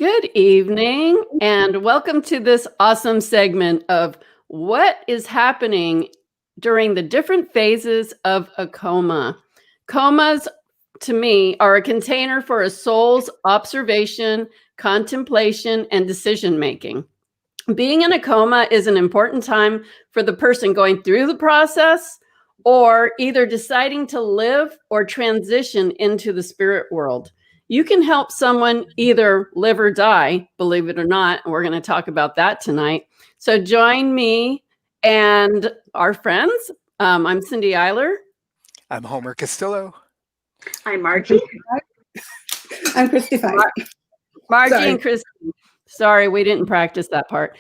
Good evening, and welcome to this awesome segment of what is happening during the different phases of a coma. Comas, to me, are a container for a soul's observation, contemplation, and decision making. Being in a coma is an important time for the person going through the process or either deciding to live or transition into the spirit world. You can help someone either live or die, believe it or not. And we're going to talk about that tonight. So join me and our friends. I'm Cindy Eyler. I'm Homer Castillo. I'm Margie. I'm Kristi. Margie and Kristi. Sorry, we didn't practice that part.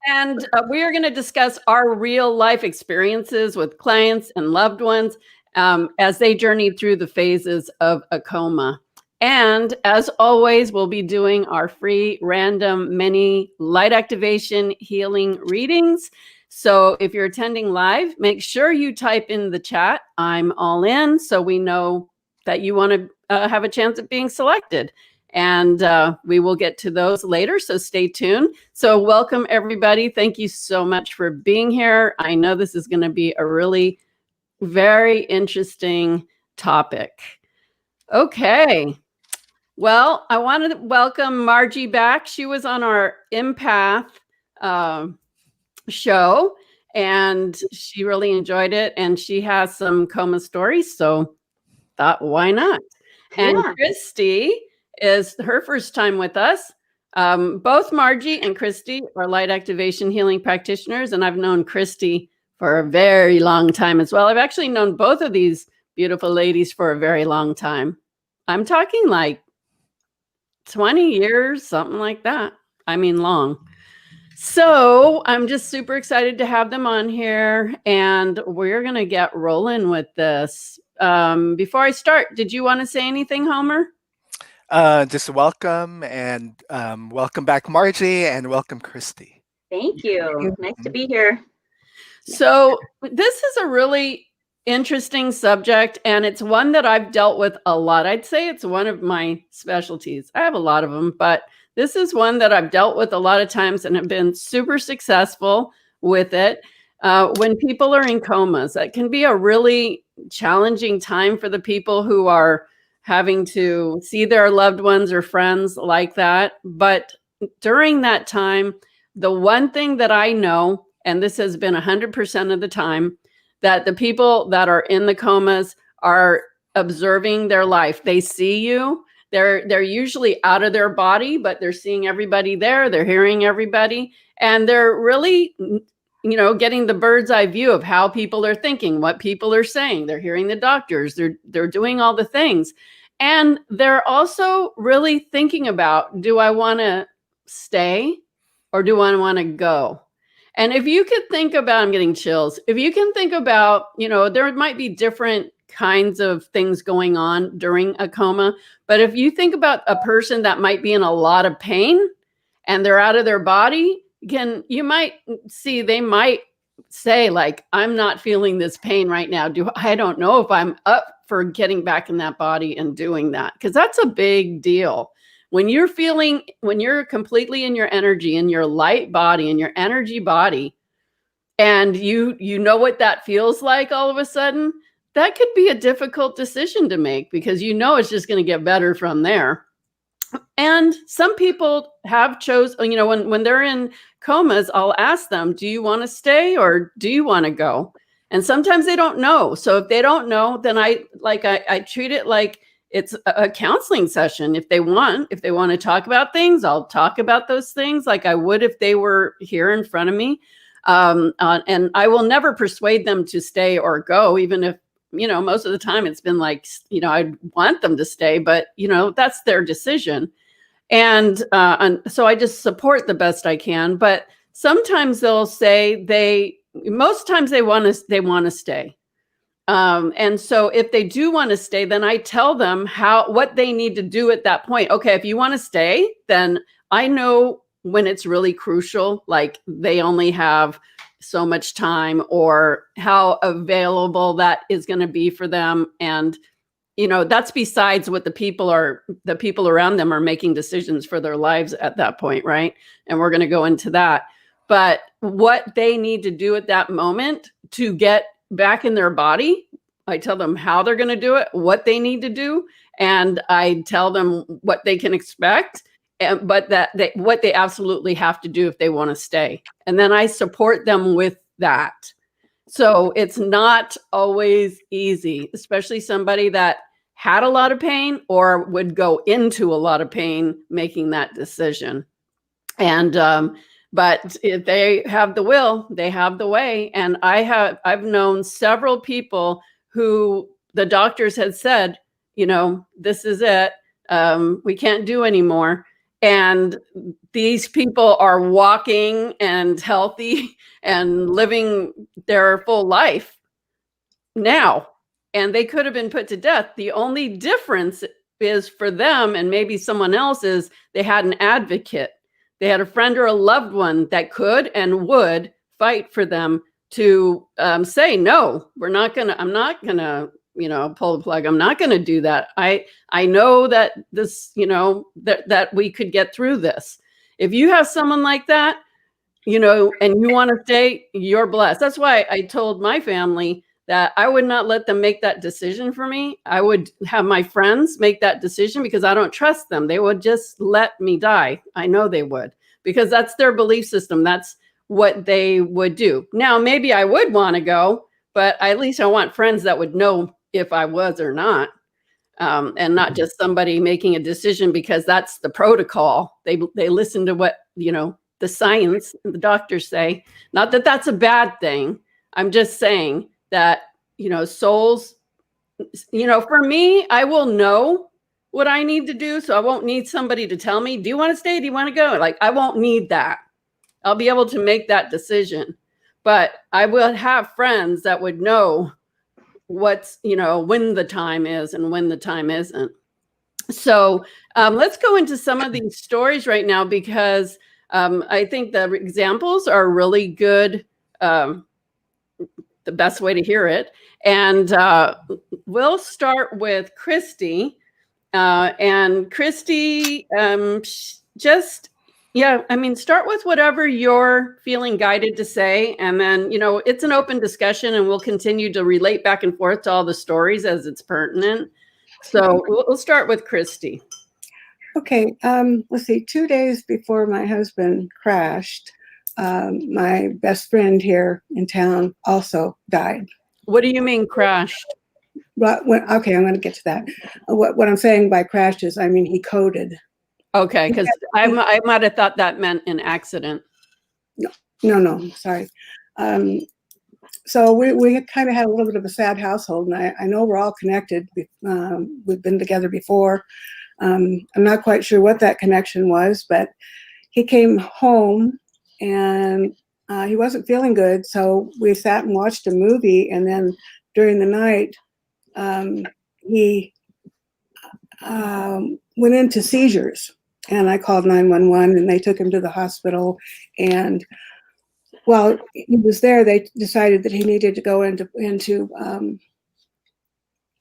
And we are going to discuss our real life experiences with clients and loved ones as they journey through the phases of a coma. And as always, we'll be doing our free random mini light activation healing readings. So if you're attending live, make sure you type in the chat, I'm all in, so we know that you want to have a chance at being selected. And we will get to those later, so stay tuned. So welcome, everybody. Thank you so much for being here. I know this is going to be a really very interesting topic. Okay. Well, I wanted to welcome Margie back. She was on our Empath show, and she really enjoyed it. And she has some coma stories, so thought, why not? And Kristi is her first time with us. Both Margie and Kristi are light activation healing practitioners, and I've known Kristi for a very long time as well. I've actually known both of these beautiful ladies for a very long time. I'm talking like 20 years, something like that. I mean, long. So I'm just super excited to have them on here, and we're going to get rolling with this. Before I start, did you want to say anything, Homer? Just welcome, and welcome back, Margie, and welcome, Kristi. Thank you. Nice to be here. So this is a really interesting subject, and it's one that I've dealt with a lot. I'd say it's one of my specialties. I have a lot of them, but this is one that I've dealt with a lot of times and have been super successful with it. When people are in comas, that can be a really challenging time for the people who are having to see their loved ones or friends like that. But during that time, the one thing that I know, and this has been 100% of the time, that the people that are in the comas are observing their life. They see you. They're usually out of their body, but they're seeing everybody there. They're hearing everybody. And they're really, getting the bird's eye view of how people are thinking, what people are saying. They're hearing the doctors. They're doing all the things. And they're also really thinking about, do I want to stay or do I want to go? And if you could think about, I'm getting chills. If you can think about, there might be different kinds of things going on during a coma. But if you think about a person that might be in a lot of pain and they're out of their body, you might see they might say, like, I'm not feeling this pain right now. I don't know if I'm up for getting back in that body and doing that, because that's a big deal. When you're completely in your energy, in your light body, in your energy body, and you know what that feels like all of a sudden, that could be a difficult decision to make, because it's just going to get better from there. And some people have when they're in comas, I'll ask them, do you want to stay or do you want to go? And sometimes they don't know. So if they don't know, then I treat it like it's a counseling session. If they want to talk about things, I'll talk about those things like I would if they were here in front of me. And I will never persuade them to stay or go, even if, most of the time it's been like, I want them to stay, but, that's their decision. And so I just support the best I can. But sometimes they'll say most times they want to stay. And so if they do want to stay, then I tell them what they need to do at that point. Okay, if you want to stay, then I know when it's really crucial, like they only have so much time or how available that is going to be for them. And that's besides what the people around them are making decisions for their lives at that point, right? And we're going to go into that. But what they need to do at that moment to get back in their body, I tell them how they're going to do it, what they need to do, and I tell them what they can expect, but what they absolutely have to do if they want to stay. And then I support them with that. So it's not always easy, especially somebody that had a lot of pain or would go into a lot of pain making that decision. And but if they have the will, they have the way. And I've known several people who the doctors had said, this is it. We can't do anymore. And these people are walking and healthy and living their full life now. And they could have been put to death. The only difference is for them and maybe someone else is they had an advocate. They had a friend or a loved one that could and would fight for them to say, no, I'm not going to, pull the plug. I'm not going to do that. I know that this, that we could get through this. If you have someone like that, and you want to stay, you're blessed. That's why I told my family that I would not let them make that decision for me. I would have my friends make that decision because I don't trust them. They would just let me die. I know they would, because that's their belief system. That's what they would do. Now, maybe I would want to go, but at least I want friends that would know if I was or not, and not just somebody making a decision because that's the protocol. They listen to what, the science and the doctors say. Not that that's a bad thing. I'm just saying that, souls, for me, I will know what I need to do. So I won't need somebody to tell me, do you want to stay? Do you want to go? Like, I won't need that. I'll be able to make that decision. But I will have friends that would know what's, when the time is and when the time isn't. So let's go into some of these stories right now, because I think the examples are really good. The best way to hear it. And we'll start with Kristi. And Kristi, start with whatever you're feeling guided to say. And then, it's an open discussion and we'll continue to relate back and forth to all the stories as it's pertinent. So we'll start with Kristi. Okay, let's see. 2 days before my husband crashed, my best friend here in town also died. What do you mean crashed? Okay, I'm going to get to that. What I'm saying by crashed is, he coded. Okay, because I might have thought that meant an accident. No, sorry. So we kind of had a little bit of a sad household, and I know we're all connected. We've been together before. I'm not quite sure what that connection was, but he came home and he wasn't feeling good. So we sat and watched a movie, and then during the night, he went into seizures, and I called 911 and they took him to the hospital. And while he was there, they decided that he needed to go into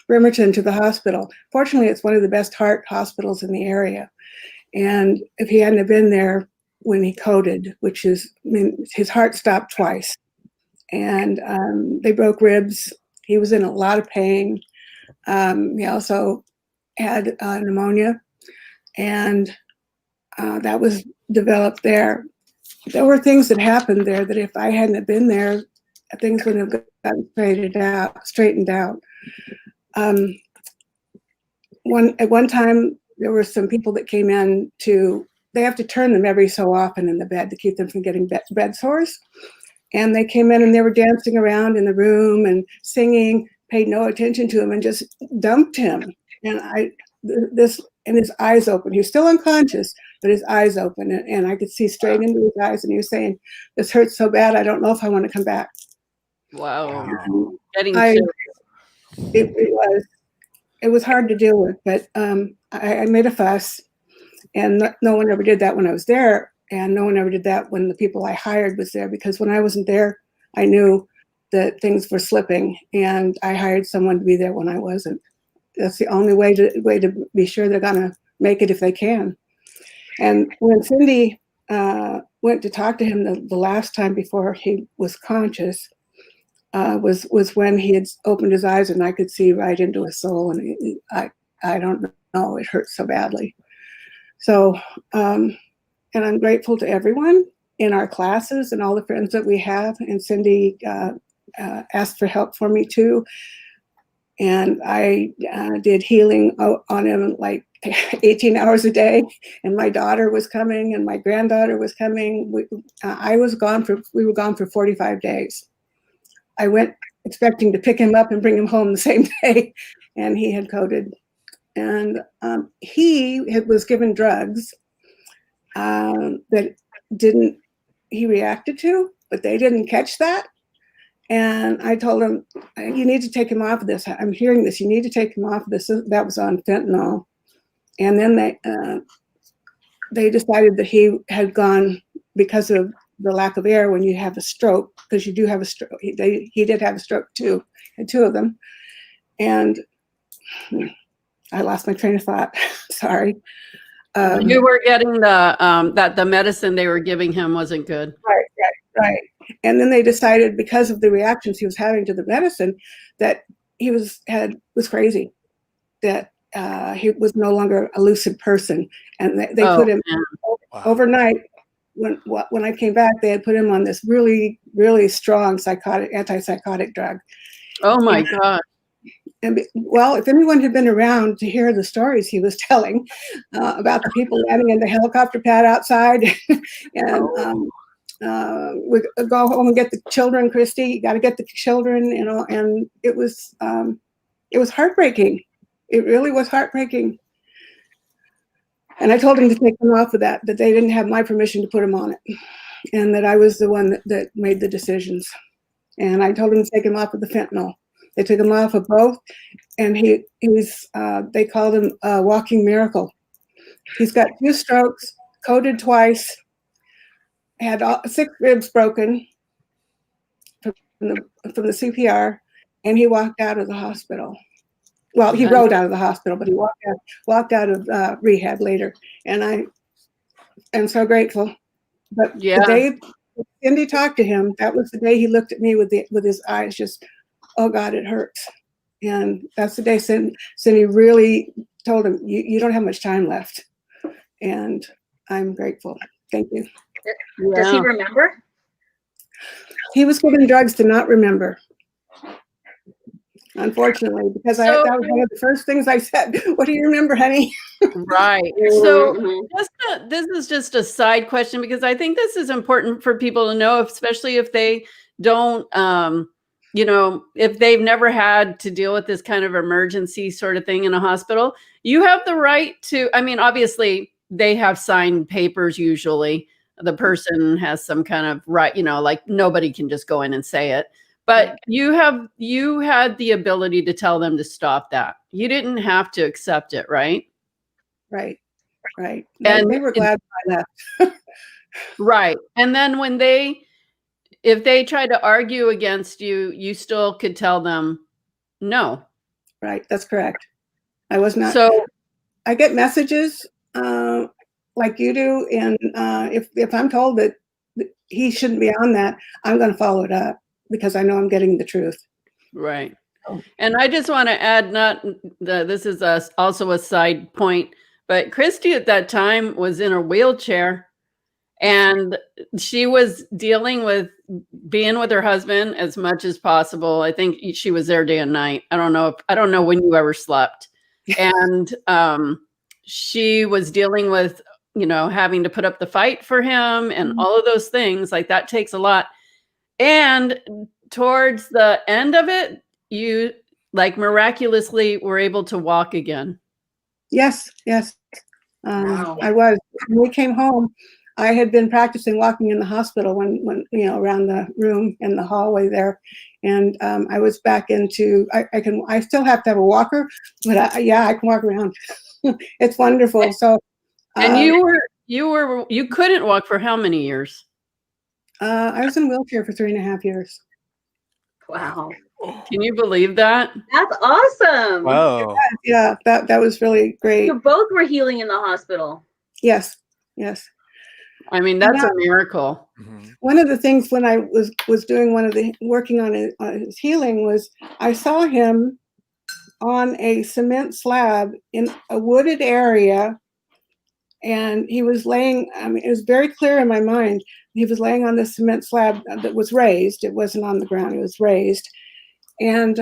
Bremerton to the hospital. Fortunately, it's one of the best heart hospitals in the area. And if he hadn't have been there when he coded, which is, his heart stopped twice, and they broke ribs. He was in a lot of pain. He also had pneumonia, and that was developed there. There were things that happened there that if I hadn't have been there, things wouldn't have gotten straightened out. At one time, there were some people that came in they have to turn them every so often in the bed to keep them from getting bed sores. And they came in and they were dancing around in the room and singing, paid no attention to him and just dumped him. And his eyes open. He was still unconscious, but his eyes open, and I could see straight into his eyes, and he was saying, "This hurts so bad, I don't know if I want to come back." Wow. It was hard to deal with, but I made a fuss, and no one ever did that when I was there, and no one ever did that when the people I hired was there, because when I wasn't there, I knew that things were slipping, and I hired someone to be there when I wasn't. that's the only way to be sure they're going to make it if they can. And when Cindy went to talk to him the last time before he was conscious, was when he had opened his eyes and I could see right into his soul, and I don't know, it hurt so badly. So, and I'm grateful to everyone in our classes and all the friends that we have. And Cindy asked for help for me too. And I did healing on him like 18 hours a day. And my daughter was coming and my granddaughter was coming. We were gone for 45 days. I went expecting to pick him up and bring him home the same day, and he had coded. And he was given drugs that he reacted to, but they didn't catch that. And I told him, you need to take him off of this. I'm hearing this. You need to take him off of this. That was on fentanyl. And then they decided that he had gone because of the lack of air when you have a stroke, because you do have a stroke. He did have a stroke too, and two of them. And I lost my train of thought. Sorry. You were getting the medicine they were giving him wasn't good. Right. And then they decided, because of the reactions he was having to the medicine, that he was crazy, that he was no longer a lucid person, and they put him overnight. When I came back, they had put him on this really, really strong antipsychotic drug. Oh my God. And well, if anyone had been around to hear the stories he was telling about the people landing in the helicopter pad outside, and we go home and get the children, Kristi, you got to get the children, and it was heartbreaking. It really was heartbreaking. And I told him to take them off of that they didn't have my permission to put him on it, and that I was the one that made the decisions. And I told him to take him off of the fentanyl. They took him off of both, and they called him a walking miracle. He's got 2 strokes, coded twice, had 6 ribs broken from the CPR, and he walked out of the hospital. Well, he rode out of the hospital, but he walked out of rehab later, and I am so grateful. But the day Cindy talked to him, that was the day he looked at me with his eyes just, oh God, it hurts. And that's the day Cindy really told him, you don't have much time left. And I'm grateful. Thank you. Does he remember? He was given drugs to not remember. Unfortunately, because that was one of the first things I said. What do you remember, honey? Right. So this is just a side question, because I think this is important for people to know, especially if they don't, if they've never had to deal with this kind of emergency sort of thing in a hospital. You have the right to, obviously they have signed papers. Usually the person has some kind of right, like nobody can just go in and say it. But you had the ability to tell them to stop that. You didn't have to accept it, right? Right. And they were glad I left. Right. And then if they tried to argue against you, you still could tell them no. Right. That's correct. I was not. So I get messages like you do. And if I'm told that he shouldn't be on that, I'm going to follow it up, because I know I'm getting the truth. Right. And I just want to add, this is also a side point, but Kristi at that time was in a wheelchair, and she was dealing with being with her husband as much as possible. I think she was there day and night. I don't know when you ever slept. And she was dealing with, having to put up the fight for him and all of those things. Like, that takes a lot. And towards the end of it, you miraculously were able to walk again. Yes. Wow. I was. When we came home, I had been practicing walking in the hospital when around the room in the hallway there, and I was back into. I still have to have a walker, but I can walk around. It's wonderful. So, and you couldn't walk for how many years? I was in a wheelchair for 3.5 years. Wow. Can you believe that? That's awesome. Wow. Yeah, that was really great. So both were healing in the hospital. Yes, yes. I mean, that's a miracle. One of the things when I was doing working on his healing was I saw him on a cement slab in a wooded area, and he was laying, I mean, it was very clear in my mind, he was laying on this cement slab that was raised. It wasn't on the ground, it was raised. And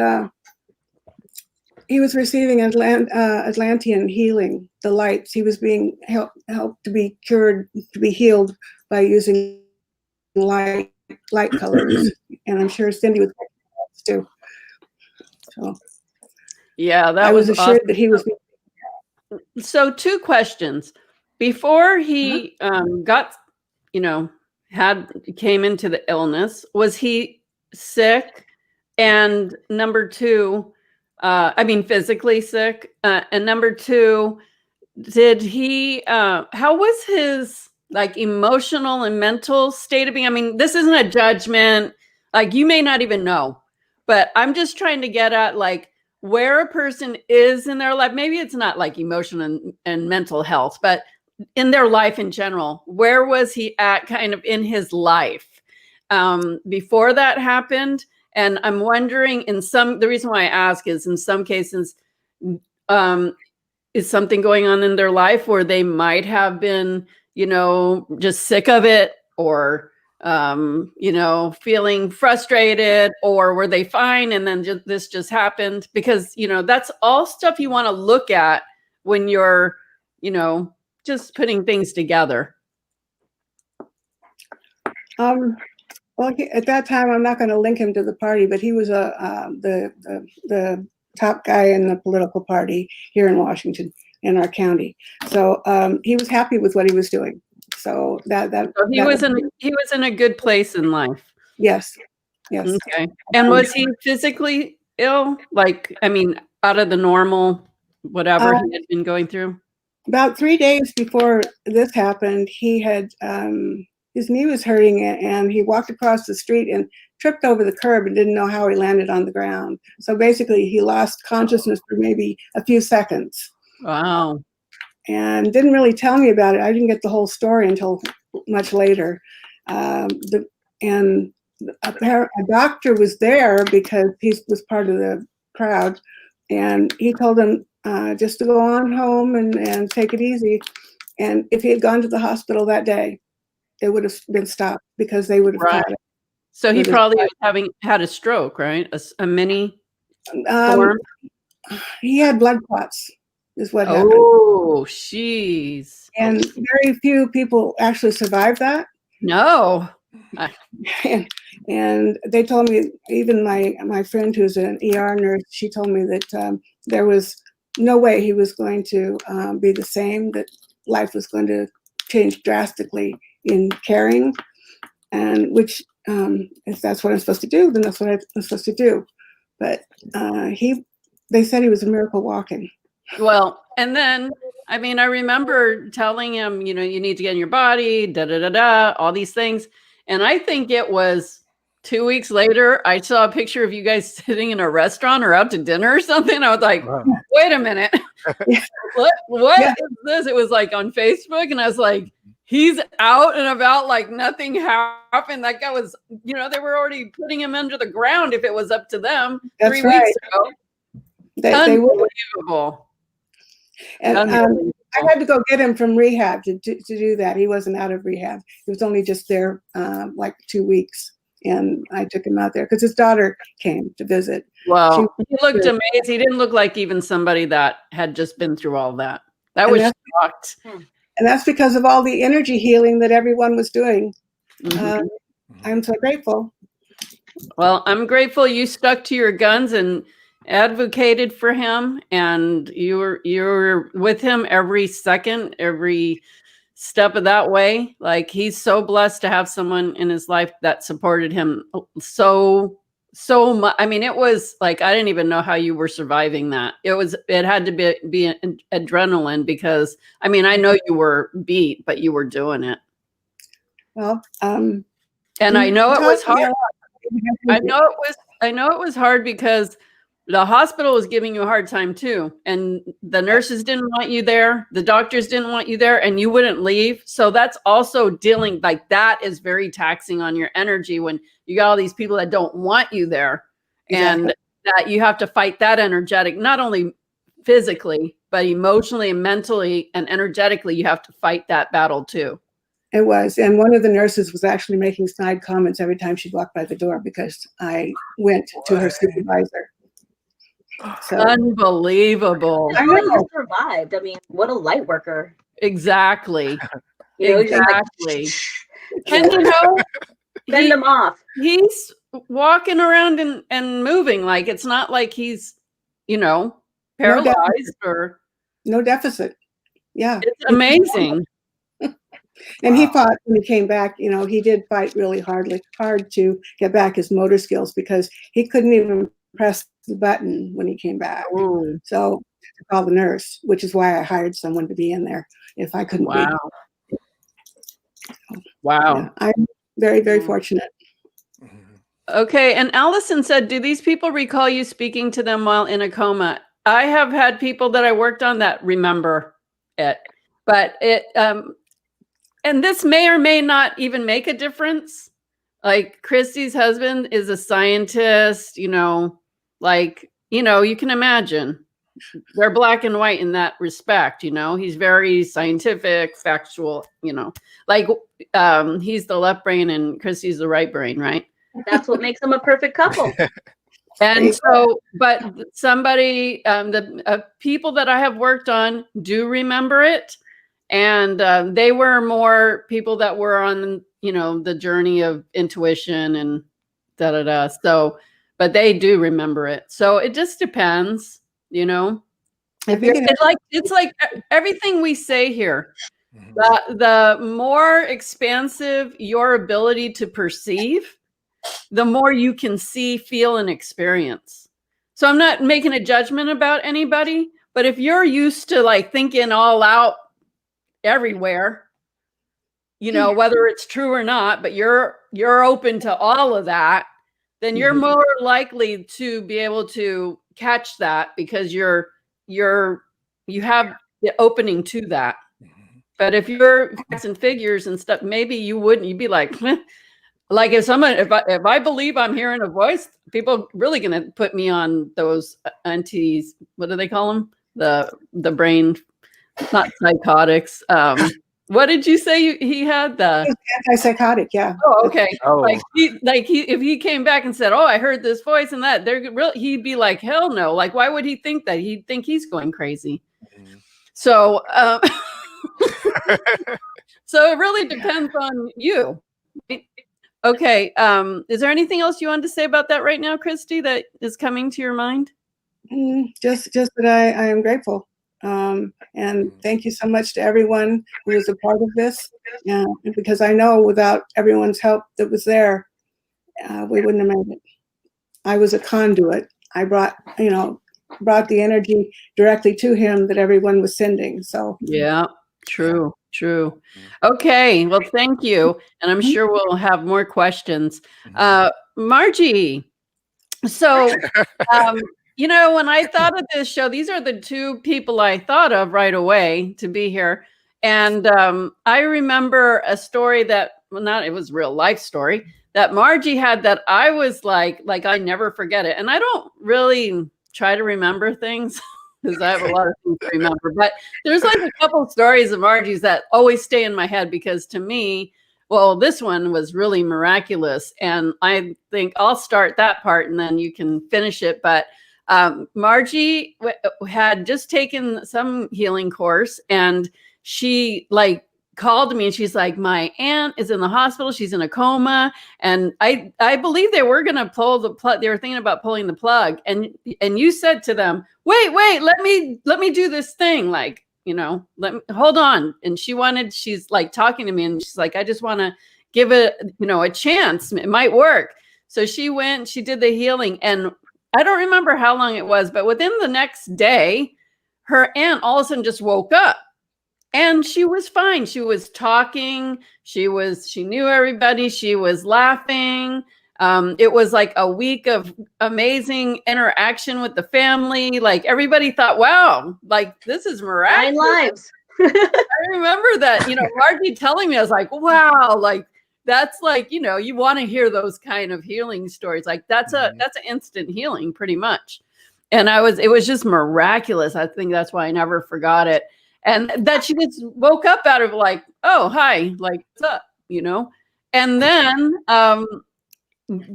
he was receiving Atlantean healing, the lights. He was being helped to be cured, to be healed by using light colors. And I'm sure Cindy was too. So yeah, that I was assured awesome. that he was. So 2 questions. Before he got, came into the illness, was he sick? And number 2, I mean, physically sick. And number 2, did he, how was his like emotional and mental state of being? I mean, this isn't a judgment. Like, you may not even know, but I'm just trying to get at like where a person is in their life. Maybe it's not like emotional and mental health, but in their life in general, where was he at kind of in his life before that happened? And I'm wondering the reason why I ask is in some cases, is something going on in their life where they might have been, just sick of it, or, feeling frustrated, or were they fine and then this just happened? Because, that's all stuff you want to look at when you're, just putting things together. Well, at that time, I'm not going to link him to the party, but he was the top guy in the political party here in Washington, in our county. So he was happy with what he was doing. So he was in a good place in life. Yes. Yes. Okay. And was he physically ill? Like, I mean, out of the normal, whatever he had been going through? About 3 days before this happened, he had his knee was hurting, and he walked across the street and tripped over the curb and didn't know how he landed on the ground. So basically, he lost consciousness for maybe a few seconds. Wow. And didn't really tell me about it. I didn't get the whole story until much later. A doctor was there because he was part of the crowd, and he told him just to go on home and take it easy. And if he had gone to the hospital that day, it would have been stopped because they would have caught it. So he probably was had a stroke, right? A mini form? He had blood clots is what happened. Oh, jeez. And very few people actually survived that. No. And they told me, even my friend who's an ER nurse, she told me that there was no way he was going to be the same, that life was going to change drastically in caring, and which if that's what I'm supposed to do, then that's what I'm supposed to do. But they said he was a miracle walking. Well, and then, I mean, I remember telling him, you need to get in your body, all these things. And I think it was 2 weeks later, I saw a picture of you guys sitting in a restaurant or out to dinner or something. I was like, wait a minute. What is this? It was like on Facebook. And I was like, he's out and about like nothing happened. That guy was, they were already putting him under the ground if it was up to them. That's 3 weeks ago. Unbelievable. And I had to go get him from rehab to do that. He wasn't out of rehab. He was only just there like 2 weeks. And I took him out there because his daughter came to visit. Wow. He looked amazing. He didn't look like even somebody that had just been through all that. That was shocked. And that's because of all the energy healing that everyone was doing. I'm so grateful. Well, I'm grateful you stuck to your guns and advocated for him, and you're with him every second, every step of that way. Like, he's so blessed to have someone in his life that supported him so much. I mean, it was like, I didn't even know how you were surviving that. It had to be adrenaline, because I mean, I know you were beat, but you were doing it. Well, and I know it was hard. I know it was it was hard because the hospital was giving you a hard time too. And the nurses didn't want you there. The doctors didn't want you there, and you wouldn't leave. So that's also dealing, like, that is very taxing on your energy when you got all these people that don't want you there. Exactly. And that you have to fight that energetic, not only physically, but emotionally and mentally and energetically, you have to fight that battle too. It was. And one of the nurses was actually making snide comments every time she walked by the door because I went to her supervisor. So Unbelievable. I know you survived. I mean, what a light worker. Exactly. You know, he's Exactly. like, And you know, send them off. he's walking around and moving. Like, it's not like he's, you know, paralyzed or no deficit. Yeah. it's amazing. And he fought when he came back. You know, he did fight really hard to get back his motor skills because he couldn't even press the button when he came back. Ooh, So to call the nurse, which is why I hired someone to be in there if I couldn't wow. be. Wow. Yeah, I'm very, very fortunate. Okay. And Allison said, do these people recall you speaking to them while in a coma? I have had people that I worked on that remember it, but and this may or may not even make a difference. Like, Kristi's husband is a scientist, you know, like, you know, you can imagine they're black and white in that respect. You know, he's very scientific, factual, you know, like, he's the left brain and Kristi's the right brain, right? That's what makes them a perfect couple. And so, but somebody, the people that I have worked on do remember it. And they were more people that were on, you know, the journey of intuition and da-da-da. So, but they do remember it. So it just depends, you know. It's like everything we say here. The more expansive your ability to perceive, the more you can see, feel, and experience. So I'm not making a judgment about anybody, but if you're used to like thinking all out everywhere, you know, whether it's true or not, but you're open to all of that, then you're more likely to be able to catch that because you have the opening to that. But if you're facts and figures and stuff, maybe you wouldn't. You'd be like, like if I believe I'm hearing a voice, people really gonna put me on those antis. What do they call them? The brain, not psychotics. What did you say he had? The antipsychotic. Yeah. Oh, okay. Oh. Like if he came back and said, "Oh, I heard this voice," and that, he'd be like, "Hell no!" Like, why would he think that? He'd think he's going crazy. So, so it really depends on you. Okay. Is there anything else you wanted to say about that right now, Kristi, that is coming to your mind? Just that I am grateful. And thank you so much to everyone who was a part of this. Because I know without everyone's help that was there, we wouldn't have made it. I was a conduit. I brought the energy directly to him that everyone was sending. So yeah, true. Okay, well, thank you. And I'm sure we'll have more questions. Margie, so, you know, when I thought of this show, these are the two people I thought of right away to be here. And I remember a story that, it was a real life story that Margie had that I was like I never forget it. And I don't really try to remember things because I have a lot of things to remember. But there's like a couple stories of Margie's that always stay in my head because to me, well, this one was really miraculous. And I think I'll start that part and then you can finish it. But Margie had just taken some healing course and she like called me and she's like, my aunt is in the hospital. She's in a coma. And I believe they were going to pull the plug. They were thinking about pulling the plug. And you said to them, wait, let me do this thing. Like, you know, hold on. And she's like talking to me and she's like, I just want to give it, you know, a chance. It might work. So she went, she did the healing and I don't remember how long it was, but within the next day, her aunt all of a sudden just woke up. And she was fine. She was talking. She knew everybody. She was laughing. It was like a week of amazing interaction with the family. Like everybody thought, wow, like this is 9 miraculous. lives. I remember that, Margie telling me, I was like, wow, like that's like, you want to hear those kind of healing stories. Like that's an instant healing pretty much. And it was just miraculous. I think that's why I never forgot it. And that she just woke up out of like, oh, hi, like, what's up, And then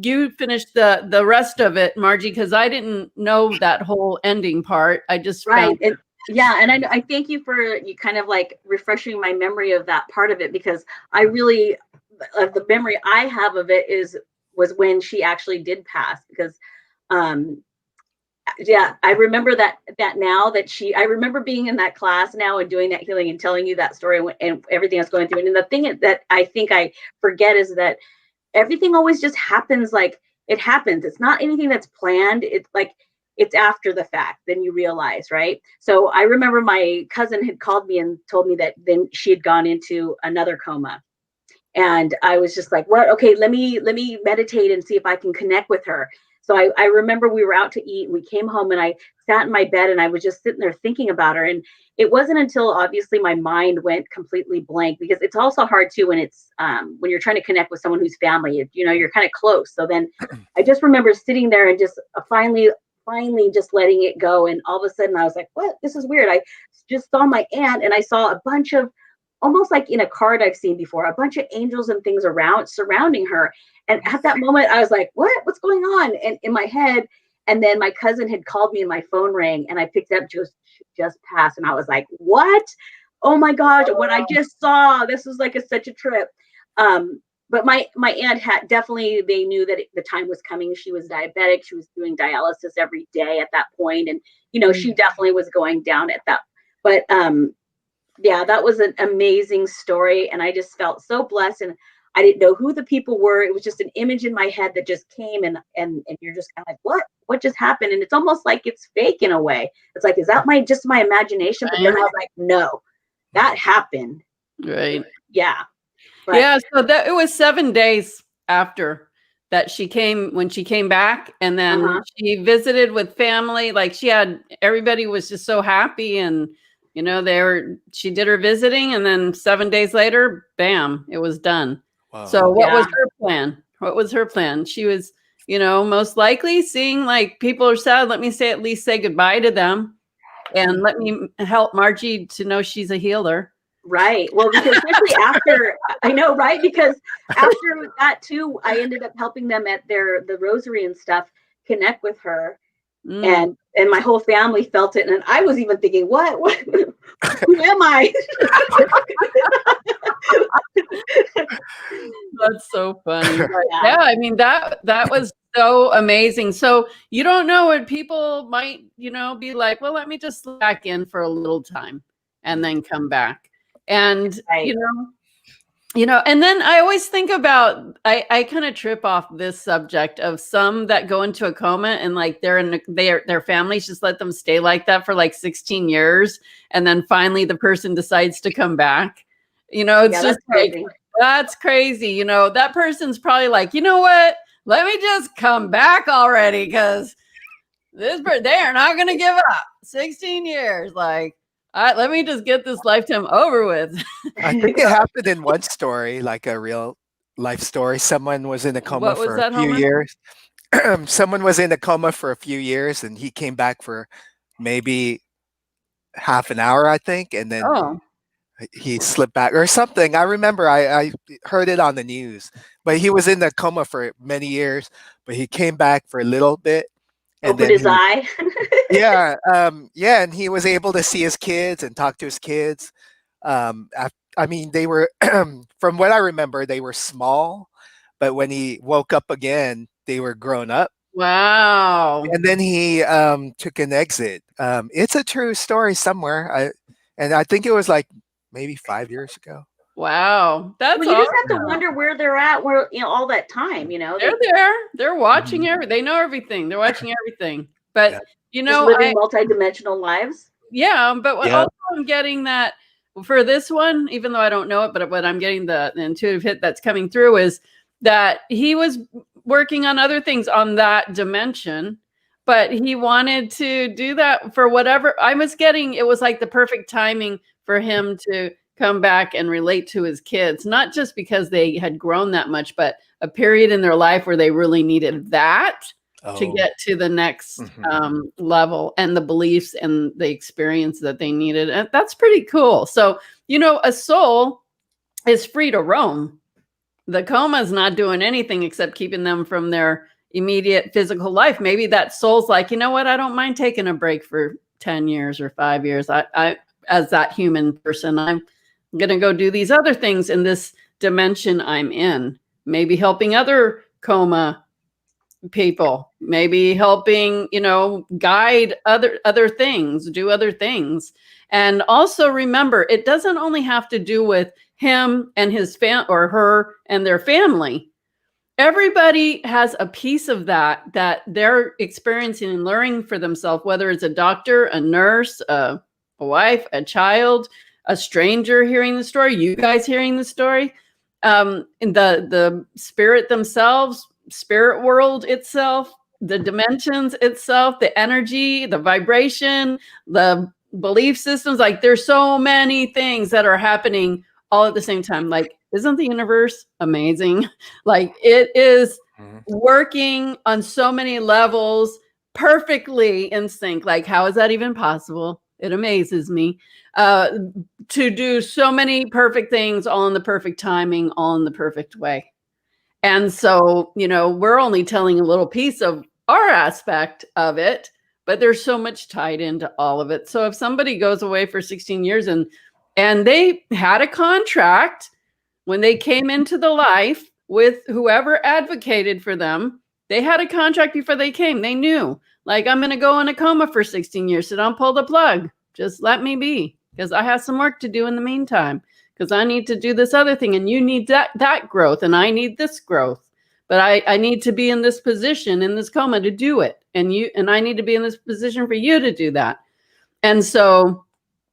you finished the rest of it, Margie, because I didn't know that whole ending part. I just Right. found And I thank you for you kind of like refreshing my memory of that part of it, because I really, the memory I have of it was when she actually did pass, because yeah, I remember that now that I remember being in that class now and doing that healing and telling you that story and everything I was going through. And the thing that I think I forget is that everything always just happens, like it happens. It's not anything that's planned. It's like, it's after the fact, then you realize, right? So I remember my cousin had called me and told me that then she had gone into another coma. And I was just like, what? Okay, let me meditate and see if I can connect with her. So I remember we were out to eat and we came home and I sat in my bed and I was just sitting there thinking about her. And it wasn't until obviously my mind went completely blank, because it's also hard too when it's when you're trying to connect with someone who's family, you're kind of close. So then I just remember sitting there and just finally just letting it go. And all of a sudden I was like, what? This is weird. I just saw my aunt and I saw a bunch of, almost like in a card I've seen before, a bunch of angels and things surrounding her. And at that moment, I was like, what's going on? And in my head, and then my cousin had called me and my phone rang and I picked up, just passed. And I was like, what? Oh my gosh, what I just saw. This was like such a trip. But my aunt had definitely, they knew that the time was coming. She was diabetic. She was doing dialysis every day at that point. And, she definitely was going down at that. But yeah, that was an amazing story. And I just felt so blessed. And I didn't know who the people were. It was just an image in my head that just came and you're just kind of like, what just happened? And it's almost like it's fake in a way. It's like, is that just my imagination? But then I was like, no, that happened. right. Yeah. But, yeah. So it was 7 days after that when she came back, and then she visited with family. Like everybody was just so happy, and she did her visiting, and then 7 days later, bam, it was done. Wow. So what was her plan? What was her plan? She was, most likely seeing like people are sad. Let me at least say goodbye to them, and let me help Margie to know she's a healer. Right. Well, because especially after, I know, right? Because after that too, I ended up helping them at the rosary and stuff, connect with her. And my whole family felt it. And I was even thinking, what who am I? That's so funny. Yeah, I mean, that was so amazing. So you don't know what people might, be like, well, let me just slip back in for a little time and then come back. And, right. And then I always think about, I kind of trip off this subject of some that go into a coma and like their families just let them stay like that for like 16 years. And then finally the person decides to come back. It's just like, that's crazy. That person's probably like, you know what? Let me just come back already, because they are not going to give up. 16 years. Like, let me just get this lifetime over with. I think it happened in one story, like a real life story. Someone was in a coma for a few years. Someone was in a coma for a few years, and he came back for maybe half an hour, I think, and then he slipped back or something. I remember I heard it on the news, but he was in the coma for many years, but he came back for a little bit. Opened his eye. And he was able to see his kids and talk to his kids. I mean, they were, from what I remember, they were small, but when he woke up again, they were grown up. Wow. And then he took an exit. It's a true story somewhere. I think it was like maybe 5 years ago. Wow. That's well, you just have to wonder where they're at, all that time, They're there. They're watching they know everything. They're watching everything. But just living multi-dimensional lives. Yeah, but also I'm getting that for this one, even though I don't know it, but what I'm getting the intuitive hit that's coming through is that he was working on other things on that dimension, but he wanted to do that for whatever I was getting. It was like the perfect timing for him to come back and relate to his kids, not just because they had grown that much, but a period in their life where they really needed that to get to the next level, and the beliefs and the experience that they needed. And that's pretty cool. So, a soul is free to roam. The coma is not doing anything except keeping them from their immediate physical life. Maybe that soul's like, you know what? I don't mind taking a break for 10 years or 5 years. I as that human person, I'm going to go do these other things in this dimension I'm in. Maybe helping other coma people, maybe helping, guide other things, do other things. And also remember, it doesn't only have to do with him and his or her and their family. Everybody has a piece of that they're experiencing and learning for themselves, whether it's a doctor, a nurse, a wife, a child, a stranger hearing the story, you guys hearing the story, and the spirit themselves, spirit world itself, the dimensions itself, the energy, the vibration, the belief systems. Like, there's so many things that are happening all at the same time. Like, isn't the universe amazing? Like, it is working on so many levels perfectly in sync. Like, how is that even possible? It amazes me to do so many perfect things all in the perfect timing, all in the perfect way. And so, we're only telling a little piece of our aspect of it, but there's so much tied into all of it. So if somebody goes away for 16 years and they had a contract when they came into the life with whoever advocated for them, they had a contract before they came. They knew, like, I'm going to go in a coma for 16 years. So don't pull the plug. Just let me be, because I have some work to do in the meantime, because I need to do this other thing, and you need that growth, and I need this growth. But I need to be in this position in this coma to do it. And I need to be in this position for you to do that. And so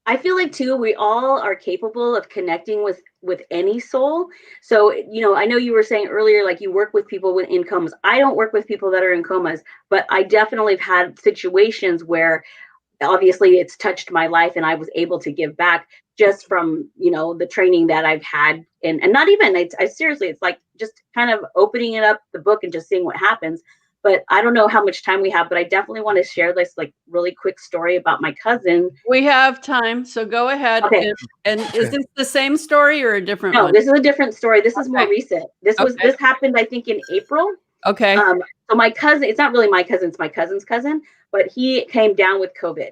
I feel like too, we all are capable of connecting with any soul. So, I know you were saying earlier, like, you work with people in comas. I don't work with people that are in comas, but I definitely have had situations where obviously it's touched my life and I was able to give back just from, the training that I've had. And not even, I seriously, it's like just kind of opening it up, the book, and just seeing what happens. But I don't know how much time we have, but I definitely want to share this like really quick story about my cousin. We have time, so go ahead. Okay. And is this the same story or a different one? No, this is a different story. This is more recent. This happened, I think, in April. Okay. So my cousin, it's not really my cousin, it's my cousin's cousin, but he came down with COVID.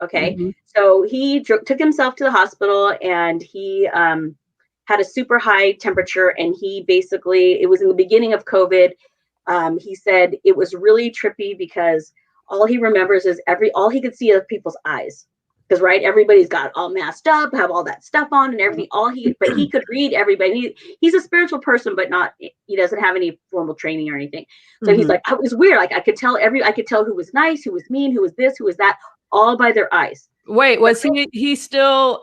Okay. Mm-hmm. So he took himself to the hospital, and he had a super high temperature, and he basically, it was in the beginning of COVID. He said it was really trippy because all he remembers is all he could see of people's eyes. Because, right, everybody's got all masked up, have all that stuff on and everything. But he could read everybody. He's a spiritual person, but he doesn't have any formal training or anything. So he's like, it was weird. Like, I could tell who was nice, who was mean, who was this, who was that, all by their eyes. Wait, was he still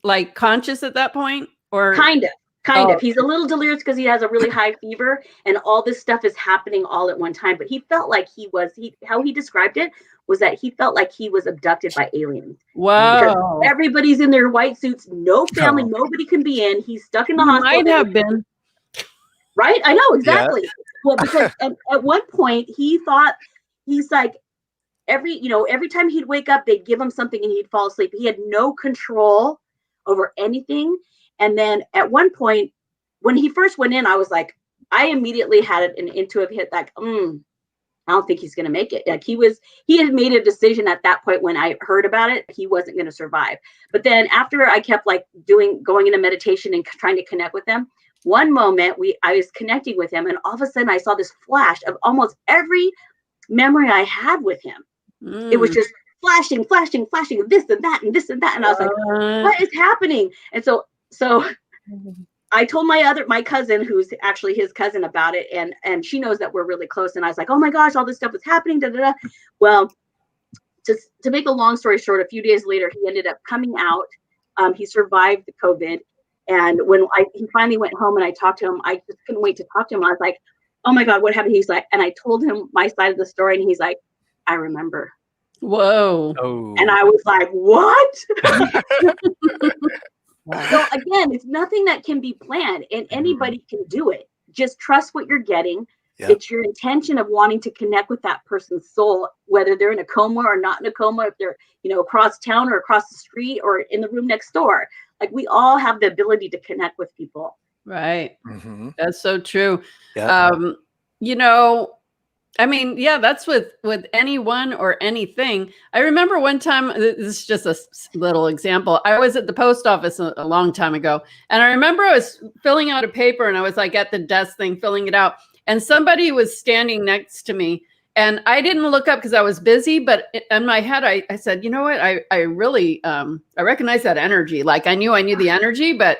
like conscious at that point, or kind of? He's a little delirious because he has a really high fever, and all this stuff is happening all at one time. But he felt like how he described it was that he felt like he was abducted by aliens. Wow. Because everybody's in their white suits, no family, nobody can be in. He's stuck in the hospital. Might have been. Right? I know, exactly. Yeah. Well, because at one point he's like, every time he'd wake up, they'd give him something and he'd fall asleep. He had no control over anything. And then at one point, when he first went in, I was like, I immediately had an intuitive hit, like, I don't think he's going to make it. Like, he had made a decision at that point when I heard about it, he wasn't going to survive. But then after I kept like going into meditation and trying to connect with him, one moment I was connecting with him, and all of a sudden I saw this flash of almost every memory I had with him. It was just flashing of this and that and this and that. And I was like, what is happening? And so I told my cousin, who's actually his cousin, about it, and she knows that we're really close. And I was like, oh my gosh, all this stuff is happening. Da, da, da. Well, to make a long story short, a few days later, he ended up coming out. He survived the COVID. And when he finally went home and I talked to him, I just couldn't wait to talk to him. I was like, oh my God, what happened? He's like, and I told him my side of the story, and he's like, I remember. Whoa. Oh. And I was like, what? So again, it's nothing that can be planned, and anybody can do it. Just trust what you're getting. Yep. It's your intention of wanting to connect with that person's soul, whether they're in a coma or not in a coma, if they're, across town or across the street or in the room next door. Like, we all have the ability to connect with people. Right. That's so true. Yeah. I mean, yeah, that's with anyone or anything. I remember one time, this is just a little example. I was at the post office a long time ago, and I remember I was filling out a paper, and I was like at the desk thing, filling it out, and somebody was standing next to me, and I didn't look up because I was busy, but in my head, I said, you know what? I really, I recognize that energy. Like, I knew the energy, but,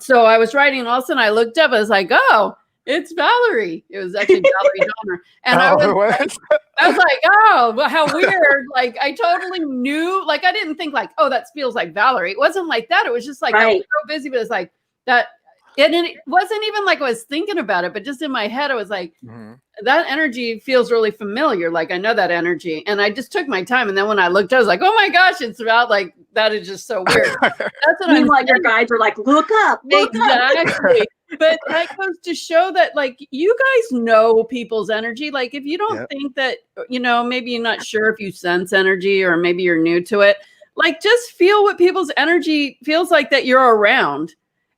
so I was writing, and all of a sudden I looked up, I was like, oh, it's Valerie. It was actually Valerie Donner. And I was like, oh, well, how weird. Like, I totally knew, like, I didn't think like, oh, that feels like Valerie. It wasn't like that. It was just like, I was so busy, but it's like that. And it wasn't even like I was thinking about it, but just in my head, I was like, that energy feels really familiar. Like, I know that energy. And I just took my time. And then when I looked, I was like, oh my gosh, it's about like, that is just so weird. That's what I'm like. Your guides are like, look up. Exactly. But that goes to show that, like, you guys know people's energy. Like, if you don't think that, maybe you're not sure if you sense energy or maybe you're new to it, like, just feel what people's energy feels like that you're around.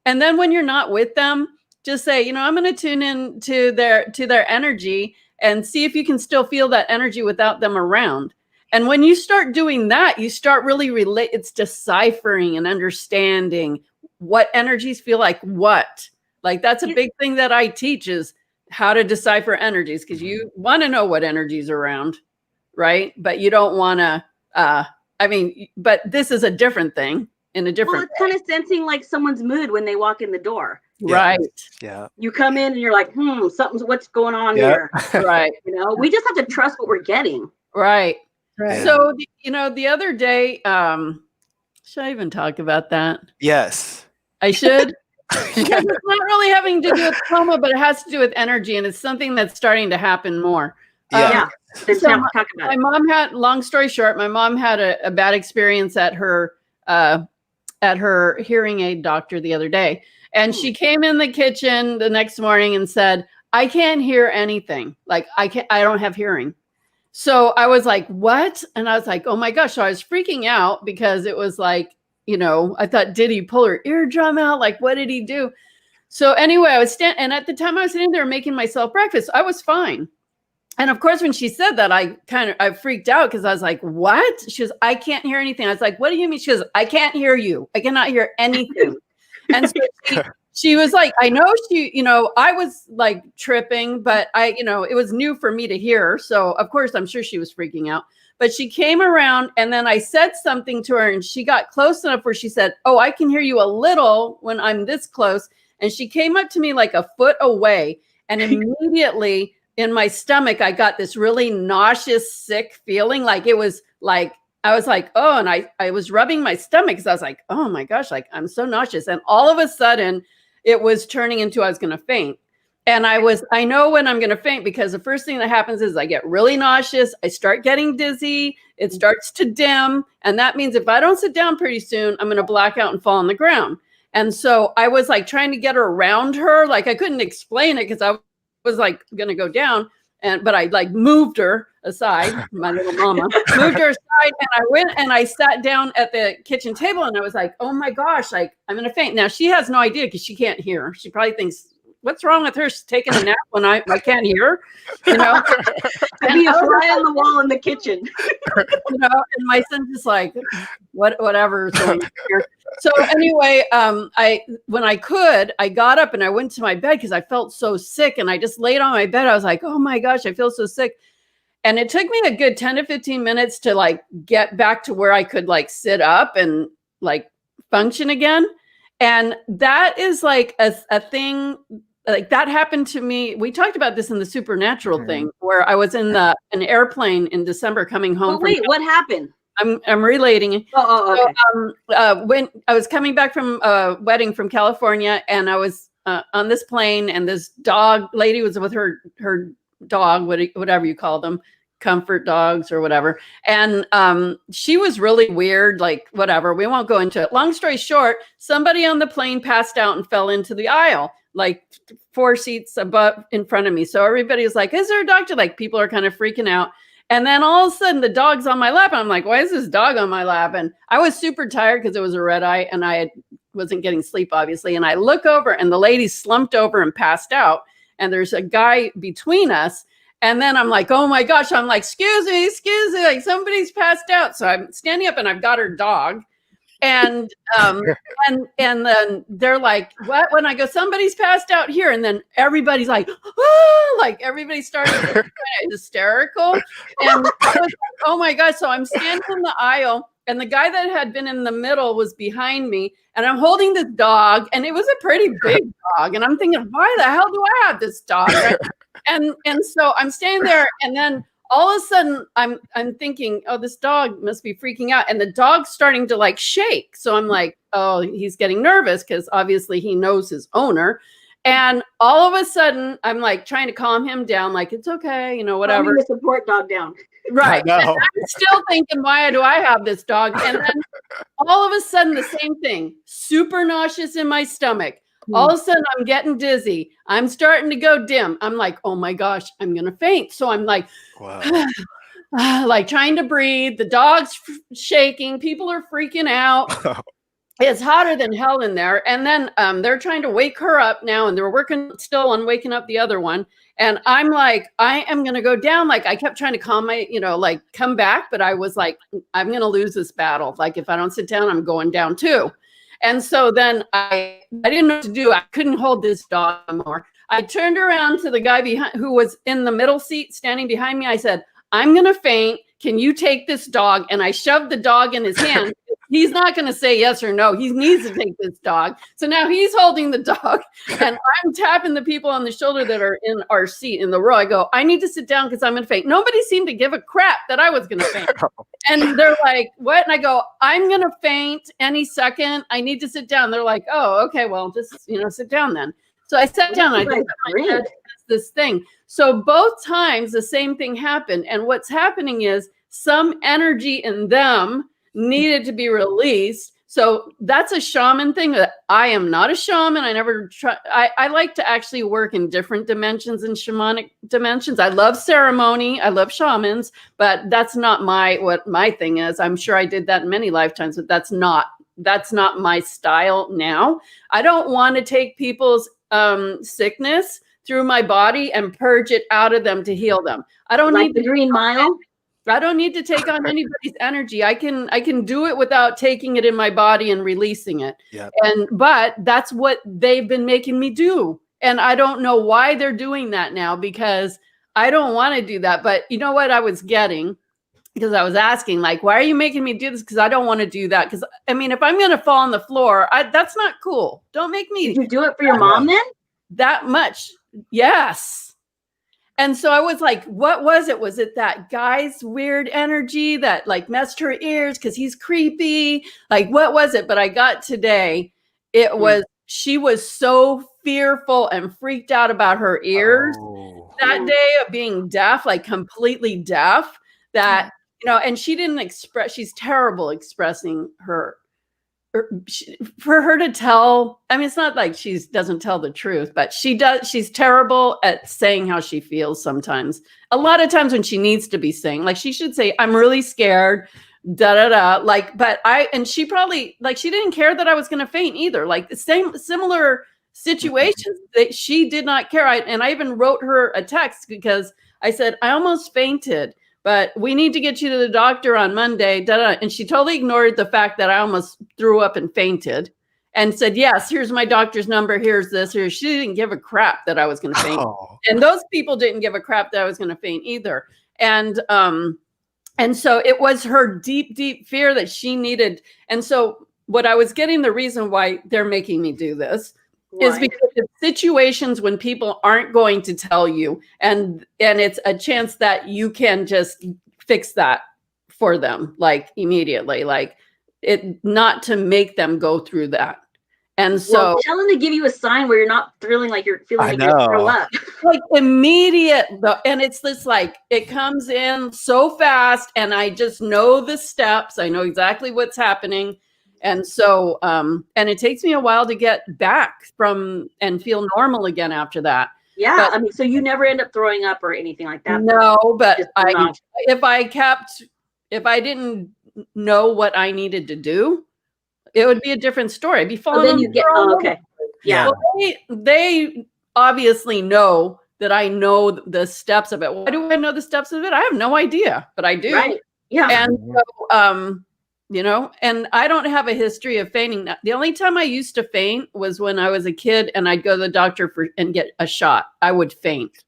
And then when you're not with them, just say, I'm going to tune in to their energy and see if you can still feel that energy without them around. And when you start doing that, you start really it's deciphering and understanding what energies feel like what. Like, that's a big thing that I teach, is how to decipher energies, because you want to know what energies are around, right? But you don't want to, but this is a different thing in a different it's kind of sensing like someone's mood when they walk in the door. Right. Yeah. You come in and you're like, what's going on here? Right. We just have to trust what we're getting. Right. Right. So, the other day, should I even talk about that? Yes. I should? Because it's not really having to do with coma, but it has to do with energy, and it's something that's starting to happen more. Talk about my mom had, long story short, my mom had a bad experience at her hearing aid doctor the other day. And she came in the kitchen the next morning and said, I can't hear anything. Like, I don't have hearing. So I was like, what? And I was like, oh my gosh. So I was freaking out because it was like, I thought, did he pull her eardrum out? Like, what did he do? So anyway, I was and at the time I was sitting there making myself breakfast. I was fine. And of course, when she said that, I freaked out because I was like, what? She goes, I can't hear anything. I was like, what do you mean? She goes, I can't hear you. I cannot hear anything. And so she was like, I know I was like tripping, but it was new for me to hear. So of course, I'm sure she was freaking out. But she came around, and then I said something to her, and she got close enough where she said, oh, I can hear you a little when I'm this close. And she came up to me like a foot away, and immediately in my stomach, I got this really nauseous, sick feeling. Like, it was like, I was like, oh, and I was rubbing my stomach because I was like, oh my gosh, like, I'm so nauseous. And all of a sudden it was turning into, I was going to faint. And I know when I'm going to faint, because the first thing that happens is I get really nauseous. I start getting dizzy. It starts to dim. And that means if I don't sit down pretty soon, I'm going to black out and fall on the ground. And so I was like trying to get her around her. Like, I couldn't explain it because I was like going to go down. But I like moved her aside, my little mama, moved her aside, and I went and I sat down at the kitchen table, and I was like, oh my gosh, like, I'm going to faint. Now, she has no idea because she can't hear. She probably thinks, what's wrong with her? She's taking a nap when I can't hear, I'd be a fly on the wall in the kitchen. And my son's just like, whatever. So anyway, when I got up and I went to my bed because I felt so sick, and I just laid on my bed. I was like, oh my gosh, I feel so sick. And it took me a good 10 to 15 minutes to like get back to where I could like sit up and like function again. And that is like a thing. Like, that happened to me. We talked about this in the supernatural thing, where I was in an airplane in December coming home. What happened? I'm relating it. Okay. So, when I was coming back from a wedding from California, and I was on this plane, and this dog lady was with her dog, whatever you call them, comfort dogs or whatever. And she was really weird, like whatever. We won't go into it. Long story short, somebody on the plane passed out and fell into the aisle, like 4 seats above in front of me. So everybody was like, is there a doctor? Like people are kind of freaking out. And then all of a sudden the dog's on my lap. And I'm like, why is this dog on my lap? And I was super tired because it was a red eye and I wasn't getting sleep, obviously. And I look over and the lady slumped over and passed out. And there's a guy between us. And then I'm like, oh my gosh, I'm like, excuse me, like somebody's passed out. So I'm standing up and I've got her dog. And and then they're like, what? When I go, somebody's passed out here. And then everybody's like, oh, like everybody started hysterical. And I was like, oh my gosh. So I'm standing in the aisle and the guy that had been in the middle was behind me and I'm holding this dog and it was a pretty big dog. And I'm thinking, why the hell do I have this dog? Right? And so I'm standing there and then all of a sudden I'm thinking, oh, this dog must be freaking out. And the dog's starting to like shake. So I'm like, oh, he's getting nervous because obviously he knows his owner. And all of a sudden I'm like trying to calm him down. Like, it's okay, you know, whatever. Calming the support dog down. Right. And I'm still thinking, why do I have this dog? And then all of a sudden the same thing, super nauseous in my stomach. All of a sudden I'm getting dizzy. I'm starting to go dim. I'm like, oh my gosh, I'm going to faint. So I'm like, wow. Like trying to breathe. The dog's shaking. People are freaking out. It's hotter than hell in there. And then they're trying to wake her up now. And they're working still on waking up the other one. And I'm like, I am going to go down. Like I kept trying to calm my, like come back. But I was like, I'm going to lose this battle. Like if I don't sit down, I'm going down too. And so then I didn't know what to do. I couldn't hold this dog anymore. I turned around to the guy behind who was in the middle seat standing behind me. I said, I'm going to faint. Can you take this dog? And I shoved the dog in his hand. He's not going to say yes or no. He needs to take this dog. So now he's holding the dog and I'm tapping the people on the shoulder that are in our seat in the row. I go, I need to sit down because I'm going to faint. Nobody seemed to give a crap that I was going to faint. And they're like, what? And I go, I'm going to faint any second. I need to sit down. They're like, oh, okay, well, just, sit down then. So I sat down. I did this thing. So both times the same thing happened. And what's happening is some energy in them needed to be released. So that's a shaman thing. That I am not a shaman. I never try. I like to actually work in different dimensions and shamanic dimensions. I love ceremony. I love shamans, but that's not what my thing is. I'm sure I did that in many lifetimes, but that's not my style now. I don't want to take people's sickness through my body and purge it out of them to heal them. I don't need the Green Mile. I don't need to take on anybody's energy. I can do it without taking it in my body and releasing it. Yep. But that's what they've been making me do. And I don't know why they're doing that now because I don't want to do that. But you know what I was getting? Because I was asking, like, why are you making me do this? Because I don't want to do that. Because I mean, if I'm going to fall on the floor, that's not cool. Don't make me. Did you do it for your mom then? That much. Yes. And so I was like, what was it? Was it that guy's weird energy that like messed her ears because he's creepy? Like, what was it? But I got today, it was, she was so fearful and freaked out about her ears that day of being deaf, like completely deaf, that, and she didn't express, she's terrible expressing her. For her to tell, I mean, it's not like she doesn't tell the truth, but she does. She's terrible at saying how she feels sometimes. A lot of times when she needs to be saying, like she should say, I'm really scared, da da da. Like, but she probably, like, she didn't care that I was going to faint either. Like the similar situations that she did not care. And I even wrote her a text because I said, I almost fainted. But we need to get you to the doctor on Monday. Da, da. And she totally ignored the fact that I almost threw up and fainted and said, yes, here's my doctor's number. Here's this. She didn't give a crap that I was going to faint. And those people didn't give a crap that I was going to faint either. And so it was her deep, deep fear that she needed. And so what I was getting, the reason why they're making me do this is because it's situations when people aren't going to tell you, and it's a chance that you can just fix that for them, like immediately, like it, not to make them go through that. And so tell them to give you a sign where you're not feeling like you're feeling like you're throw up. Like immediate though, and it's this like it comes in so fast, and I just know the steps. I know exactly what's happening. And so and it takes me a while to get back from and feel normal again after that. Yeah, but, I mean, so you never end up throwing up or anything like that? No, but if I didn't know what I needed to do, it would be a different story. I'd be falling on the floor. Okay. Yeah. Well, they obviously know that I know the steps of it. Why do I know the steps of it? I have no idea, but I do. Right. Yeah. And so, you know, and I don't have a history of fainting. The only time I used to faint was when I was a kid and I'd go to the doctor and get a shot. I would faint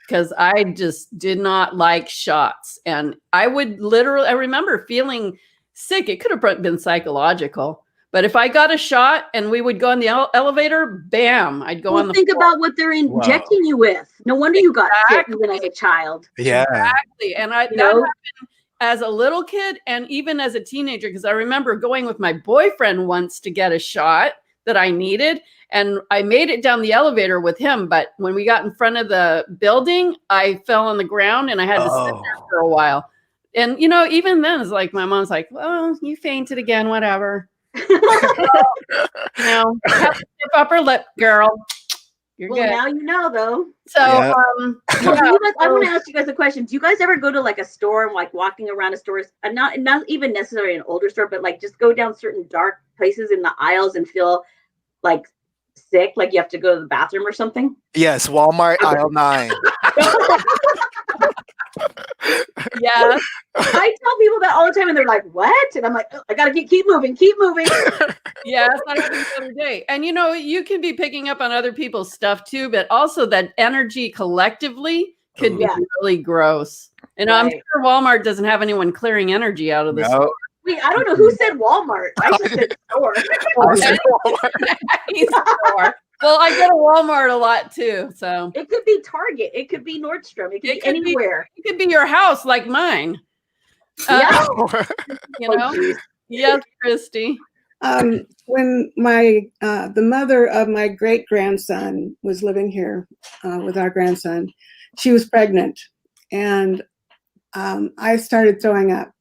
because I just did not like shots. And I would I remember feeling sick. It could have been psychological. But if I got a shot and we would go in the elevator, bam, I'd go on the think floor. About what they're injecting you with. No wonder you got sick even as a child. Yeah. Exactly. And that happened as a little kid and even as a teenager, because I remember going with my boyfriend once to get a shot that I needed. And I made it down the elevator with him. But when we got in front of the building, I fell on the ground and I had to sit there for a while. And, you know, even then it's like, my mom's like, well, you fainted again, whatever. You know, have to stiff upper lip, girl. You're good. Now you know, though. So, I want to ask you guys a question. Do you guys ever go to like a store and like walking around a store, not even necessarily an older store, but like just go down certain dark places in the aisles and feel like sick, like you have to go to the bathroom or something? Yes, Walmart aisle 9. Yeah. I tell people that all the time and they're like, what? And I'm like, I gotta keep moving. Yeah, that's what happened the other day. And you know, you can be picking up on other people's stuff too, but also that energy collectively could be really gross. And I'm sure Walmart doesn't have anyone clearing energy out of the store. Wait, I don't know who said Walmart. I just said store. Store. Well, I go to Walmart a lot too. So it could be Target. It could be Nordstrom. It could be anywhere. It could be your house like mine. Yeah. You know? Yes, Kristi. When the mother of my great grandson was living here with our grandson, she was pregnant, and I started throwing up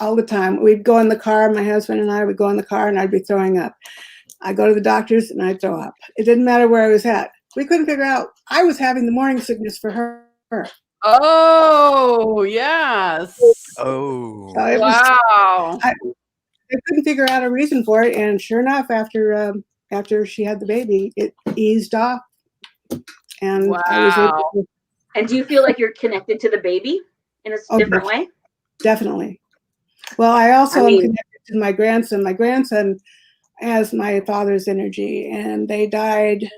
all the time. We'd go in the car, my husband and I would go in the car, and I'd be throwing up. I'd go to the doctors and I'd throw up. It didn't matter where I was at. We couldn't figure out. I was having the morning sickness for her. Oh, yes. Oh, so wow. I couldn't figure out a reason for it, and sure enough, after she had the baby, it eased off, and I was able to. And do you feel like you're connected to the baby in a different way? Definitely. Well, I also am connected to my grandson. My grandson has my father's energy, and they died.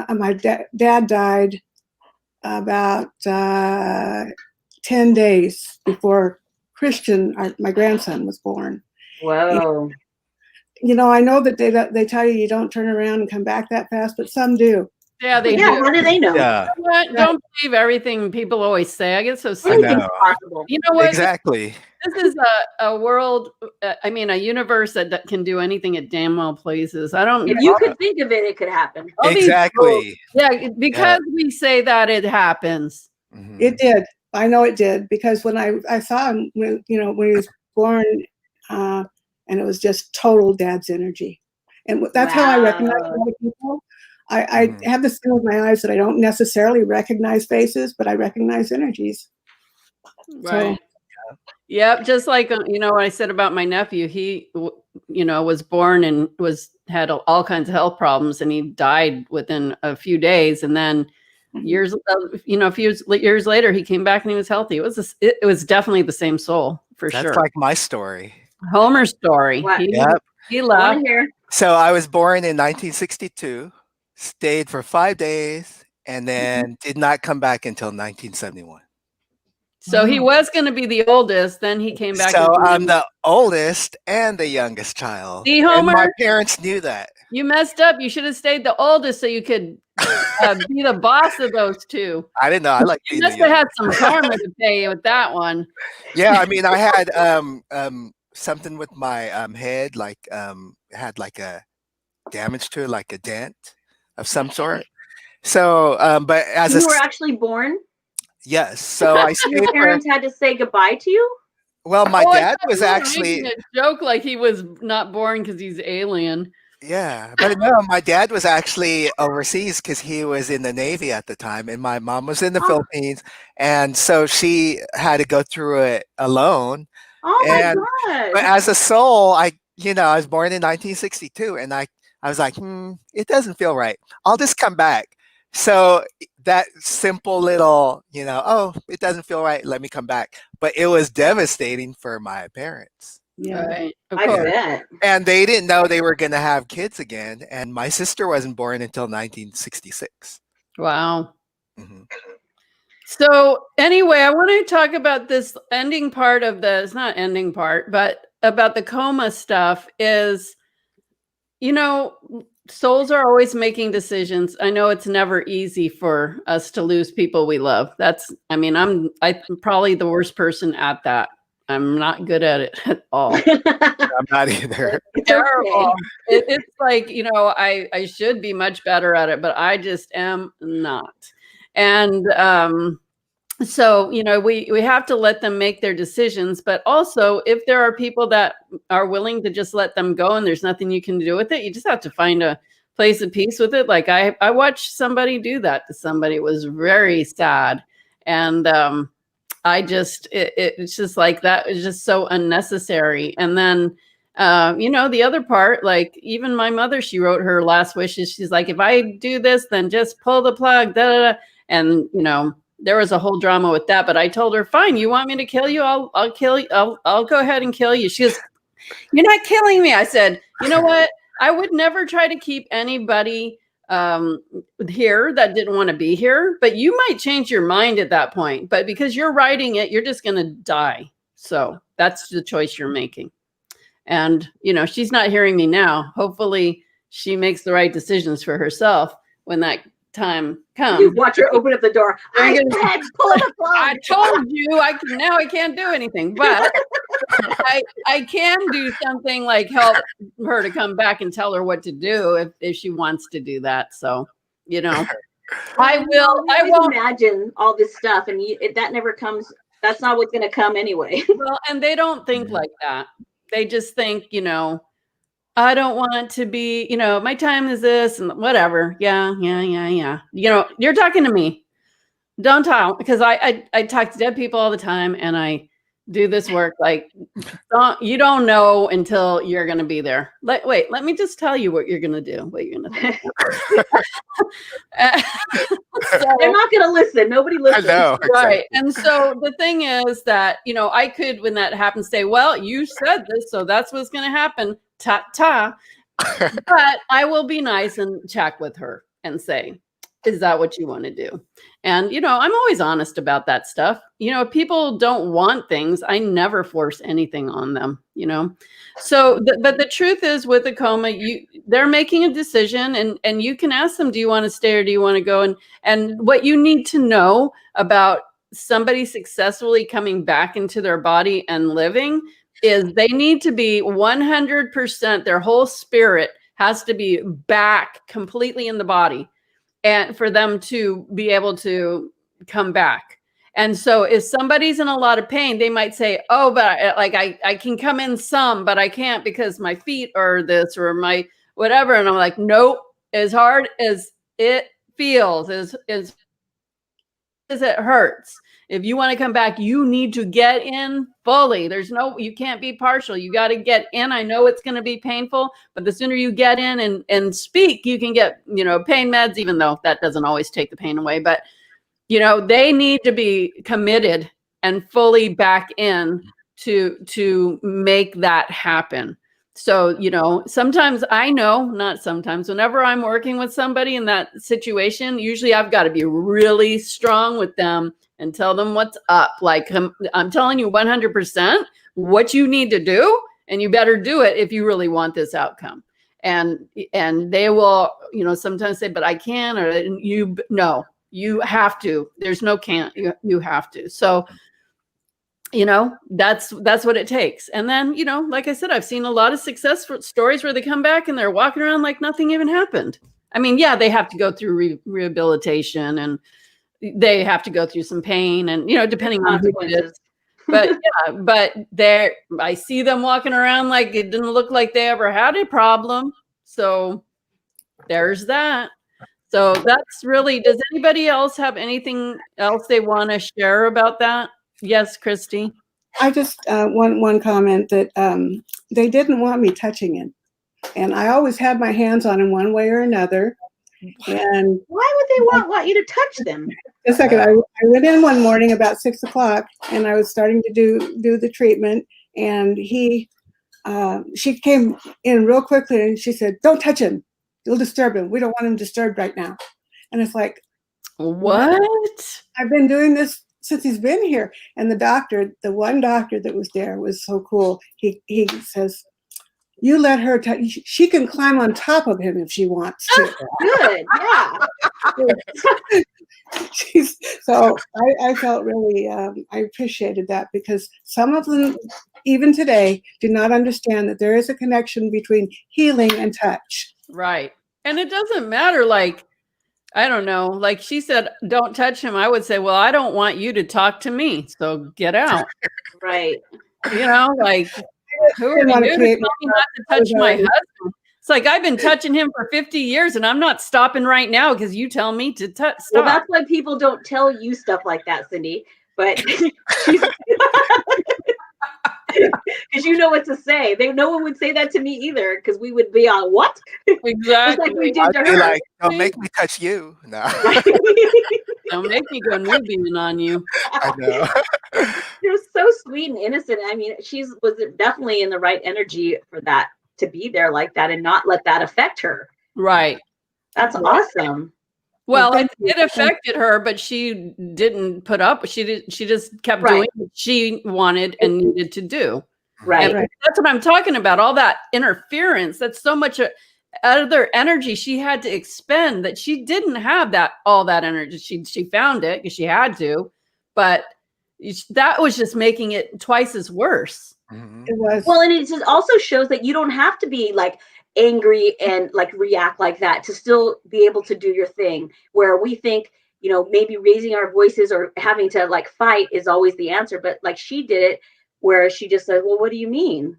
My dad died about 10 days before Christian, my grandson, was born. Whoa. And, you know, I know that they tell you don't turn around and come back that fast, but some do. Yeah, they do. How do they know? Yeah. You know what? Don't believe everything people always say. I get so sick. Anything's possible. You know what? Exactly. This is a world, a universe that can do anything it damn well pleases. I don't. If you could think of it, it could happen. Exactly. Yeah, because we say that it happens. Mm-hmm. It did. I know it did, because when I saw him, when he was born, and it was just total dad's energy, and that's how I recognize other people. I have this thing with my eyes that I don't necessarily recognize faces, but I recognize energies. Right. Yep. Just like, what I said about my nephew, he, was born and had all kinds of health problems, and he died within a few days. And then years, a few years later, he came back and he was healthy. It was definitely the same soul for sure. That's like my story. Homer's story. He loved. So I was born in 1962. Stayed for 5 days, and then did not come back until 1971. So he was going to be the oldest. Then he came back. So I'm the oldest and the youngest child. See, Homer? And my parents knew that. You messed up. You should have stayed the oldest so you could be the boss of those two. I didn't know. I like being you must have had some karma to pay with that one. Yeah, I mean, I had something with my head, like had like a damage to it, like a dent of some sort. So, but as you were actually born. Yes. So I stayed. Your parents had to say goodbye to you. Well, my dad was actually making a joke like he was not born because he's alien. Yeah, but no, my dad was actually overseas because he was in the Navy at the time, and my mom was in the Philippines, and so she had to go through it alone. Oh And my but God. as a soul, I was born in 1962, and I was like, it doesn't feel right. I'll just come back. So that simple little, oh, it doesn't feel right. Let me come back. But it was devastating for my parents. Yeah. Right. Of I course. bet. And they didn't know they were going to have kids again. And my sister wasn't born until 1966. Wow. Mhm. So anyway, I want to talk about this ending part of the, it's not ending part, but about the coma stuff is, souls are always making decisions. I know it's never easy for us to lose people we love. I'm probably the worst person at that. I'm not good at it at all. I'm not either. It's Terrible. okay. It's like, I should be much better at it, but I just am not. And so, we have to let them make their decisions, but also if there are people that are willing to just let them go and there's nothing you can do with it, you just have to find a place of peace with it. Like I watched somebody do that to somebody. It was very sad. And it's just like that is just so unnecessary. And then the other part, like even my mother, she wrote her last wishes. She's like, if I do this, then just pull the plug. Da, da, da. And there was a whole drama with that. But I told her, fine, you want me to kill you? I'll kill you. I'll go ahead and kill you. She goes, you're not killing me. I said, you know what? I would never try to keep anybody here that didn't want to be here, but you might change your mind at that point. But because you're writing it, you're just going to die. So that's the choice you're making. And, she's not hearing me now. Hopefully she makes the right decisions for herself when that time comes. You watch her open up the door. I said, pull the plug. I told you I can't do anything, but I can do something like help her to come back and tell her what to do if she wants to do that. So, I won't imagine all this stuff, and that never comes. That's not what's going to come anyway. Well, and they don't think like that. They just think, I don't want to be, my time is this and whatever. Yeah. You're talking to me. Don't talk, because I talk to dead people all the time, and I do this work. Like, you don't know until you're going to be there. Let me just tell you what you're going to do, what you're going to think. They're not going to listen. Nobody listens. I know, exactly. Right. And so the thing is that, I could, when that happens, say, well, you said this, so that's what's going to happen. Ta. But I will be nice and check with her and say, is that what you want to do? And, I'm always honest about that stuff. If people don't want things, I never force anything on them, So, but the truth is, with a coma, they're making a decision, and you can ask them, do you want to stay or do you want to go? And what you need to know about somebody successfully coming back into their body and living is they need to be 100%, their whole spirit has to be back completely in the body, and for them to be able to come back. And so if somebody's in a lot of pain, they might say, oh, but I can come in some, but I can't because my feet are this or my whatever. And I'm like, nope, as hard as it feels, as it hurts. If you want to come back, you need to get in fully. You can't be partial. You got to get in. I know it's going to be painful, but the sooner you get in and speak, you can get, pain meds, even though that doesn't always take the pain away. But, they need to be committed and fully back in to make that happen. So, sometimes whenever I'm working with somebody in that situation, usually I've got to be really strong with them and tell them what's up. Like, I'm telling you 100% what you need to do, and you better do it if you really want this outcome. And they will, sometimes say, but I can, or you have to. There's no can't, you have to. So that's what it takes. And then, like I said, I've seen a lot of success stories where they come back and they're walking around like nothing even happened. I mean, yeah, they have to go through rehabilitation and they have to go through some pain and, depending on who it is. But yeah, but I see them walking around like it didn't look like they ever had a problem. So there's that. So that's really, does anybody else have anything else they want to share about that? Yes, Kristi. I just one comment that they didn't want me touching him, and I always had my hands on him one way or another. And why would they want you to touch them? A second, I went in one morning about 6 o'clock, and I was starting to do the treatment, and she came in real quickly, and she said, "Don't touch him. You'll disturb him. We don't want him disturbed right now." And it's like, what? I've been doing this since he's been here. And the one doctor that was there was so cool. He says, "You let her touch. She can climb on top of him if she wants to." Good, yeah. So I felt really, I appreciated that, because some of them, even today, do not understand that there is a connection between healing and touch. Right. And it doesn't matter, like, I don't know, like she said, don't touch him. I would say, well, I don't want you to talk to me, so get out. Right. Like, who are you to tell me not to touch my husband? It's like, I've been touching him for 50 years and I'm not stopping right now because you tell me to stop. Well, that's why people don't tell you stuff like that, Cindy. But because you know what to say. No one would say that to me either, because we would be on what? Exactly. Like we did to her. Like, don't make me touch you. No. Don't make me go Nubian on you. I know. She was so sweet and innocent. I mean, was definitely in the right energy for that, to be there like that and not let that affect her. Right. That's awesome. Well, it affected her, but she didn't put up. She just kept doing what she wanted and needed to do. Right. And that's what I'm talking about. All that interference. That's so much other energy she had to expend that she didn't have all that energy. She found it because she had to, but that was just making it twice as worse. Mm-hmm. It was. Well, and it just also shows that you don't have to be like angry and like react like that to still be able to do your thing, where we think, maybe raising our voices or having to like fight is always the answer. But like she did it where she just said, well, what do you mean?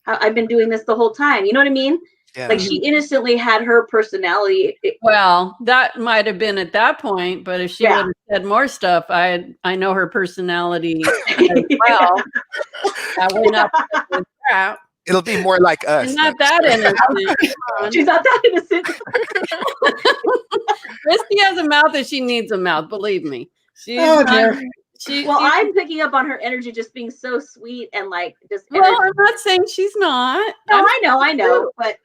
I've been doing this the whole time. You know what I mean? Yeah. Like she innocently had her personality. Well, that might have been at that point, but if she would have said more stuff, I know her personality as well. We're not that. It'll be more like us. She's not that innocent. She's not that innocent. Kristi has a mouth that she needs a mouth. Believe me. I'm picking up on her energy just being so sweet and like just. Well, I'm not saying she's not. No, I know, but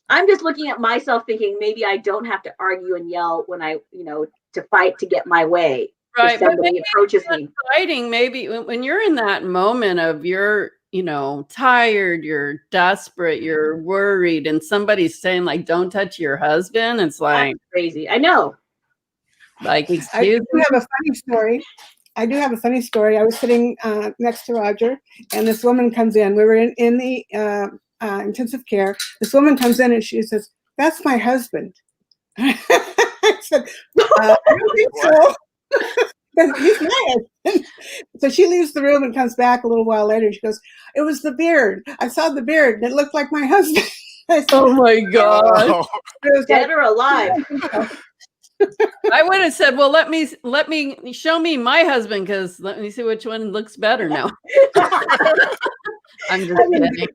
I'm just looking at myself thinking maybe I don't have to argue and yell when I, to fight to get my way. Right. If somebody approaches me. Fighting, maybe when you're in that moment of you're, tired, you're desperate, you're worried, and somebody's saying like, don't touch your husband. It's like that's crazy. I know. Like, I do have a funny story. I was sitting next to Roger, and this woman comes in. We were in the intensive care. This woman comes in and she says, "That's my husband." I said, "I don't think so." He's my husband. So she leaves the room and comes back a little while later. She goes, "It was the beard. I saw the beard and it looked like my husband." I said, oh my God. Dead or alive. I would have said, well, let me show me my husband, because let me see which one looks better now. I'm just kidding.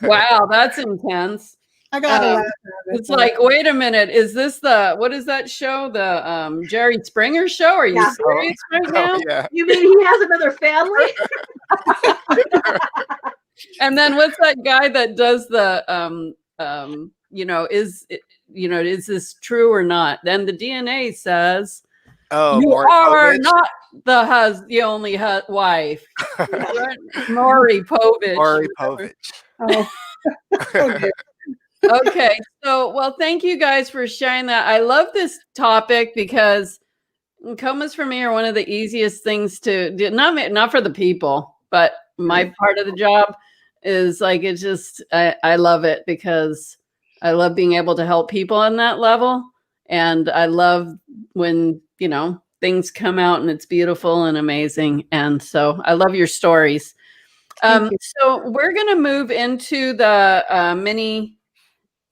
Wow, that's intense. I got a laugh. It's like, wait a minute, is this what is that show? The Jerry Springer show? Are you serious right now? Yeah. You mean he has another family? And then what's that guy that does the is this true or not? Then the DNA says, you are not the only wife. Maury Povich. Maury Povich. Oh. Okay. So, well, thank you guys for sharing that. I love this topic because, Comas for me are one of the easiest things to do. Not for the people, but my part of the job is like, it's just, I love it because I love being able to help people on that level. And I love when, things come out and it's beautiful and amazing. And so I love your stories. So we're going to move into the mini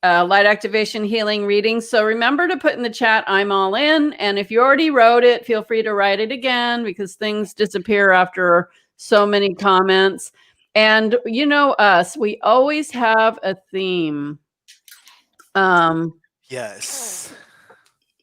light activation healing reading. So remember to put in the chat, I'm all in. And if you already wrote it, feel free to write it again because things disappear after so many comments. And you know us, we always have a theme. Yes.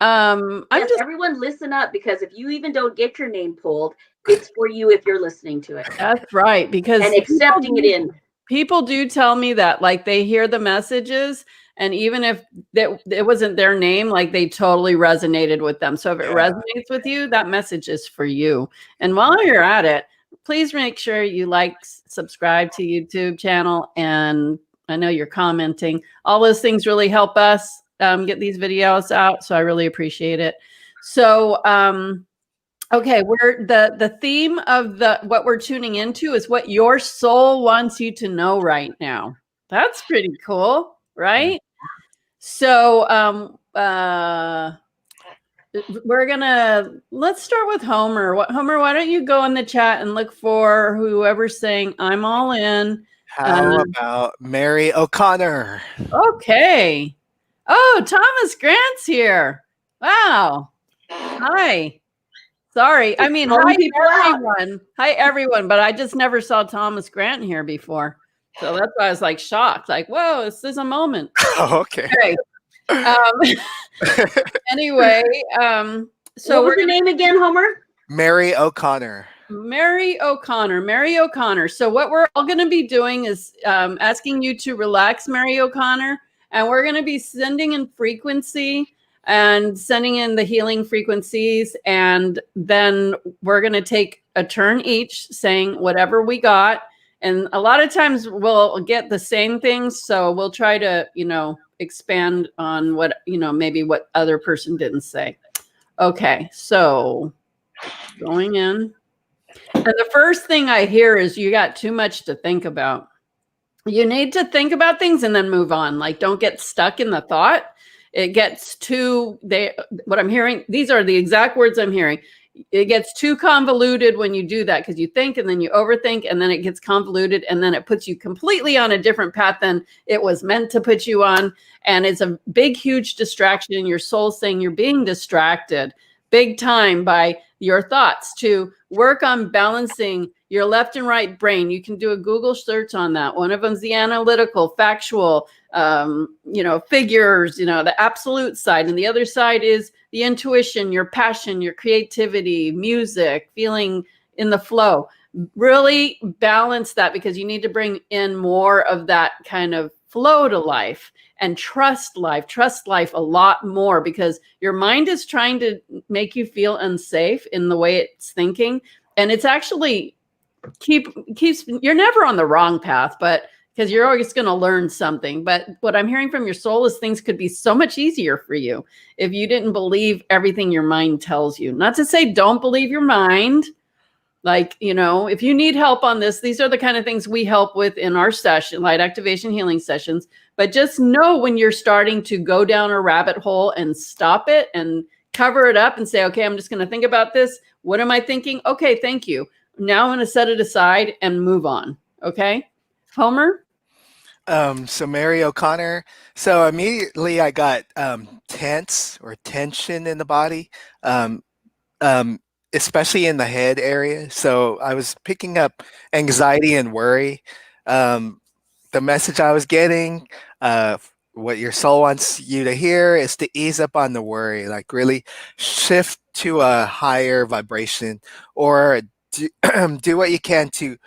Everyone listen up, because if you even don't get your name pulled, it's for you if you're listening to it. That's right. Because and accepting it in. People do tell me that, like, they hear the messages, and even if it wasn't their name, like, they totally resonated with them. So if it resonates with you, that message is for you. And while you're at it, please make sure you subscribe to YouTube channel, and I know you're commenting. All those things really help us get these videos out. So I really appreciate it. So, okay, we're the theme of what we're tuning into is what your soul wants you to know right now. That's pretty cool, right? So, let's start with Homer. Homer, why don't you go in the chat and look for whoever's saying I'm all in. How about Mary O'Connor? Okay. Oh, Thomas Grant's here. Wow. Hi. Sorry. I mean, hi everyone. Hi everyone. But I just never saw Thomas Grant here before. So that's why I was like shocked. Like, whoa, this is a moment. Oh, okay. Anyway, so what was the name again, Homer? Mary O'Connor. Mary O'Connor. Mary O'Connor. So what we're all going to be doing is asking you to relax, Mary O'Connor, and we're going to be sending in frequency and sending in the healing frequencies, and then we're going to take a turn each saying whatever we got. And a lot of times we'll get the same things, so we'll try to, expand on what, maybe what other person didn't say. Okay, so going in. And the first thing I hear is you got too much to think about. You need to think about things and then move on. Like, don't get stuck in the thought. It gets what I'm hearing, these are the exact words I'm hearing. It gets too convoluted when you do that, because you think and then you overthink, and then it gets convoluted, and then it puts you completely on a different path than it was meant to put you on. And it's a big, huge distraction. Your soul's saying you're being distracted big time by your thoughts. To work on balancing your left and right brain, you can do a Google search on that. One of them's the analytical, factual, figures, the absolute side. And the other side is the intuition, your passion, your creativity, music, feeling in the flow. Really balance that, because you need to bring in more of that kind of flow to life, and trust life a lot more, because your mind is trying to make you feel unsafe in the way it's thinking. And it's actually keeps, you're never on the wrong path, but because you're always going to learn something. But what I'm hearing from your soul is things could be so much easier for you if you didn't believe everything your mind tells you. Not to say don't believe your mind. Like, if you need help on this, these are the kind of things we help with in our session, light activation healing sessions. But just know when you're starting to go down a rabbit hole, and stop it and cover it up and say, okay, I'm just going to think about this. What am I thinking? Okay, thank you. Now I'm going to set it aside and move on. Okay. Homer? So Mary O'Connor. So immediately I got tense or tension in the body, especially in the head area. So I was picking up anxiety and worry. The message I was getting, what your soul wants you to hear, is to ease up on the worry, like really shift to a higher vibration, or do what you can to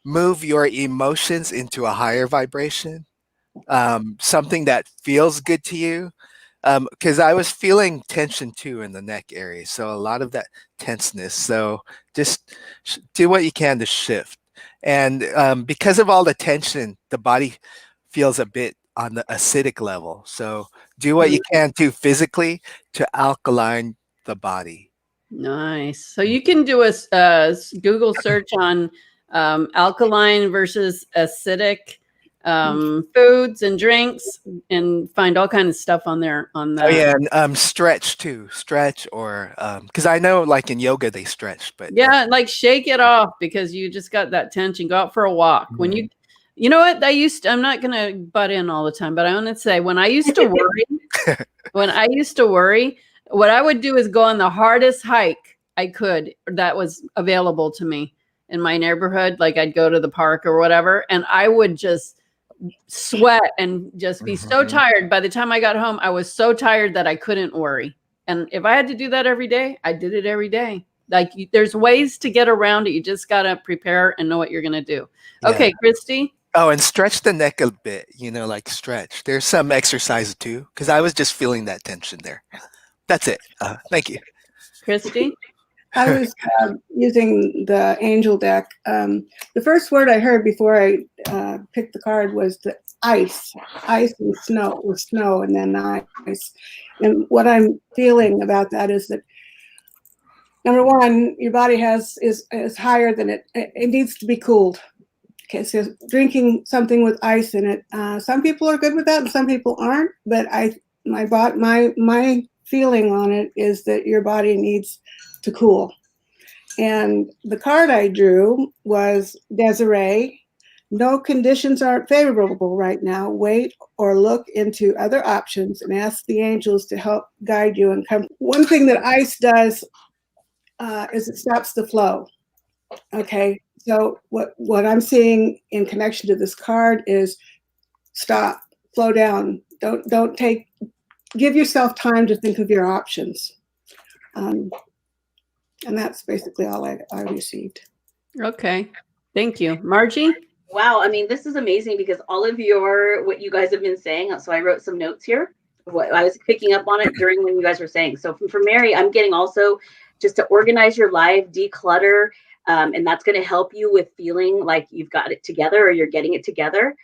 move your emotions into a higher vibration, something that feels good to you. Because I was feeling tension too in the neck area, so a lot of that tenseness. So just do what you can to shift. And because of all the tension, the body feels a bit on the acidic level. So do what you can to physically to alkaline the body. Nice. So you can do a Google search on alkaline versus acidic foods and drinks, and find all kinds of stuff on there on that. Oh yeah, and stretch too. Stretch, or because I know like in yoga they stretch, but yeah, like shake it off because you just got that tension. Go out for a walk. When you know what, I'm not gonna butt in all the time, but I want to say when I used to worry, what I would do is go on the hardest hike I could that was available to me in my neighborhood. Like I'd go to the park or whatever, and I would just sweat and just be so tired. By the time I got home, I was so tired that I couldn't worry. And if I had to do that every day, I did it every day. Like there's ways to get around it. You just got to prepare and know what you're going to do. Yeah. Okay, Kristi. Oh, and stretch the neck a bit, like stretch. There's some exercise too, because I was just feeling that tension there. That's it. Thank you. Kristi? I was using the angel deck. The first word I heard before I picked the card was the ice and snow, with snow and then ice. And what I'm feeling about that is that, number one, your body is higher than it needs to be cooled. Okay, so drinking something with ice in it. Some people are good with that and some people aren't, but my feeling on it is that your body needs to cool. And the card I drew was Desiree. No conditions aren't favorable right now. Wait or look into other options and ask the angels to help guide you and come. One thing that ice does is it stops the flow. Okay, so what I'm seeing in connection to this card is stop, slow down. Don't give yourself time to think of your options. And that's basically all I received. Okay. Thank you. Margie? Wow. I mean, this is amazing because all of what you guys have been saying. So I wrote some notes here. What I was picking up on it during when you guys were saying. So for Mary, I'm getting also just to organize your life, declutter. And that's going to help you with feeling like you've got it together or you're getting it together.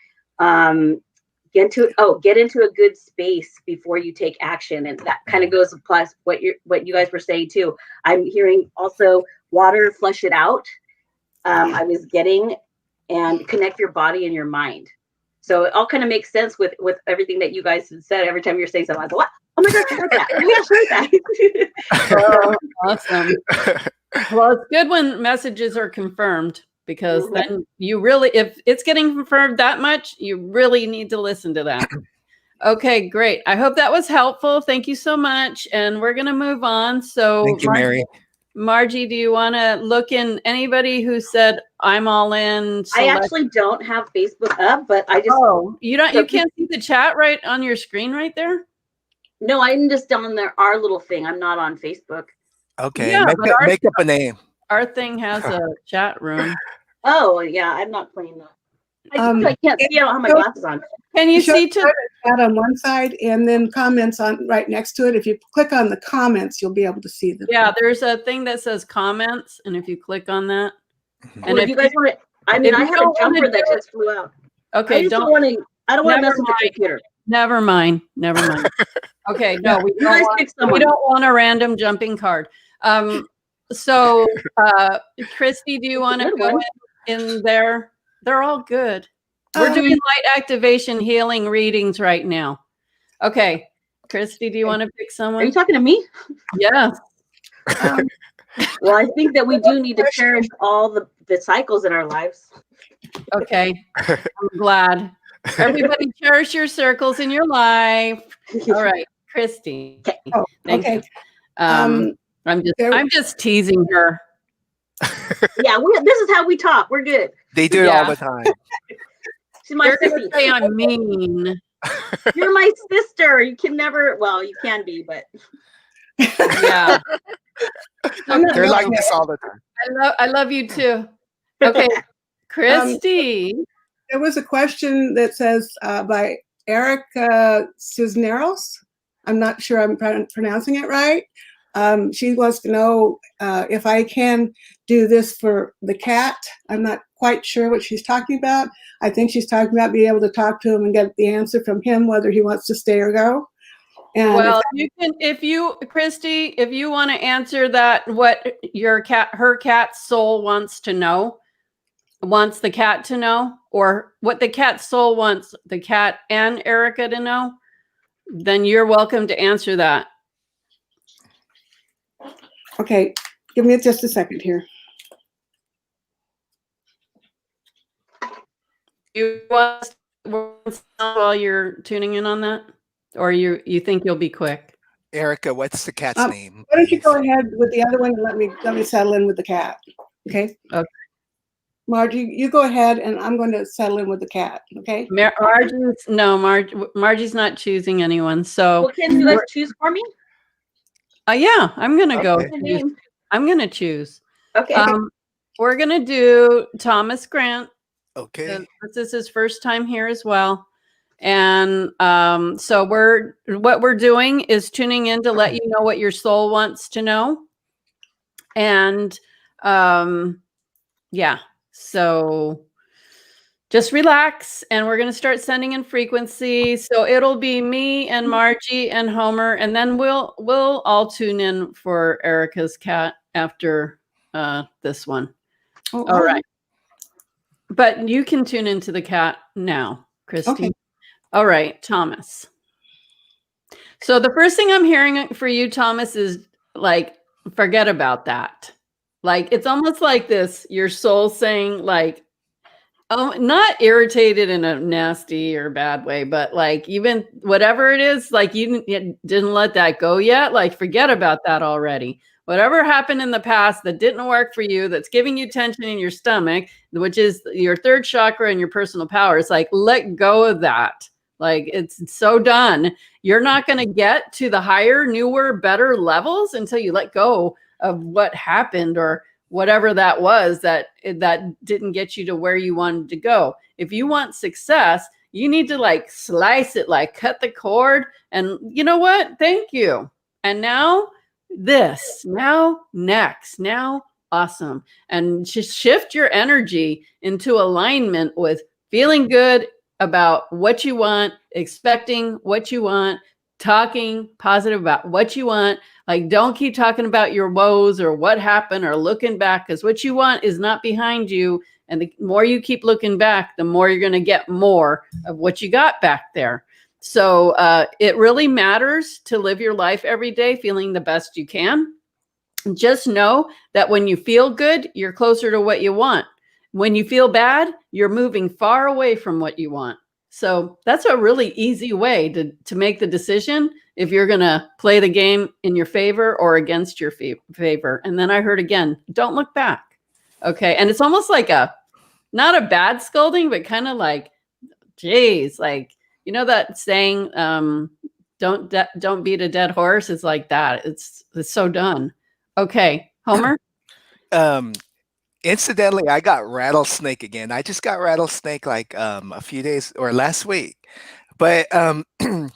Get into a good space before you take action, and that kind of goes plus what you guys were saying too. I'm hearing also water, flush it out. I was getting and connect your body and your mind. So it all kind of makes sense with everything that you guys have said. Every time you're saying something, I go, what? Oh my gosh, I heard that. Maybe I heard that. Oh, awesome. Well, it's good when messages are confirmed, because then you really, if it's getting confirmed that much, you really need to listen to that. Okay, great. I hope that was helpful. Thank you so much. And we're going to move on. So thank you, Mary. Margie, do you want to look in anybody who said I'm all in? I actually don't have Facebook up, but I just you can't see the chat right on your screen right there? No, I'm just on our little thing. I'm not on Facebook. Okay, yeah, make up a name. Our thing has a chat room. Oh yeah, I'm not playing that. I can't see. I don't have my glasses on. Can you see to chat on one side and then comments on right next to it? If you click on the comments, you'll be able to see them. Yeah, there's a thing that says comments, and if you click on that, and if you guys want to, I mean, I had a jumper that just flew out. Okay, I don't want to mess with the computer. Never mind. Okay, no, we don't want a random jumping card. So, Kristi, do you want to go in there? They're all good. We're doing light activation healing readings right now. Okay, Kristi, do you want to pick someone? Are you talking to me? Yeah. Well, I think that we do need to cherish all the cycles in our lives. Okay, I'm glad. Everybody cherish your circles in your life. All right, Kristi. Thank you. I'm just teasing her. Yeah, this is how we talk. We're good. They do it all the time. She's my sister. Say I'm mean. You're my sister. You can never. Well, you can be, but yeah. They're like this all the time. I love you too. Okay, Kristi. There was a question that says by Eric Cisneros. I'm not sure I'm pronouncing it right. She wants to know if I can do this for the cat. I'm not quite sure what she's talking about. I think she's talking about being able to talk to him and get the answer from him whether he wants to stay or go. And well, you can, Kristi, if you want to answer that, what her cat's soul wants the cat to know, or what the cat's soul wants the cat and Erica to know, then you're welcome to answer that. Okay, give me just a second here. You want while you're tuning in on that, or you think you'll be quick? Erica, what's the cat's name? Why don't you go ahead with the other one and let me settle in with the cat? Okay. Okay. Margie, you go ahead, and I'm going to settle in with the cat. Okay. Margie's not choosing anyone. So, well, can you guys choose for me? Yeah, I'm gonna go. Okay. I'm gonna choose. Okay. We're gonna do Thomas Grant. Okay. This is his first time here as well. And so what we're doing is tuning in to let you know what your soul wants to know. And yeah, so just relax, and we're going to start sending in frequency. So it'll be me and Margie and Homer, and then we'll all tune in for Erica's cat after this one. Oh, all right. But you can tune into the cat now, Kristi. Okay. All right, Thomas. So the first thing I'm hearing for you, Thomas, is like, forget about that. Like, it's almost like this, your soul saying, like, oh, not irritated in a nasty or bad way, but like, even whatever it is, like, you didn't let that go yet. Like, forget about that already. Whatever happened in the past that didn't work for you, that's giving you tension in your stomach, which is your third chakra and your personal power, it's like, let go of that. Like, it's so done. You're not going to get to the higher, newer, better levels until you let go of what happened or whatever that was that didn't get you to where you wanted to go. If you want success, you need to like slice it, like cut the cord, and you know what? Thank you. And now this, now next, now awesome. And just shift your energy into alignment with feeling good about what you want, expecting what you want, talking positive about what you want. Like, don't keep talking about your woes or what happened or looking back, because what you want is not behind you. And the more you keep looking back, the more you're going to get more of what you got back there. So it really matters to live your life every day feeling the best you can. Just know that when you feel good, you're closer to what you want. When you feel bad, you're moving far away from what you want. So that's a really easy way to make the decision if you're going to play the game in your favor or against your favor. And then I heard again, don't look back. Okay. And it's almost like not a bad scolding, but kind of like, geez, like, you know, that saying, don't beat a dead horse. It's like that. It's so done. Okay. Homer? Incidentally, I got rattlesnake again. I just got rattlesnake like a few days or last week. But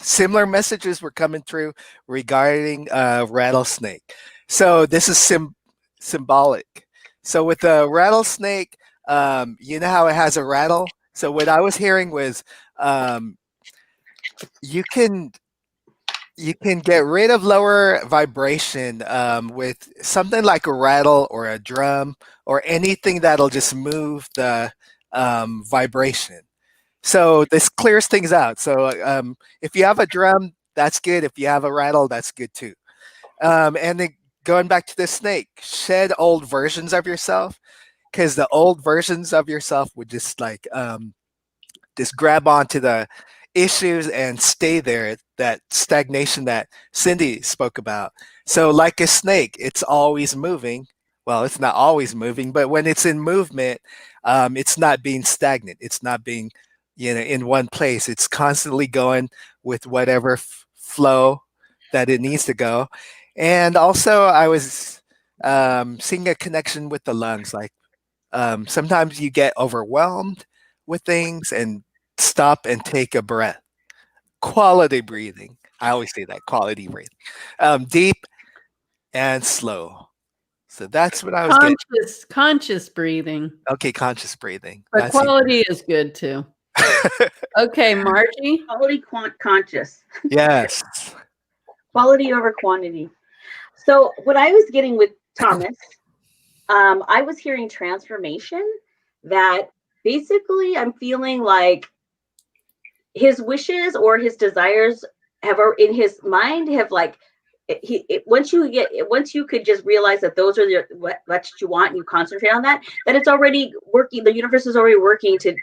similar messages were coming through regarding rattlesnake. So this is symbolic. So with the rattlesnake, you know how it has a rattle? So what I was hearing was you can get rid of lower vibration with something like a rattle or a drum or anything that'll just move the vibration. So this clears things out. So if you have a drum, that's good. If you have a rattle, that's good too. And then going back to the snake, shed old versions of yourself, because the old versions of yourself would just like just grab onto the issues and stay there, that stagnation that Cindy spoke about. So like a snake, it's always moving. Well, it's not always moving, but when it's in movement, it's not being stagnant. It's not being, in one place. It's constantly going with whatever flow that it needs to go. And also I was seeing a connection with the lungs. Like sometimes you get overwhelmed with things and stop and take a breath. Quality breathing. I always say that, quality breathing. Deep and slow. So that's what I was getting. Conscious breathing. Okay, conscious breathing. But quality is good too. Okay, Margie. Quality conscious. Yes. Quality over quantity. So what I was getting with Thomas, I was hearing transformation, that basically I'm feeling like his wishes or his desires have in his mind have like once you could just realize that those are what you want and you concentrate on that it's already working. The universe is already working to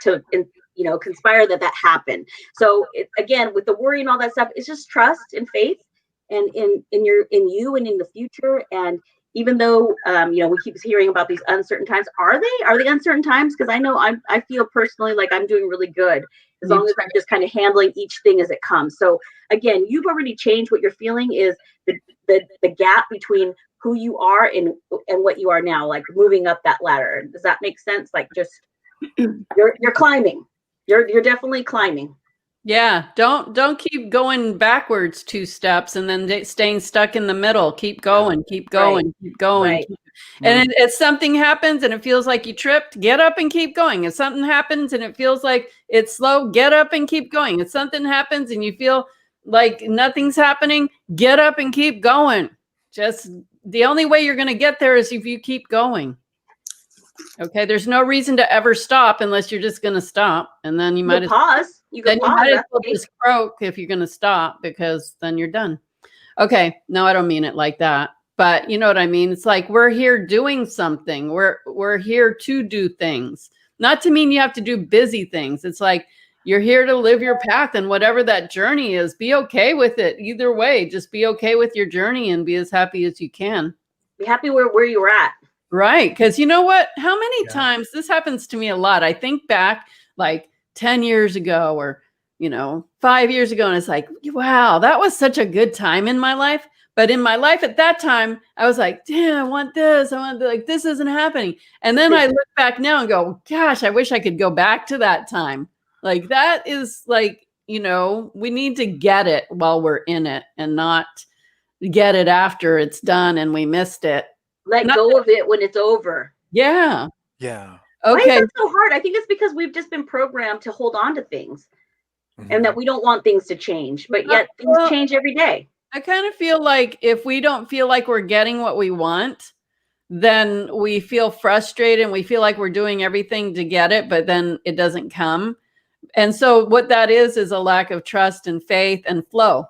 conspire that happen. So again, with the worry and all that stuff, it's just trust and faith and in you and in the future. And even though we keep hearing about these uncertain times, are they uncertain times? Because I know I feel personally like I'm doing really good as long as I'm just kind of handling each thing as it comes. So again, you've already changed. What you're feeling is the gap between who you are and what you are now, like moving up that ladder. Does that make sense? Like just you're climbing. You're definitely climbing. Yeah, don't keep going backwards 2 steps and then staying stuck in the middle. Keep going, keep going, right. Keep going. Right. And if something happens and it feels like you tripped, get up and keep going. If something happens and it feels like it's slow, get up and keep going. If something happens and you feel like nothing's happening, get up and keep going. Just the only way you're going to get there is if you keep going. Okay, there's no reason to ever stop unless you're just going to stop, and then you might pause. You might as well just croak if you're going to stop, because then you're done. Okay, no, I don't mean it like that, but you know what I mean. It's like we're here doing something. We're here to do things, not to mean you have to do busy things. It's like you're here to live your path, and whatever that journey is, be okay with it. Either way, just be okay with your journey and be as happy as you can. Be happy where you're at. Right. Because you know what? How many times this happens to me a lot. I think back like 10 years ago or, 5 years ago. And it's like, wow, that was such a good time in my life. But in my life at that time, I was like, damn, I want this. This isn't happening. And then I look back now and go, gosh, I wish I could go back to that time. Like that is like, we need to get it while we're in it and not get it after it's done and we missed it. Let go of it when it's over. Yeah. Yeah. Okay. Why is that so hard? I think it's because we've just been programmed to hold on to things and that we don't want things to change, but yet things change every day. I kind of feel like if we don't feel like we're getting what we want, then we feel frustrated and we feel like we're doing everything to get it, but then it doesn't come. And so what that is a lack of trust and faith and flow.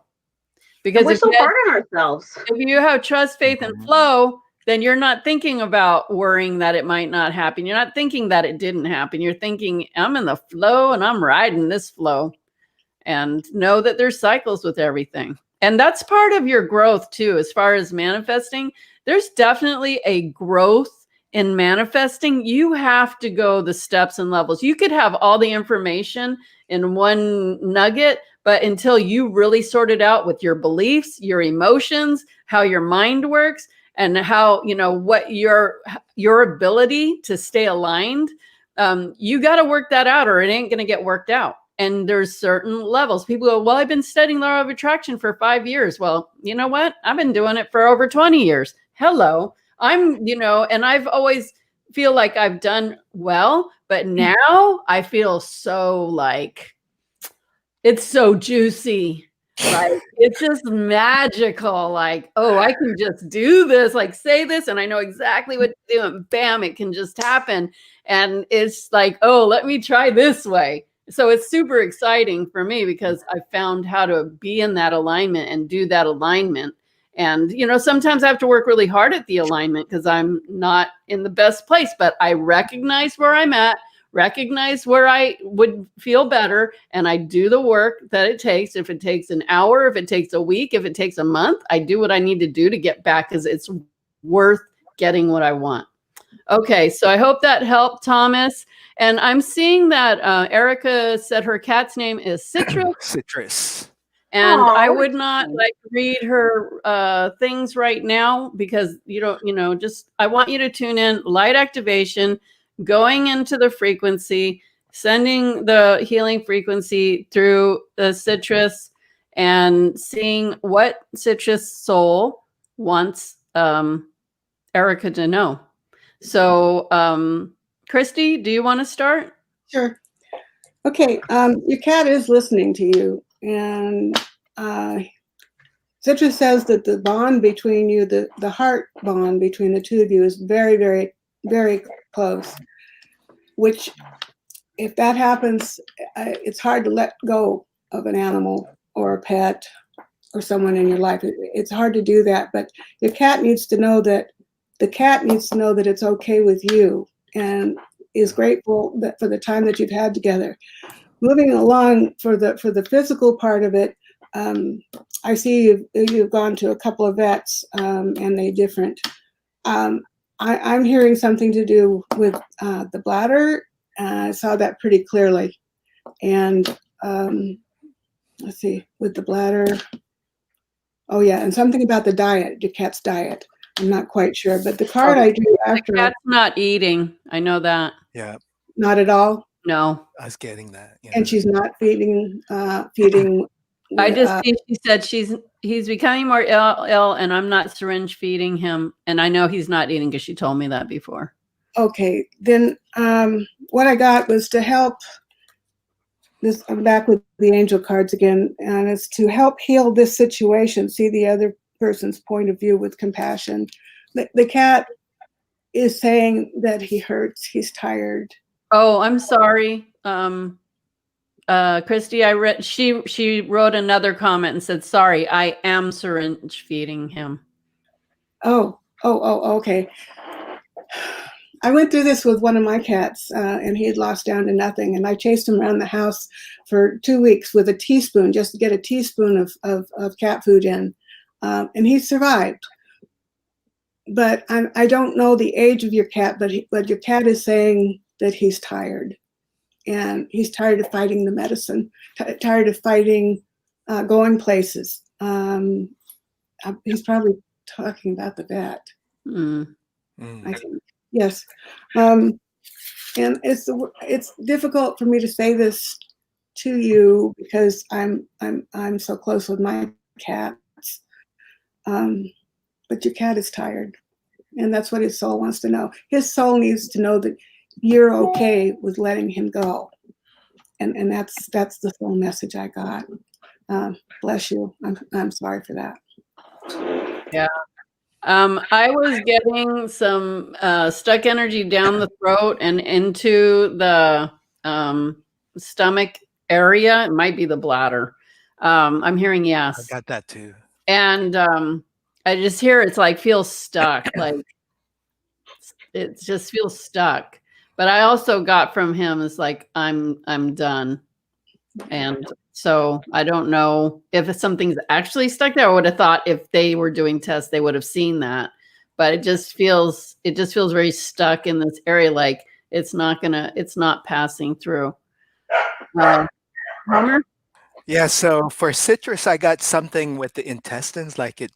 Because we're so hard on ourselves. If you have trust, faith, and flow, then you're not thinking about worrying that it might not happen. You're not thinking that it didn't happen. You're thinking, I'm in the flow and I'm riding this flow, and know that there's cycles with everything. And that's part of your growth too. As far as manifesting, there's definitely a growth in manifesting. You have to go the steps and levels. You could have all the information in one nugget, but until you really sort it out with your beliefs, your emotions, how your mind works, and how, what your ability to stay aligned, you got to work that out or it ain't going to get worked out. And there's certain levels. People go, well, I've been studying law of attraction for 5 years. Well, you know what? I've been doing it for over 20 years. Hello. And I've always feel like I've done well, but now I feel so like it's so juicy. Like it's just magical. Like, oh, I can just do this, like say this, and I know exactly what to do, and bam, it can just happen. And it's like, oh, let me try this way. So it's super exciting for me because I found how to be in that alignment and do that alignment. And, sometimes I have to work really hard at the alignment because I'm not in the best place, but I recognize where I'm at, recognize where I would feel better, and I do the work that it takes. If it takes an hour, if it takes a week, if it takes a month, I do what I need to do to get back because it's worth getting what I want. Okay, so I hope that helped, Thomas. And I'm seeing that Erica said her cat's name is Citrus. Citrus. And I would not read her things right now because I want you to tune in, light activation, going into the frequency, sending the healing frequency through the citrus and seeing what citrus soul wants Erica to know. So, Kristi, do you want to start? Sure. Okay. Your cat is listening to you, and Citrus says that the bond between you, the heart bond between the two of you is very, very, very close, which if that happens, it's hard to let go of an animal or a pet or someone in your life. It's hard to do that, but your cat needs to know that it's okay with you and is grateful that for the time that you've had together. Moving along for the physical part of it, I see you've gone to a couple of vets and they different. I'm hearing something to do with the bladder. I saw that pretty clearly. And let's see, with the bladder. Oh yeah, and something about the diet, your cat's diet. I'm not quite sure, but the card I drew after. The cat's not eating. I know that. Yeah. Not at all? No. I was getting that. Yeah. And she's not feeding. I just see she said he's becoming more ill, and I'm not syringe feeding him, and I know he's not eating because she told me that before. Okay, then what I got was to help. I'm back with the angel cards again, and it's to help heal this situation. See the other person's point of view with compassion. The cat is saying that he hurts. He's tired. Oh, I'm sorry. Kristi, I read she wrote another comment and said, "Sorry, I am syringe feeding him." Oh, okay. I went through this with one of my cats, and he had lost down to nothing, and I chased him around the house for 2 weeks with a teaspoon just to get a teaspoon of cat food in, and he survived. But I don't know the age of your cat, but your cat is saying that he's tired, and he's tired of fighting the medicine, tired of fighting going places. He's probably talking about the vet. I think. Yes, and it's difficult for me to say this to you because I'm so close with my cats. But your cat is tired, and that's what his soul wants to know. His soul needs to know that you're okay with letting him go, and that's the soul message I got. Bless you. I'm sorry for that. Yeah. I was getting some stuck energy down the throat and into the stomach area. It might be the bladder. I'm hearing yes. I got that too. And I just hear it's like feels stuck. Like it just feels stuck. But I also got from him is like I'm done. And so I don't know if something's actually stuck there. I would have thought if they were doing tests, they would have seen that. But it just feels very stuck in this area, like it's not passing through. Homer? Yeah, so for citrus, I got something with the intestines, like it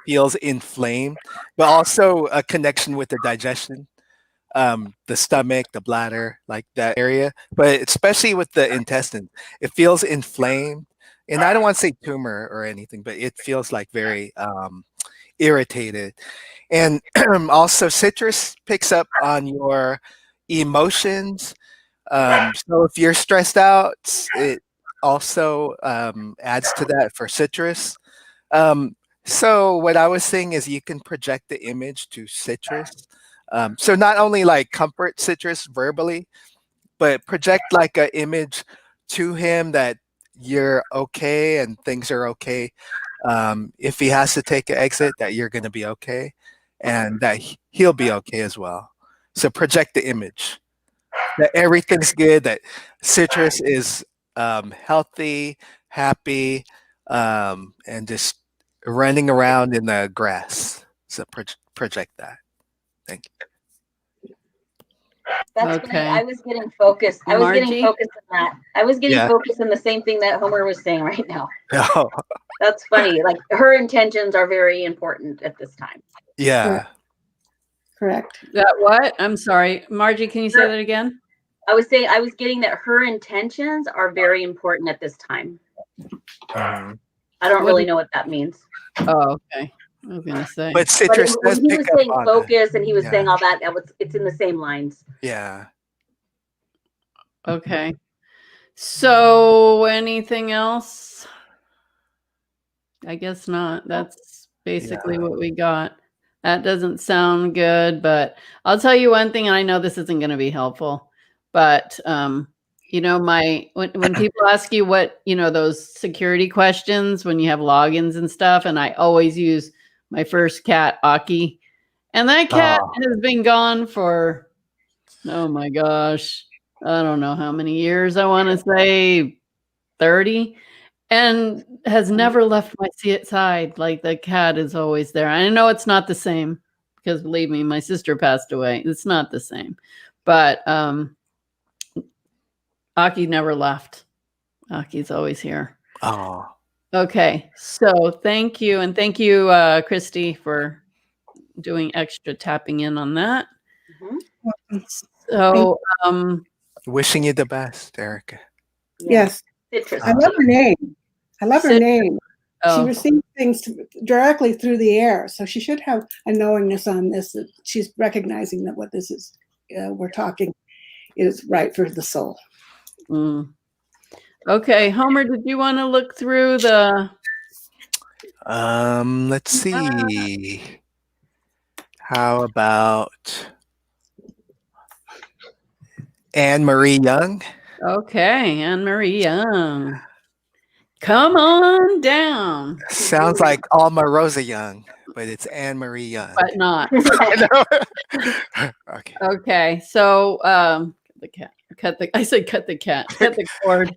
feels inflamed, but also a connection with the digestion. The stomach, the bladder, like that area, but especially with the intestine, it feels inflamed. And I don't want to say tumor or anything, but it feels like very irritated. And also, citrus picks up on your emotions. So if you're stressed out, it also adds to that for citrus. So what I was saying is you can project the image to citrus. So not only like comfort citrus verbally, but project like an image to him that you're okay and things are okay. If he has to take an exit, that you're going to be okay and that he'll be okay as well. So project the image that everything's good, that citrus is healthy, happy, and just running around in the grass. So project that. Thank you. That's Okay. funny. I was getting focused. I was getting Margie? focused on that. I was getting focused on the same thing that Homer was saying right now. Oh, That's funny. Like her intentions are very important at this time. yeah. Correct. That what? I'm sorry. Margie, can you say that again? I was saying I was getting that her intentions are very important at this time. Mhm. I don't really know what that means. Oh, okay. I was gonna say. But citrus When does he pick was up saying on focus and he was Yeah. saying all that, it's in the same lines. Yeah. Okay. So anything else? I guess not. That's basically Yeah. what we got. That doesn't sound good, but I'll tell you one thing, and I know this isn't going to be helpful, but when people ask you what, those security questions when you have logins and stuff, and I always use my first cat, Aki, and that cat Oh, has been gone for, oh my gosh, I don't know how many years. I want to say 30. And has never left my side. Like, the cat is always there. I know it's not the same because, believe me, my sister passed away. It's not the same. But Aki never left. Aki's always here. oh. Okay. So thank you. And thank you, Kristi, for doing extra tapping in on that. Mm-hmm. So Wishing you the best, Erica. Yes. Citrus. I love her name. I love her name. She oh, receives things directly through the air, so she should have a knowingness on this. That she's recognizing that what this is, we're talking, is right for the soul. Okay, Homer, did you want to look through the? Let's see. How about Anne Marie Young? Okay, Anne Marie Young. Come on down. Sounds like Alma Rosa Young, but it's Anne Marie Young. But not. Okay. Okay, so the cat. Cut the cat. Cut the cord.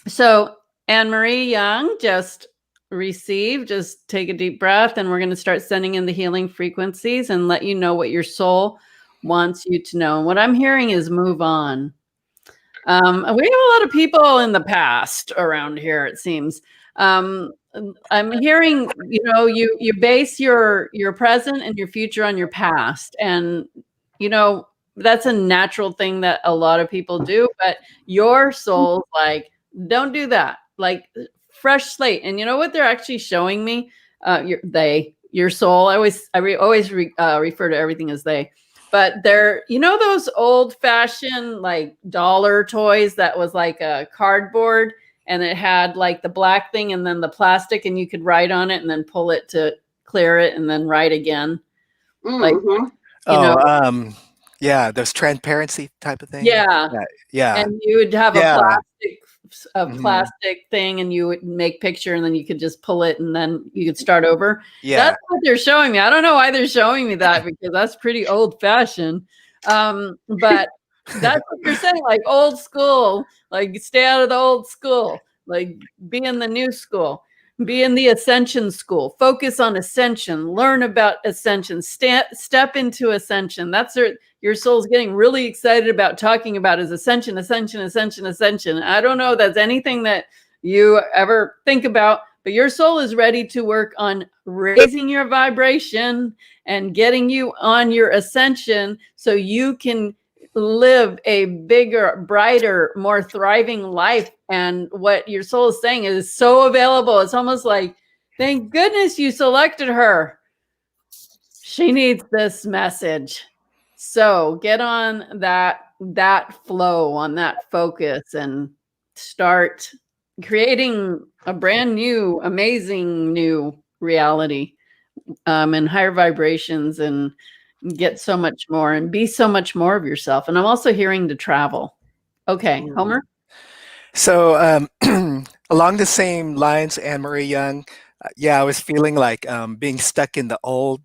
So Anne Marie Young just received. Just take a deep breath, and we're going to start sending in the healing frequencies and let you know what your soul wants you to know. And what I'm hearing is move on. We have a lot of people in the past around here, it seems. I'm hearing, you base your present and your future on your past. And, that's a natural thing that a lot of people do. But your soul's like, don't do that. Like, fresh slate. And you know what they're actually showing me? Your soul. I always refer to everything as they. But they're, those old fashioned like dollar toys that was like a cardboard and it had like the black thing and then the plastic and you could write on it and then pull it to clear it and then write again. Mm-hmm. Yeah, those transparency type of thing. Yeah. Yeah. And you would have a Mhm. plastic thing and you would make picture and then you could just pull it and then you could start over. Yeah. That's what they're showing me. I don't know why they're showing me that because that's pretty old fashioned. But that's what you're saying, like old school, like stay out of the old school, like be in the new school, be in the ascension school, focus on ascension, learn about ascension, step into ascension. That's your soul's getting really excited about talking about is ascension, ascension, ascension, ascension. I don't know if that's anything that you ever think about, but your soul is ready to work on raising your vibration and getting you on your ascension so you can live a bigger, brighter, more thriving life. And what your soul is saying is so available. It's almost like, thank goodness you selected her. She needs this message. So get on that flow, on that focus, and start creating a brand new, amazing new reality, and higher vibrations, and get so much more and be so much more of yourself. And I'm also hearing to travel. Okay, Homer. So along the same lines, Anne Marie Young, I was feeling like being stuck in the old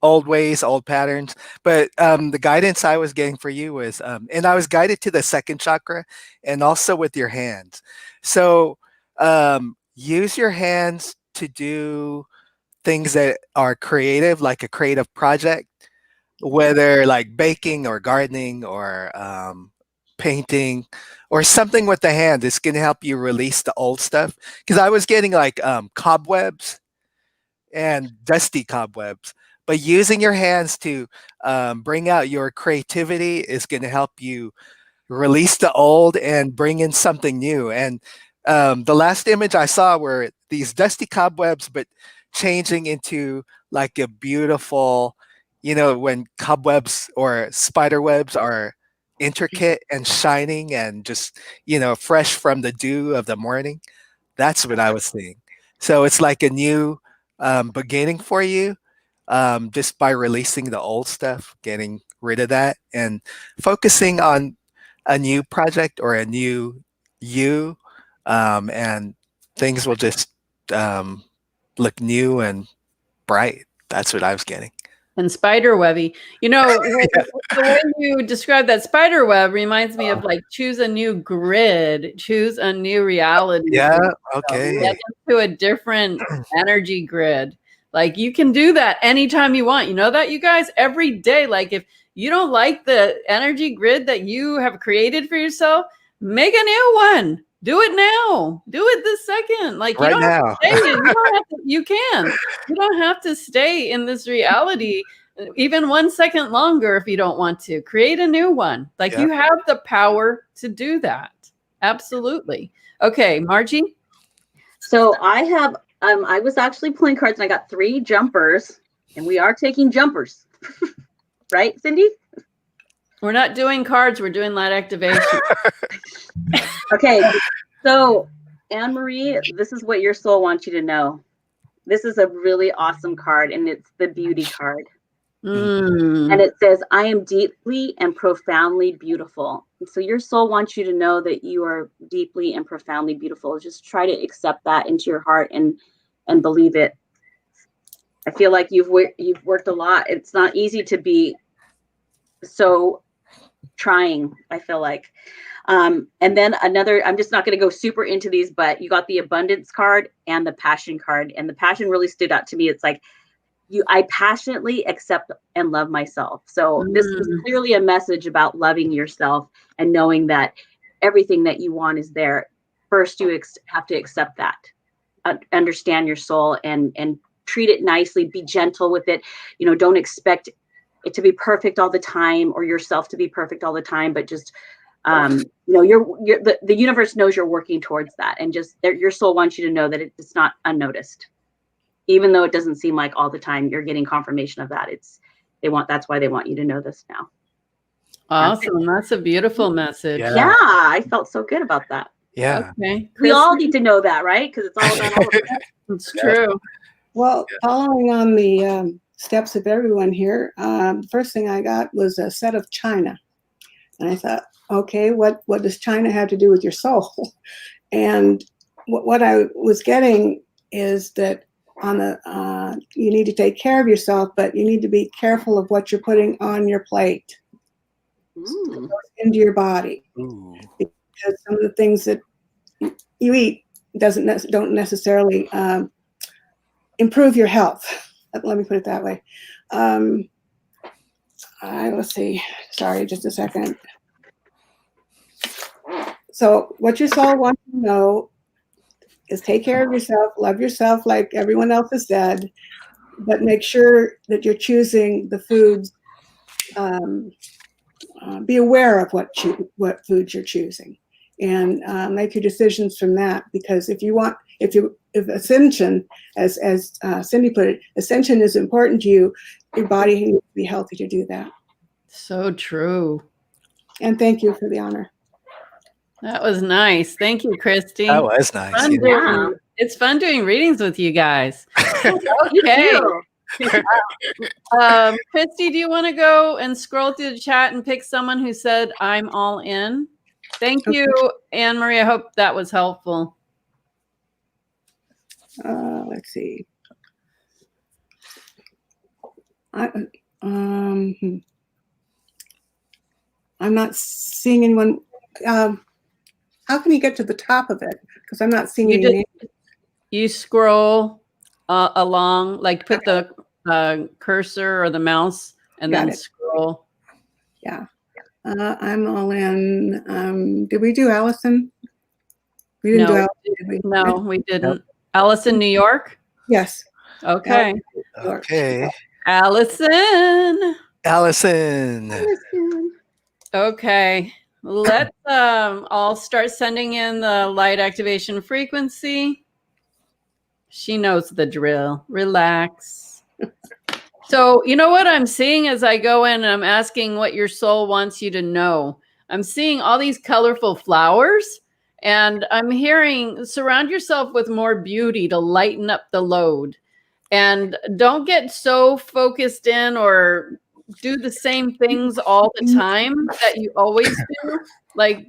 ways, old patterns. But the guidance I was getting for you was, and I was guided to the second chakra and also with your hands. So use your hands to do things that are creative, like a creative project, whether like baking or gardening or painting or something with the hand. It's going to help you release the old stuff. Because I was getting like cobwebs and dusty cobwebs. But using your hands to bring out your creativity is going to help you release the old and bring in something new. And the last image I saw were these dusty cobwebs, but changing into like a beautiful, when cobwebs or spider webs are intricate and shining and just, fresh from the dew of the morning. That's what I was seeing. So it's like a new beginning for you, just by releasing the old stuff, getting rid of that, and focusing on a new project or a new you, and things will just um, look new and bright. That's what I was getting. And spider webby. You know, the way you describe that spider web reminds me of like choose a new grid, choose a new reality. Yeah. Get Okay. into a different energy grid. Like you can do that anytime you want. You know that, you guys, every day. Like if you don't like the energy grid that you have created for yourself, make a new one. Do it now. Do it this second. Like you Right don't have now. to stay in. You don't have to, you can. You don't have to stay in this reality even 1 second longer if you don't want to. Create a new one. Like you have the power to do that. Absolutely. Okay, Margie. So I have I was actually pulling cards and I got 3 jumpers, and we are taking jumpers. Right, Cindy? We're not doing cards, we're doing light activation. Okay. So, Anne Marie, this is what your soul wants you to know. This is a really awesome card, and it's the beauty card. And it says, I am deeply and profoundly beautiful. And so your soul wants you to know that you are deeply and profoundly beautiful. Just try to accept that into your heart and believe it. I feel like you've worked a lot. It's not easy to be so trying, I feel like. And then another, I'm just not going to go super into these, but you got the abundance card and the passion card. And the passion really stood out to me. It's like, I passionately accept and love myself. So this is clearly a message about loving yourself and knowing that everything that you want is there. First, you have to accept that, understand your soul and treat it nicely, be gentle with it. You know, don't expect it to be perfect all the time or yourself to be perfect all the time, but just, you know, the universe knows you're working towards that. And just your soul wants you to know that it's not unnoticed. Even though it doesn't seem like all the time you're getting confirmation of that. That's why they want you to know this now. Awesome. That's a beautiful message. Yeah, I felt so good about that. Yeah. Okay. We all need to know that, right? Because it's all about all of us. It's true. Well, following on the steps of everyone here, the first thing I got was a set of china. And I thought, okay, what does china have to do with your soul? And what I was getting is that you need to take care of yourself, but you need to be careful of what you're putting on your plate into your body. Because some of the things that you eat don't necessarily improve your health. Let me put it that way. Let's see. Sorry, just a second. So what your soul wants to know is take care of yourself, love yourself like everyone else has said, but make sure that you're choosing the foods. Be aware of what foods you're choosing, and make your decisions from that. Because if ascension, as Cindy put it, ascension is important to you, your body needs to be healthy to do that. So true. And thank you for the honor. That was nice. Thank you, Kristi. That was nice. It's fun doing readings with you guys. Okay. Kristi, do you want to go and scroll through the chat and pick someone who said, I'm all in? Thank you, Anne Marie. I hope that was helpful. Let's see. I'm not seeing anyone. How can you get to the top of it? Because I'm not seeing any names. You scroll along, like put the cursor or the mouse and then scroll. Yeah. I'm all in. Did we do Allison? We didn't do Allison, did we? No, we didn't. Nope. Allison, New York? Yes. Okay. Okay. Allison. Okay. Let's all start sending in the light activation frequency. She knows the drill. Relax. So, you know what I'm seeing as I go in and I'm asking what your soul wants you to know? I'm seeing all these colorful flowers, And I'm hearing surround yourself with more beauty to lighten up the load. And don't get so focused in or do the same things all the time that you always do. Like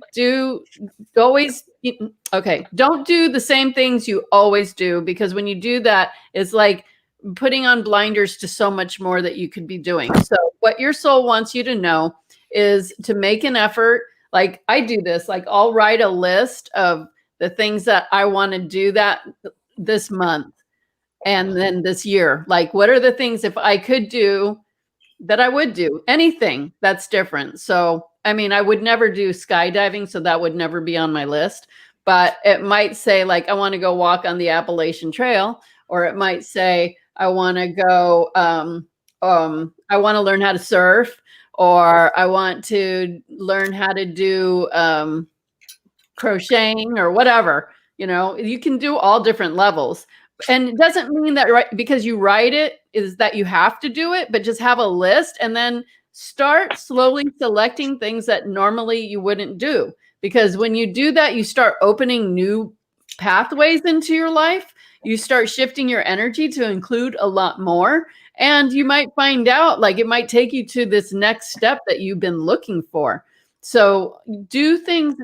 don't do the same things you always do, because when you do that, it's like putting on blinders to so much more that you could be doing. So what your soul wants you to know is to make an effort. Like I do this, like I'll write a list of the things that I want to do that this month and then this year. Like what are the things if I could do that I would do? Anything that's different. So, I mean, I would never do skydiving, so that would never be on my list. But it might say like, I want to go walk on the Appalachian Trail, or it might say, I want to go, I want to learn how to surf, or I want to learn how to do crocheting or whatever. You know, you can do all different levels. And it doesn't mean that because you write it is that you have to do it, but just have a list and then start slowly selecting things that normally you wouldn't do. Because when you do that, you start opening new pathways into your life. You start shifting your energy to include a lot more. And you might find out like it might take you to this next step that you've been looking for. So do things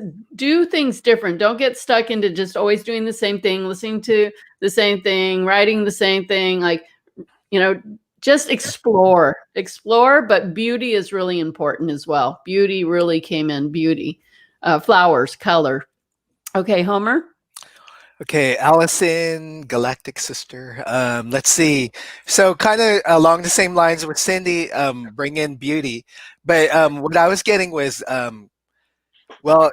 different. Don't get stuck into just always doing the same thing, listening to the same thing, writing the same thing. Like, just explore, but beauty is really important as well. Beauty really came in, beauty, flowers, color. Okay, Homer. Okay, Allison, Galactic Sister. Let's see. So kind of along the same lines with Cindy, bring in beauty. But what I was getting was, well,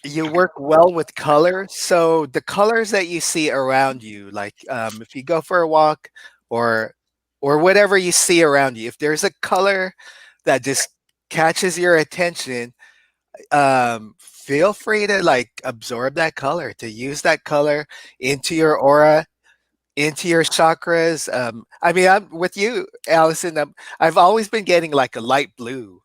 you work well with color. So the colors that you see around you, like if you go for a walk or whatever you see around you, if there's a color that just catches your attention, feel free to like absorb that color, to use that color into your aura, into your chakras. I mean, I'm with you, Allison. I've always been getting like a light blue.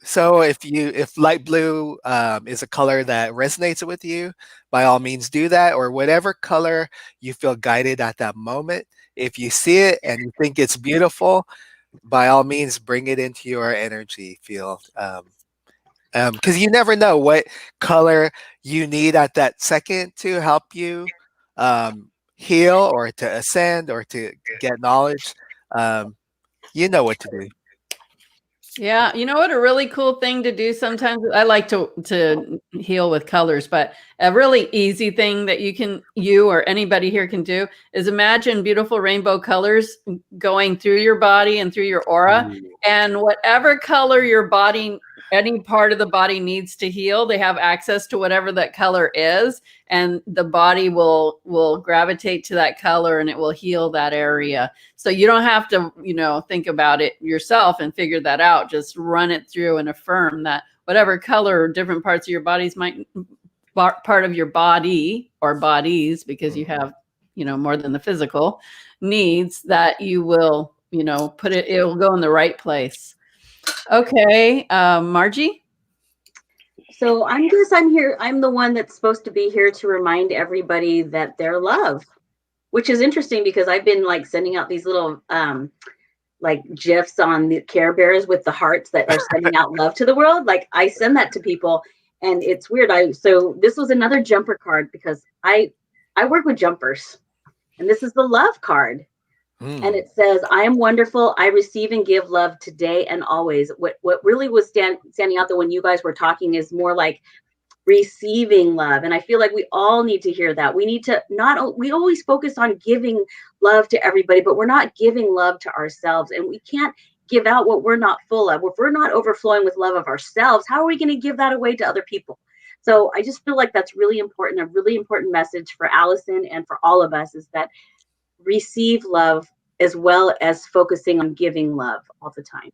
So if light blue is a color that resonates with you, by all means do that, or whatever color you feel guided at that moment. If you see it and you think it's beautiful, by all means bring it into your energy field. Because you never know what color you need at that second to help you heal or to ascend or to get knowledge. You know what to do. Yeah, you know what? A really cool thing to do sometimes. I like to heal with colors, but a really easy thing that you or anybody here can do is imagine beautiful rainbow colors going through your body and through your aura, and whatever color your body, any part of the body needs to heal, they have access to whatever that color is, and the body will gravitate to that color and it will heal that area. So you don't have to, think about it yourself and figure that out. Just run it through and affirm that whatever color or different parts of your bodies part of your body or bodies, because you have, more than the physical needs, that you will, it will go in the right place. Okay. Margie. So I'm here. I'm the one that's supposed to be here to remind everybody that they're loved, which is interesting because I've been like sending out these little like GIFs on the Care Bears with the hearts that are sending out love to the world. Like I send that to people, and it's weird. So this was another jumper card because I work with jumpers, and this is the love card. And it says, I am wonderful. I receive and give love today and always. What really was standing out there when you guys were talking is more like receiving love. And I feel like we all need to hear that. We need to we always focus on giving love to everybody, but we're not giving love to ourselves. And we can't give out what we're not full of. If we're not overflowing with love of ourselves, how are we going to give that away to other people? So I just feel like that's really important. A really important message for Allison and for all of us is that receive love as well as focusing on giving love all the time.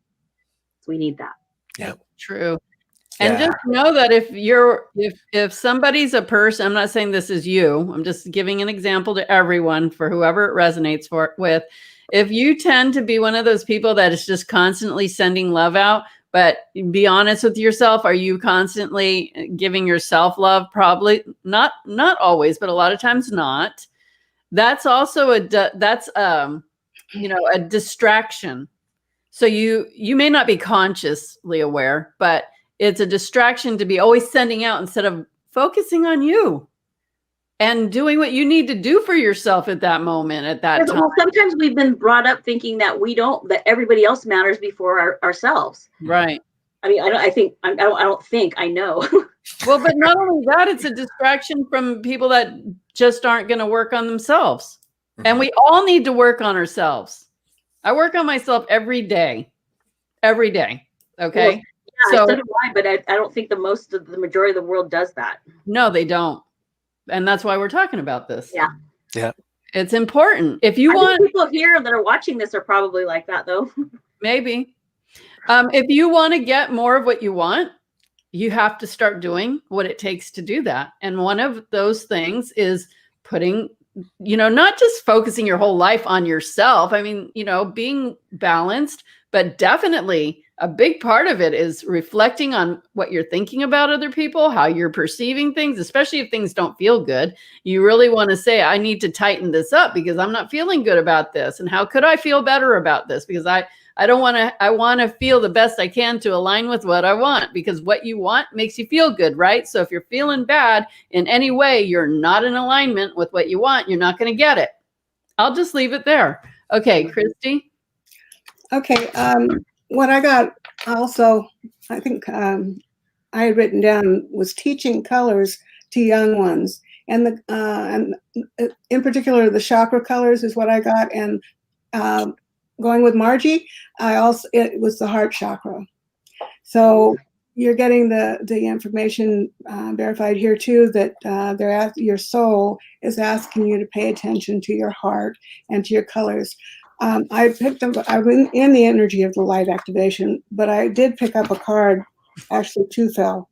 So we need that. Yeah, true. And just know that if somebody's a person, I'm not saying this is you, I'm just giving an example to everyone for whoever it resonates with. If you tend to be one of those people that is just constantly sending love out, But be honest with yourself. Are you constantly giving yourself love? Probably not always, but a lot of times not. That's also a distraction. So you may not be consciously aware, but it's a distraction to be always sending out instead of focusing on you and doing what you need to do for yourself at that moment, at that time. Well, sometimes we've been brought up thinking that that everybody else matters before ourselves. Right. I mean, I know. Well, but not only that, it's a distraction from people that just aren't going to work on themselves. Mm-hmm. And we all need to work on ourselves. I work on myself every day. Okay. Well, yeah, so do I, but I don't think the majority of the world does that. No, they don't. And that's why we're talking about this. Yeah. Yeah. It's important. If you want people here that are watching this are probably like that though. Maybe. If you want to get more of what you want, you have to start doing what it takes to do that. And one of those things is putting, not just focusing your whole life on yourself. I mean, being balanced, but definitely a big part of it is reflecting on what you're thinking about other people, how you're perceiving things, especially if things don't feel good. You really want to say, I need to tighten this up because I'm not feeling good about this. And how could I feel better about this? Because I want to feel the best I can to align with what I want, because what you want makes you feel good, right? So if you're feeling bad in any way, you're not in alignment with what you want, you're not going to get it. I'll just leave it there. Okay, Kristi. Okay. What I got also, I think I had written down was teaching colors to young ones. And in particular, the chakra colors is what I got. And going with Margie, it was the heart chakra. So you're getting the information verified here too, that your soul is asking you to pay attention to your heart and to your colors. I picked up, I'm in the energy of the light activation, but I did pick up a card, actually two fell.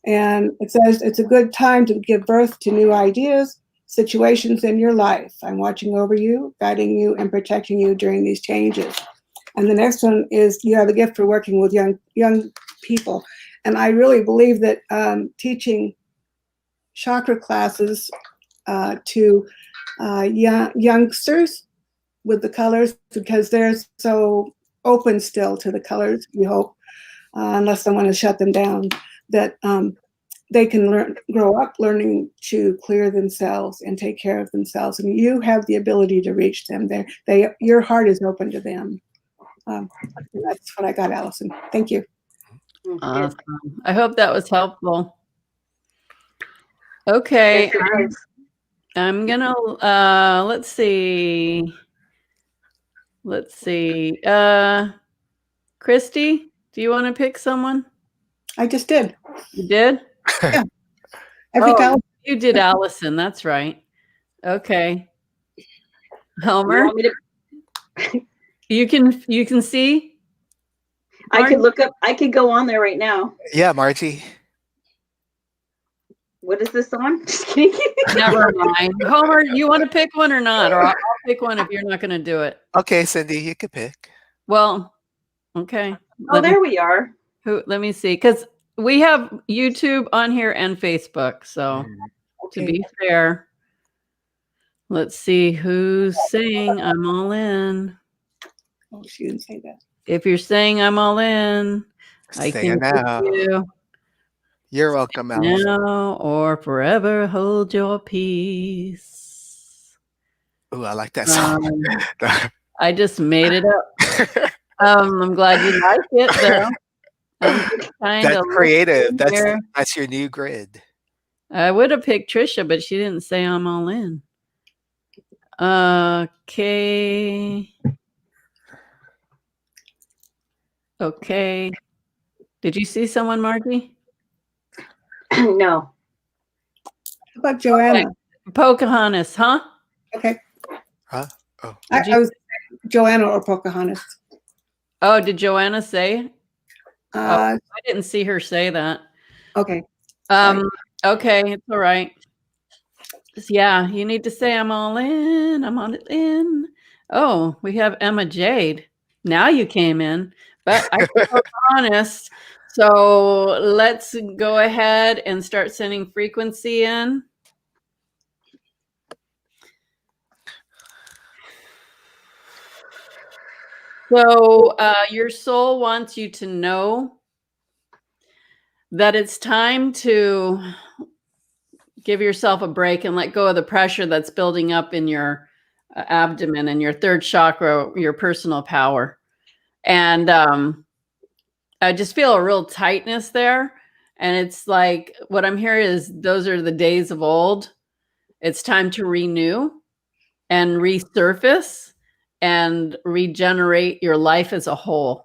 And it says, it's a good time to give birth to new ideas, situations in your life. I'm watching over you, guiding you, and protecting you during these changes. And the next one is, you have a gift for working with young people. And I really believe that teaching chakra classes to youngsters with the colors, because they're so open still to the colors, we hope, unless someone has shut them down, that they can grow up learning to clear themselves and take care of themselves. And you have the ability to reach them. Your heart is open to them. That's what I got, Allison. Thank you. Awesome. I hope that was helpful. Okay. I'm gonna, let's see. Kristi, do you want to pick someone? I just did. You did? Yeah. You did Allison. That's right. Okay. Homer, you can see? I could look up. I could go on there right now. Yeah, Margie. What is this on? Just kidding. Never mind. Homer, you want to pick one or not? Or I'll pick one if you're not going to do it. Okay, Cindy, you can pick. Well, okay. There we are. Let me see. Because we have YouTube on here and Facebook. So to be fair, let's see who's saying I'm all in. Oh, she didn't say that. If you're saying I'm all in, I can now. you. You're welcome, Allison. Now or forever hold your peace. Oh, I like that song. I just made it up. I'm glad you like it, though. That's creative. That's your new grid. I would have picked Trisha, but she didn't say I'm all in. Okay. Okay. Did you see someone, Margie? No. How about Joanna? Okay. Pocahontas, huh? Okay. Huh? Oh. I was Joanna or Pocahontas. Oh, did Joanna say? I didn't see her say that. Okay. Okay, it's all right. Yeah, you need to say I'm all in. I'm on it in. Oh, we have Emma Jade. Now you came in. but I think we're honest. So let's go ahead and start sending frequency in. So your soul wants you to know that it's time to give yourself a break and let go of the pressure that's building up in your abdomen and your third chakra, your personal power. And I just feel a real tightness there. And it's like what I'm hearing is those are the days of old. It's time to renew and resurface and regenerate your life as a whole.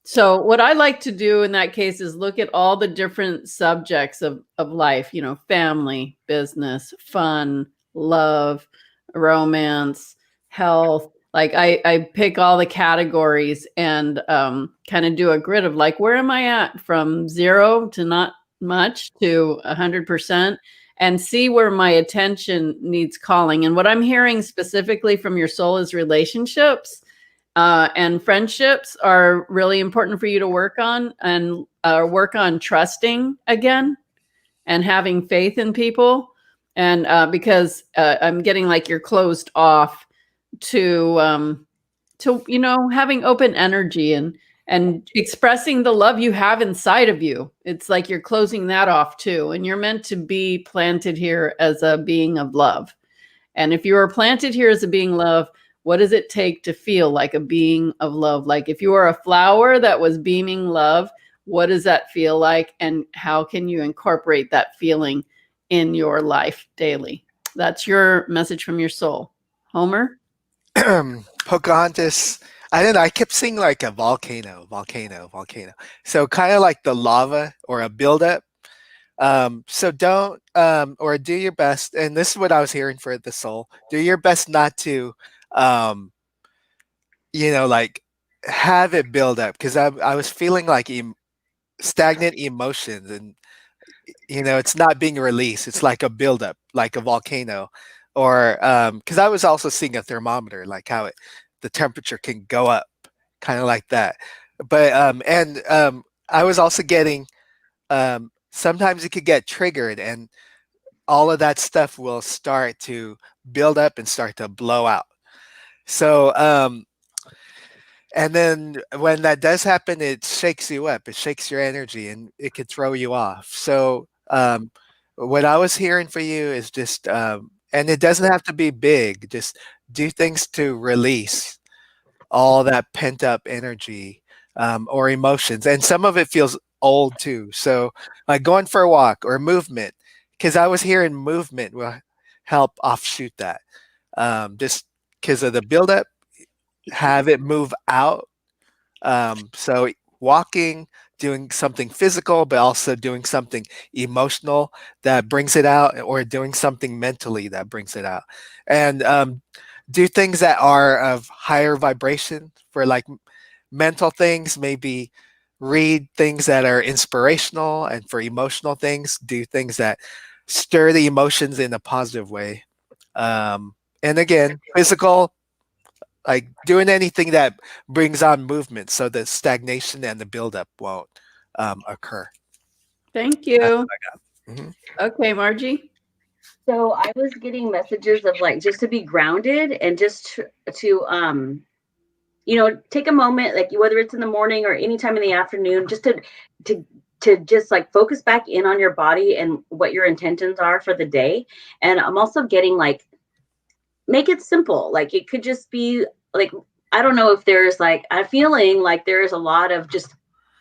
So what I like to do in that case is look at all the different subjects of life, you know, family, business, fun, love, romance, health. Like I pick all the categories and kind of do a grid of like, where am I at from 0 to not much to 100%, and see where my attention needs calling. And what I'm hearing specifically from your soul is relationships. And friendships are really important for you to work on, and work on trusting again and having faith in people. And because I'm getting like you're closed off to you know, having open energy and expressing the love you have inside of you. It's like you're closing that off too. And you're meant to be planted here as a being of love. And if you are planted here as a being of love, what does it take to feel like a being of love? Like if you are a flower that was beaming love, what does that feel like? And how can you incorporate that feeling in your life daily? That's your message from your soul. Homer? Pocahontas, I don't know, I kept seeing like a volcano. So kind of like the lava or a buildup. So don't, or do your best. And this is what I was hearing for the soul. Do your best not to, um, like have it build up. Cause I was feeling like stagnant emotions and, it's not being released. It's like a buildup, like a volcano or, cause I was also seeing a thermometer, like how the temperature can go up kind of like that. But, I was also getting, sometimes it could get triggered and all of that stuff will start to build up and start to blow out. So, and then when that does happen, it shakes you up, it shakes your energy and it could throw you off. So, what I was hearing for you is just, and it doesn't have to be big, just do things to release all that pent up energy or emotions. And some of it feels old too. So, like going for a walk or movement, because I was hearing movement will help offshoot that. Just because of the buildup, have it move out. So, walking, doing something physical, but also doing something emotional that brings it out, or doing something mentally that brings it out. And do things that are of higher vibration for like mental things, maybe read things that are inspirational, and for emotional things, do things that stir the emotions in a positive way. And again, physical, like doing anything that brings on movement so the stagnation and the buildup won't occur. Thank you. Mhm. Okay, Margie. So I was getting messages of like just to be grounded and just to take a moment, like whether it's in the morning or anytime in the afternoon, just to just like focus back in on your body and what your intentions are for the day. And I'm also getting like, make it simple. Like it could just be like, I don't know if there's like a feeling like there is a lot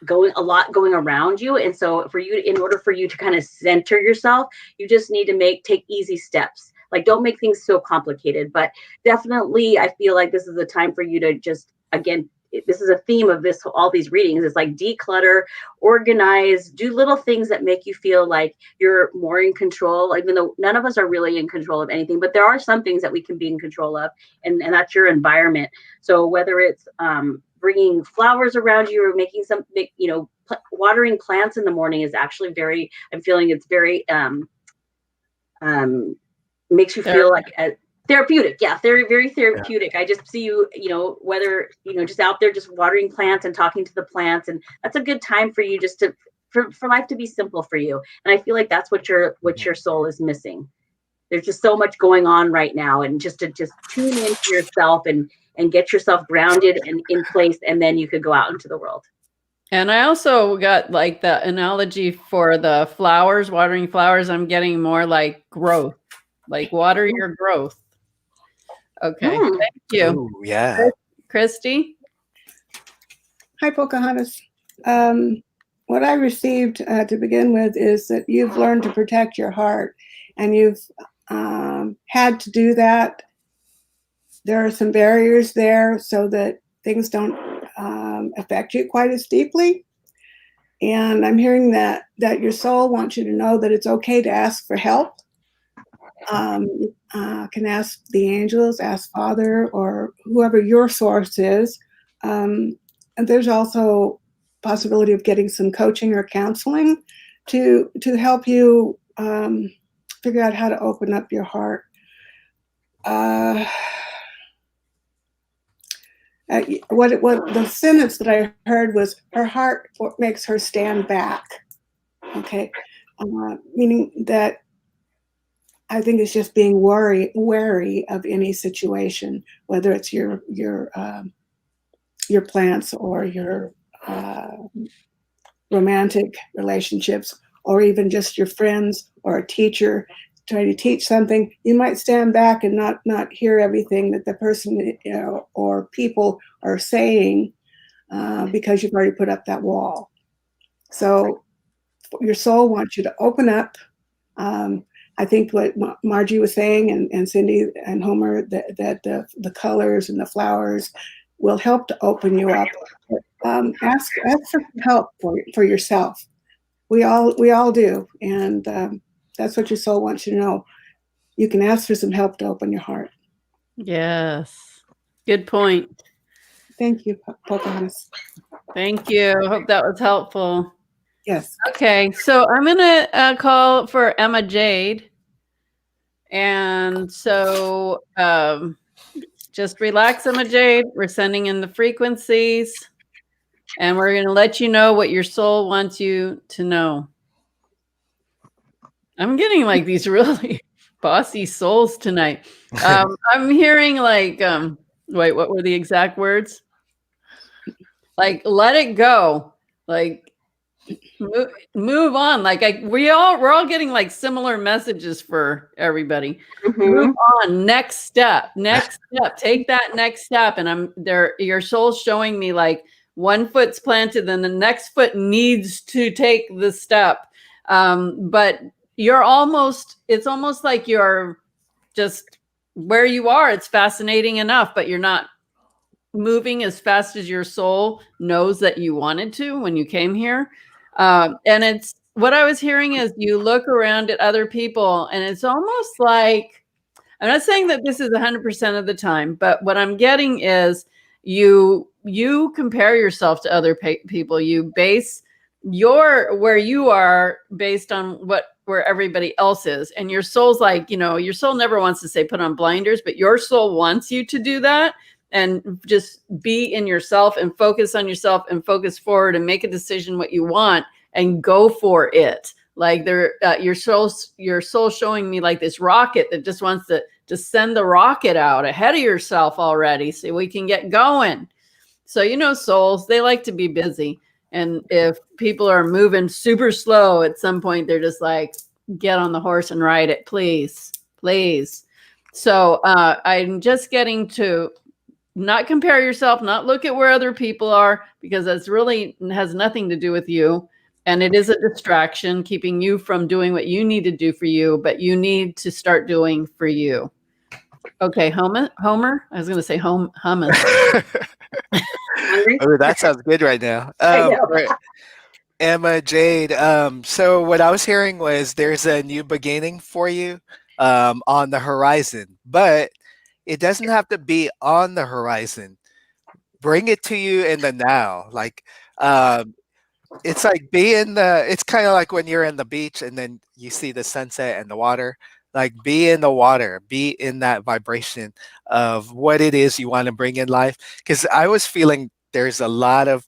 going around you. And so in order for you to kind of center yourself, you just need to take easy steps. Like don't make things so complicated, but definitely I feel like this is a time for you to just, again, this is a theme of all these readings. It's like declutter, organize, do little things that make you feel like you're more in control, even though none of us are really in control of anything, but there are some things that we can be in control of, and that's your environment. So whether it's bringing flowers around you or making something, watering plants in the morning is actually I'm feeling it's very, makes you feel like Therapeutic, yeah, very, very therapeutic. I just see you, whether, just out there just watering plants and talking to the plants. And that's a good time for you just to, for life to be simple for you. And I feel like that's what your soul is missing. There's just so much going on right now. And just to tune into yourself and get yourself grounded and in place. And then you could go out into the world. And I also got like the analogy for the flowers, watering flowers. I'm getting more like growth, like water your growth. Okay. Thank you. Ooh, yeah. Kristi? Hi, Pocahontas. What I received to begin with is that you've learned to protect your heart, and you've had to do that. There are some barriers there so that things don't affect you quite as deeply. And I'm hearing that your soul wants you to know that it's okay to ask for help. Can ask the angels, ask Father, or whoever your source is. And there's also possibility of getting some coaching or counseling to help you figure out how to open up your heart. What the sentence that I heard was, her heart makes her stand back. Okay, meaning that I think it's just being wary of any situation, whether it's your plants or your romantic relationships, or even just your friends or a teacher trying to teach something. You might stand back and not hear everything that the person or people are saying because you've already put up that wall. So your soul wants you to open up. I think what Margie was saying, and Cindy and Homer, that the colors and the flowers will help to open you up. Ask for help for yourself. We all do, and that's what your soul wants you to know. You can ask for some help to open your heart. Yes, good point. Thank you, Pocahontas. Thank you. Hope that was helpful. Yes. Okay, so I'm gonna call for Emma Jade, and so just relax, Emma Jade. We're sending in the frequencies, and we're gonna let you know what your soul wants you to know. I'm getting like these really bossy souls tonight. I'm hearing like, wait, what were the exact words? Like, let it go. Like, move on. Like we're all getting like similar messages for everybody. Move on. Next step. Take that next step. And I'm there. Your soul's showing me like one foot's planted, then the next foot needs to take the step. But it's almost like you're just where you are. It's fascinating enough, but you're not moving as fast as your soul knows that you wanted to when you came here. And it's what I was hearing is you look around at other people, and it's almost like, I'm not saying that this is 100% of the time, but what I'm getting is you compare yourself to other people. You base where you are based on where everybody else is. And your soul's like, your soul never wants to say put on blinders, but your soul wants you to do that. And just be in yourself and focus on yourself and focus forward and make a decision what you want and go for it. Like your soul showing me like this rocket that just wants to send the rocket out ahead of yourself already so we can get going. So, souls, they like to be busy. And if people are moving super slow at some point, they're just like, get on the horse and ride it, please, please. So I'm just getting to not compare yourself, not look at where other people are, because that's really has nothing to do with you. And it is a distraction keeping you from doing what you need to do for you, but you need to start doing for you. Okay, Homer. I was going to say hummus. Oh, that sounds good right now. Emma Jade. So what I was hearing was there's a new beginning for you on the horizon, but it doesn't have to be on the horizon. Bring it to you in the now. Like it's like it's kind of like when you're in the beach and then you see the sunset and the water. Like, be in the water, be in that vibration of what it is you want to bring in life. Because I was feeling there's a lot of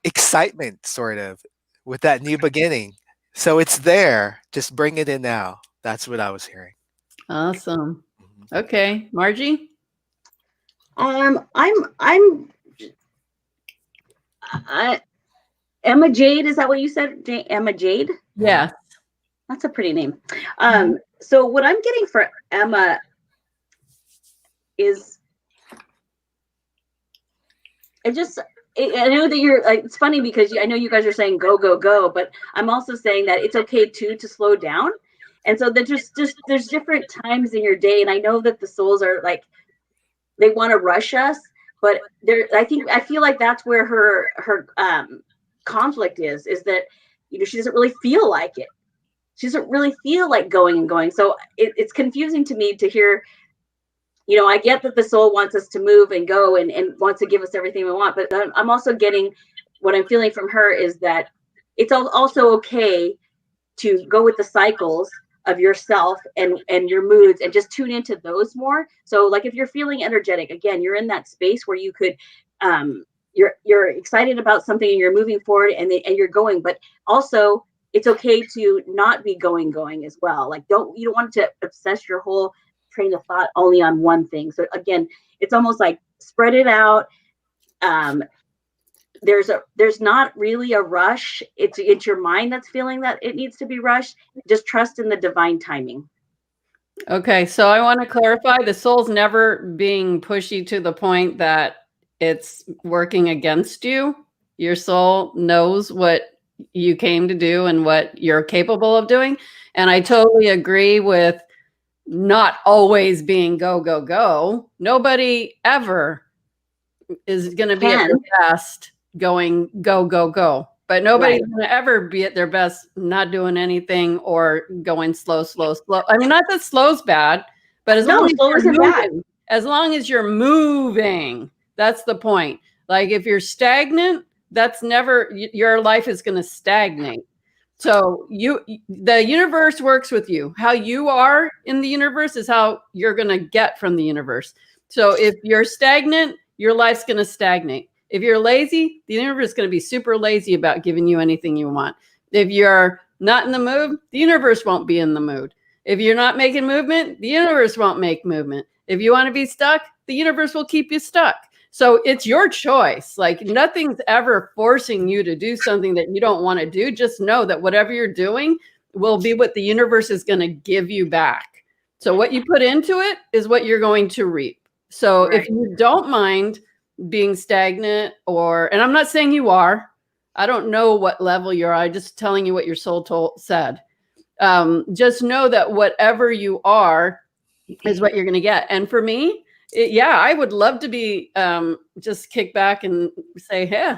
excitement, sort of, with that new beginning. So it's there. Just bring it in now. That's what I was hearing. Awesome. Okay, Margie. Emma Jade, is that what you said? Emma Jade? Yeah. That's a pretty name. So what I'm getting for Emma is, I know that you're like, it's funny because I know you guys are saying go, go, go, but I'm also saying that it's okay too to slow down. And so there's different times in your day. And I know that the souls are like, they want to rush us, but I feel like that's where her conflict is that, she doesn't really feel like it. She doesn't really feel like going. So it's confusing to me to hear, I get that the soul wants us to move and go and wants to give us everything we want, but I'm also getting, what I'm feeling from her is that it's also okay to go with the cycles of yourself and your moods and just tune into those more. So like if you're feeling energetic, again, you're in that space where you could, you're excited about something and you're moving forward and you're going, but also it's okay to not be going as well. Like you don't want to obsess your whole train of thought only on one thing. So again, it's almost like spread it out. There's not really a rush. It's your mind that's feeling that it needs to be rushed. Just trust in the divine timing. Okay, so I want to clarify, the soul's never being pushy to the point that it's working against you. Your soul knows what you came to do and what you're capable of doing. And I totally agree with not always being go, go, go. Nobody ever is going to be at their best going go, go, go. But nobody's going to ever be at their best not doing anything or going slow. I mean, not that slow's bad, but as long as you're moving, that's the point. Like if you're stagnant, that's never, your life is going to stagnate. So the universe works with you. How you are in the universe is how you're going to get from the universe. So if you're stagnant, your life's going to stagnate. If you're lazy, the universe is going to be super lazy about giving you anything you want. If you're not in the mood, the universe won't be in the mood. If you're not making movement, the universe won't make movement. If you want to be stuck, the universe will keep you stuck. So it's your choice. Like nothing's ever forcing you to do something that you don't want to do. Just know that whatever you're doing will be what the universe is going to give you back. So what you put into it is what you're going to reap. So if you don't mind being stagnant and I'm not saying you are, I don't know what level you're at. I'm just telling you what your soul said. Just know that whatever you are is what you're going to get. And for me, I would love to be just kick back and say, hey,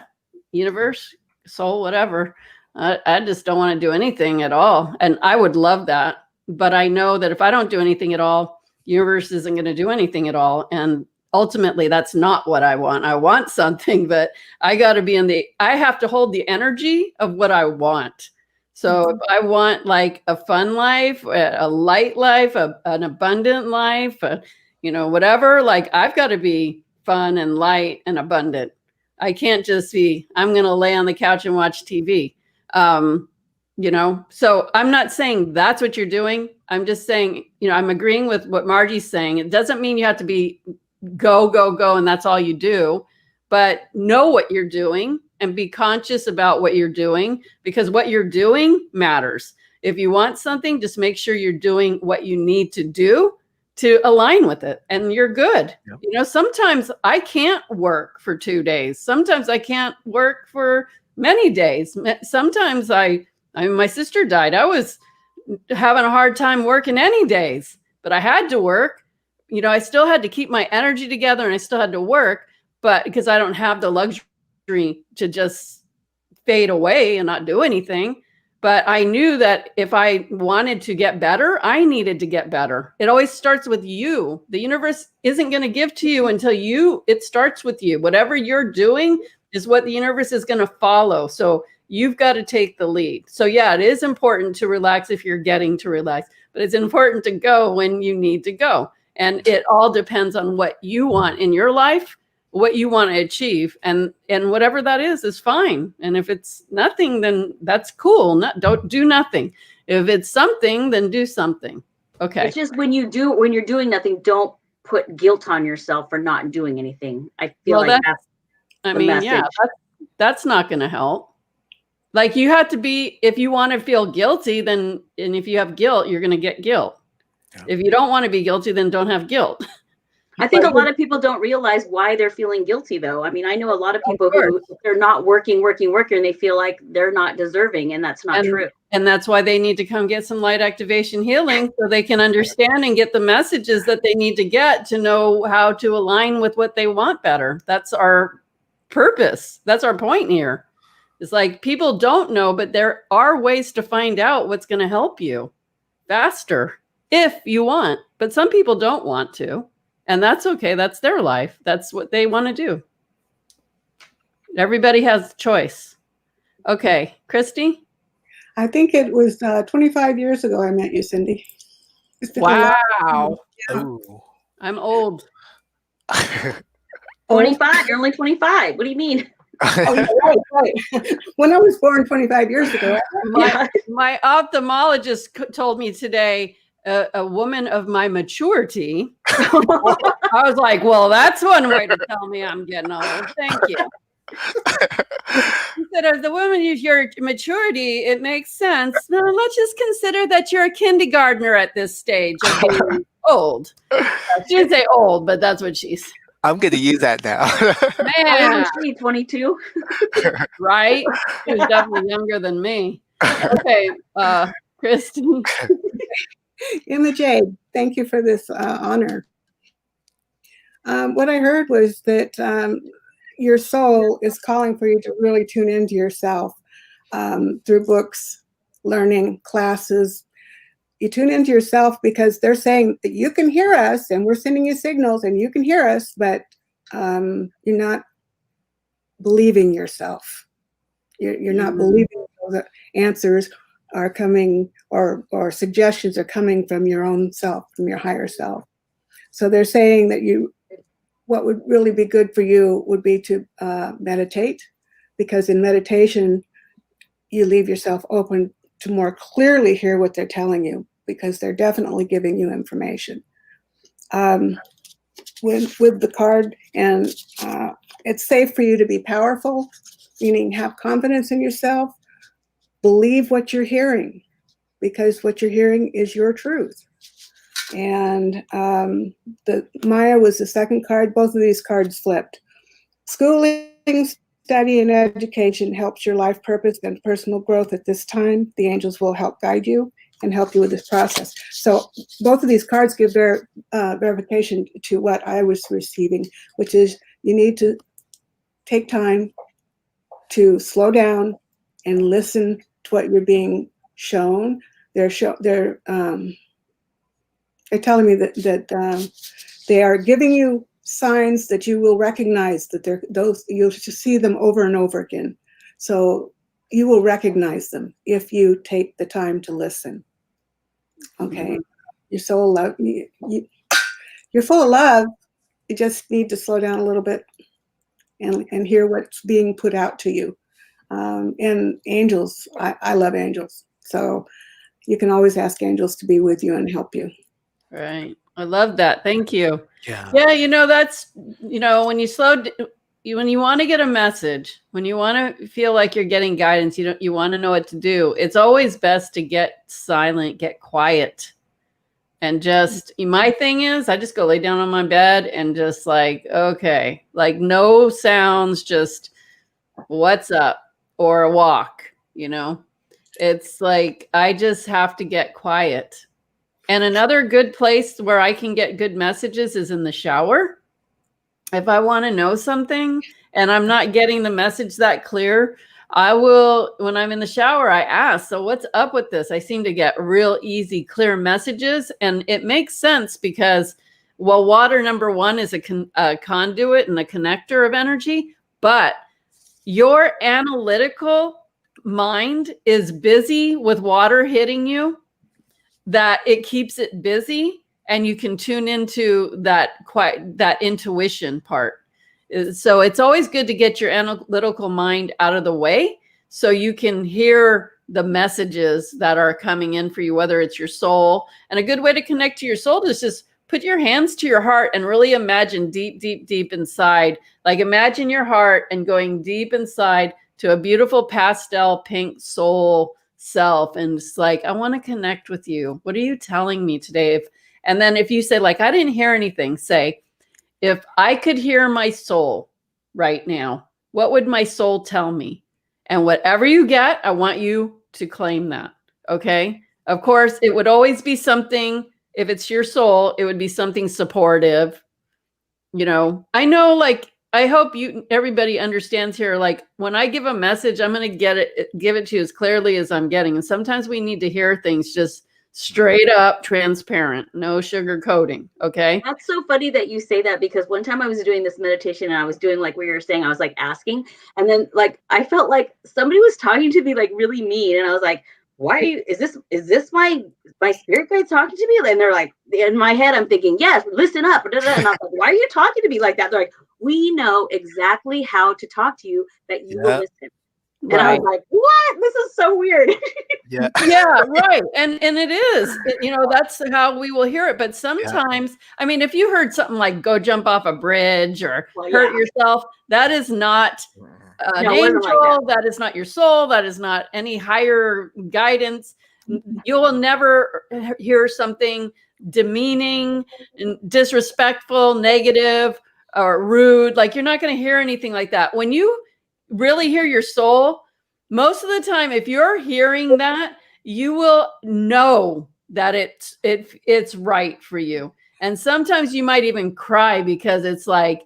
universe, soul, whatever. I just don't want to do anything at all. And I would love that. But I know that if I don't do anything at all, universe isn't going to do anything at all. And ultimately, that's not what I want. I want something, but I got to be I have to hold the energy of what I want. So if I want like a fun life, a light life, an abundant life, whatever, like I've got to be fun and light and abundant. I can't just I'm going to lay on the couch and watch TV. So I'm not saying that's what you're doing. I'm just saying, I'm agreeing with what Margie's saying. It doesn't mean you have to be go, go, go, and that's all you do, but know what you're doing and be conscious about what you're doing, because what you're doing matters. If you want something, just make sure you're doing what you need to do to align with it, and you're good. Yep. Sometimes I can't work for 2 days. Sometimes I can't work for many days. Sometimes my sister died. I was having a hard time working any days, but I had to work. I still had to keep my energy together and I still had to work, but because I don't have the luxury to just fade away and not do anything. But I knew that if I wanted to get better, I needed to get better. It always starts with you. The universe isn't going to give to you until it starts with you. Whatever you're doing is what the universe is going to follow. So You've got to take the lead. So yeah, it is important to relax if you're getting to relax, but it's important to go when you need to go. And it all depends on what you want in your life, what you want to achieve, and whatever that is fine. And if it's nothing, then that's cool. Don't do nothing. If it's something, then do something. Okay. It's just when you're doing nothing, don't put guilt on yourself for not doing anything. I feel like that's the message. Yeah, that's not going to help. Like, you have to be, if you want to feel guilty, then, and if you have guilt, you're going to get guilt. Yeah. If you don't want to be guilty, then don't have guilt. I think a lot of people don't realize why they're feeling guilty, though. I mean, I know a lot of people who they're not working, and they feel like they're not deserving, and that's not true. And that's why they need to come get some light activation healing, so they can understand and get the messages that they need to get to know how to align with what they want better. That's our purpose. That's our point here. It's like, people don't know, but there are ways to find out what's going to help you faster if you want. But some people don't want to. And that's okay. That's their life. That's what they want to do. Everybody has choice. Okay, Kristi? I think it was 25 years ago I met you, Cindy. Wow. Yeah. I'm old. 25? You're only 25. What do you mean? Oh, right. When I was born 25 years ago. My ophthalmologist told me today, a woman of my maturity. I was like, well, that's one way to tell me I'm getting old. Thank you. He said, as the woman of your maturity, it makes sense. No, let's just consider that you're a kindergartner at this stage of being old. She didn't say old, but that's what she's. I'm going to use that now. Man, she's 22. Right? She was definitely younger than me. Okay, Kristi. Emma Jade, thank you for this honor. What I heard was that your soul is calling for you to really tune into yourself through books, learning, classes. You tune into yourself because they're saying that you can hear us and we're sending you signals and you can hear us, but you're not believing yourself. You're not believing the answers are coming or suggestions are coming from your own self, from your higher self. So they're saying that what would really be good for you would be to meditate, because in meditation, you leave yourself open to more clearly hear what they're telling you, because they're definitely giving you information. With the card, and it's safe for you to be powerful, meaning have confidence in yourself, believe what you're hearing, because what you're hearing is your truth. And the Maya was the second card. Both of these cards flipped. Schooling, study, and education helps your life purpose and personal growth at this time. The angels will help guide you and help you with this process. So both of these cards give verification to what I was receiving, which is you need to take time to slow down and listen to what you're being shown. They're telling me that they are giving you signs that you will recognize, that you'll see them over and over again. So you will recognize them if you take the time to listen. Okay, you're so love. You're full of love. You just need to slow down a little bit and hear what's being put out to you. And angels, I love angels. So you can always ask angels to be with you and help you. Right. I love that. Thank you. Yeah. Yeah. That's, when when you want to get a message, when you want to feel like you're getting guidance, you want to know what to do. It's always best to get silent, get quiet. And my thing is, I just go lay down on my bed and just okay, no sounds, just what's up, or a walk, it's like, I just have to get quiet. And another good place where I can get good messages is in the shower. If I want to know something and I'm not getting the message that clear, I will, when I'm in the shower, I ask, so what's up with this? I seem to get real easy, clear messages. And it makes sense because, water, number one, is a conduit and a connector of energy, but your analytical mind is busy with water hitting you, that it keeps it busy, and you can tune into that intuition part. So it's always good to get your analytical mind out of the way so you can hear the messages that are coming in for you, whether it's your soul. And a good way to connect to your soul is just put your hands to your heart and really imagine deep, deep, deep inside. Like imagine your heart and going deep inside to a beautiful pastel pink soul self. And it's like, I want to connect with you. What are you telling me today? And then if you say like, I didn't hear anything, say, if I could hear my soul right now, what would my soul tell me? And whatever you get, I want you to claim that. Okay. Of course, it would always be something, if it's your soul, it would be something supportive. You know, I know, like, I hope everybody understands here, like when I give a message, I'm going to give it to you as clearly as I'm getting. And sometimes we need to hear things just straight up, transparent, no sugar coating. Okay. That's so funny that you say that, because one time I was doing this meditation and I was doing like what you were saying, I was like asking, and then like I felt like somebody was talking to me like really mean, and I was like, why are you, is this my spirit guide talking to me? And they're like, in my head I'm thinking, yes, listen up. And I was like, why are you talking to me like that? They're like, we know exactly how to talk to you, that you will listen. And I was like, what? This is so weird. Yeah. Yeah, right. And it is, you know, that's how we will hear it. But sometimes, I mean, if you heard something like go jump off a bridge or hurt yourself, that is not an angel. That is not your soul. That is not any higher guidance. You will never hear something demeaning, disrespectful, negative, or rude. Like you're not going to hear anything like that. When you really hear your soul, most of the time, if you're hearing that, you will know that it's right for you. And sometimes you might even cry because it's like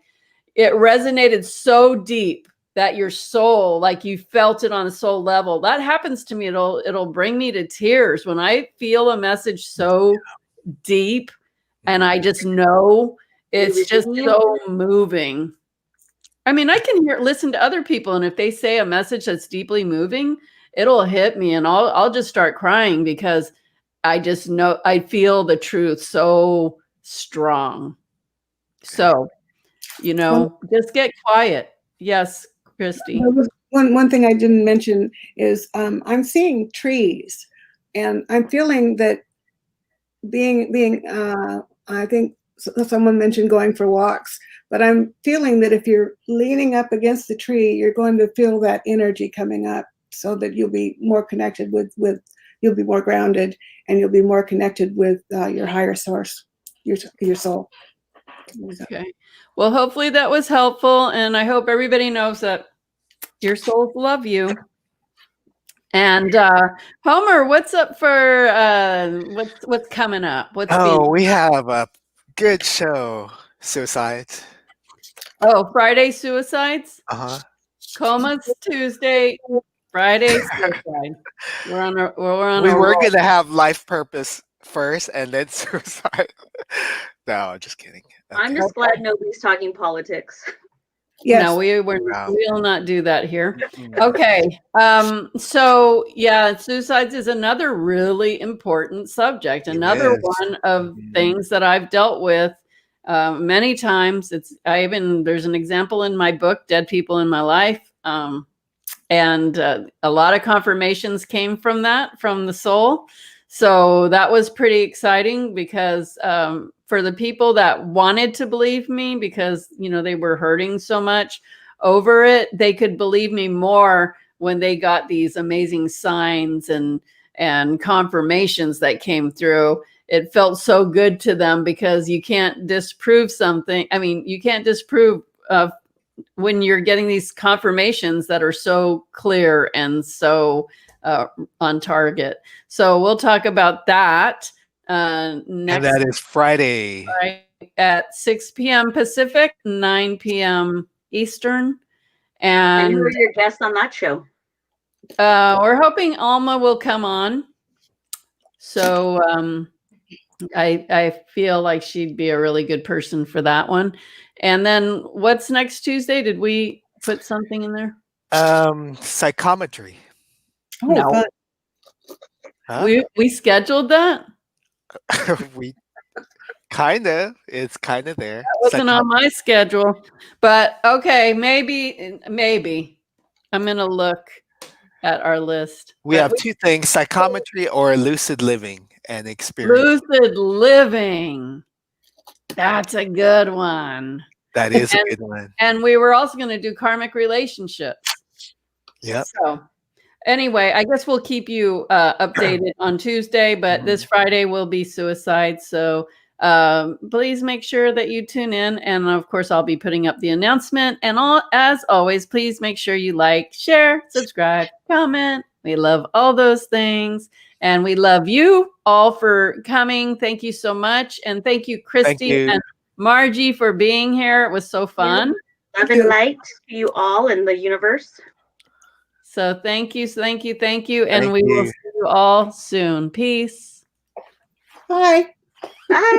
it resonated so deep that your soul, like you felt it on a soul level. That happens to me. It'll bring me to tears when I feel a message so deep, and I just know it's just so moving. I mean, I can listen to other people, and if they say a message that's deeply moving, it'll hit me, and I'll just start crying because I just know, I feel the truth so strong. So, you know, just get quiet. Yes, Kristi. One thing I didn't mention is I'm seeing trees, and I'm feeling that being I think someone mentioned going for walks, but I'm feeling that if you're leaning up against the tree, you're going to feel that energy coming up, so that you'll be more connected with you'll be more grounded, and you'll be more connected with your higher source, your soul. Okay. Well, hopefully that was helpful, and I hope everybody knows that your souls love you. And Homer, what's up for what's coming up? We have a good show. Suicides. Oh, Friday suicides? Comas Tuesday, Friday suicide. We were going to have life purpose first and then suicide. No, just kidding. Okay. I'm just glad nobody's talking politics. Yes. No, we'll not do that here. Okay. So yeah, suicides is another really important subject. Another one of things that I've dealt with many times. There's an example in my book, Dead People in My Life. And a lot of confirmations came from the soul. So that was pretty exciting because for the people that wanted to believe me, because, you know, they were hurting so much over it, they could believe me more when they got these amazing signs and confirmations that came through. It felt so good to them because you can't disprove something. I mean, you can't disprove when you're getting these confirmations that are so clear and so on target. So we'll talk about that next. And that is Friday at 6 p.m. Pacific, 9 p.m. Eastern. And who are your guests on that show? We're hoping Alma will come on. So I feel like she'd be a really good person for that one. And then what's next Tuesday? Did we put something in there? Psychometry. Oh, No. fun. Huh? We scheduled that. We kind of. It's kind of there. That wasn't on my schedule, but okay, maybe I'm gonna look at our list. We But have two things: psychometry or lucid living and experience. lucid living. That's a good one. That is a good one. And we were also going to do karmic relationships. Yep. So anyway, I guess we'll keep you updated on Tuesday, but this Friday will be suicide. So please make sure that you tune in. And of course, I'll be putting up the announcement. And as always, please make sure you like, share, subscribe, comment. We love all those things. And we love you all for coming. Thank you so much. And thank you, Kristi and Margie, for being here. It was so fun. Love and light to you all in the universe. So thank you. And we will see you all soon. Peace. Bye. Bye.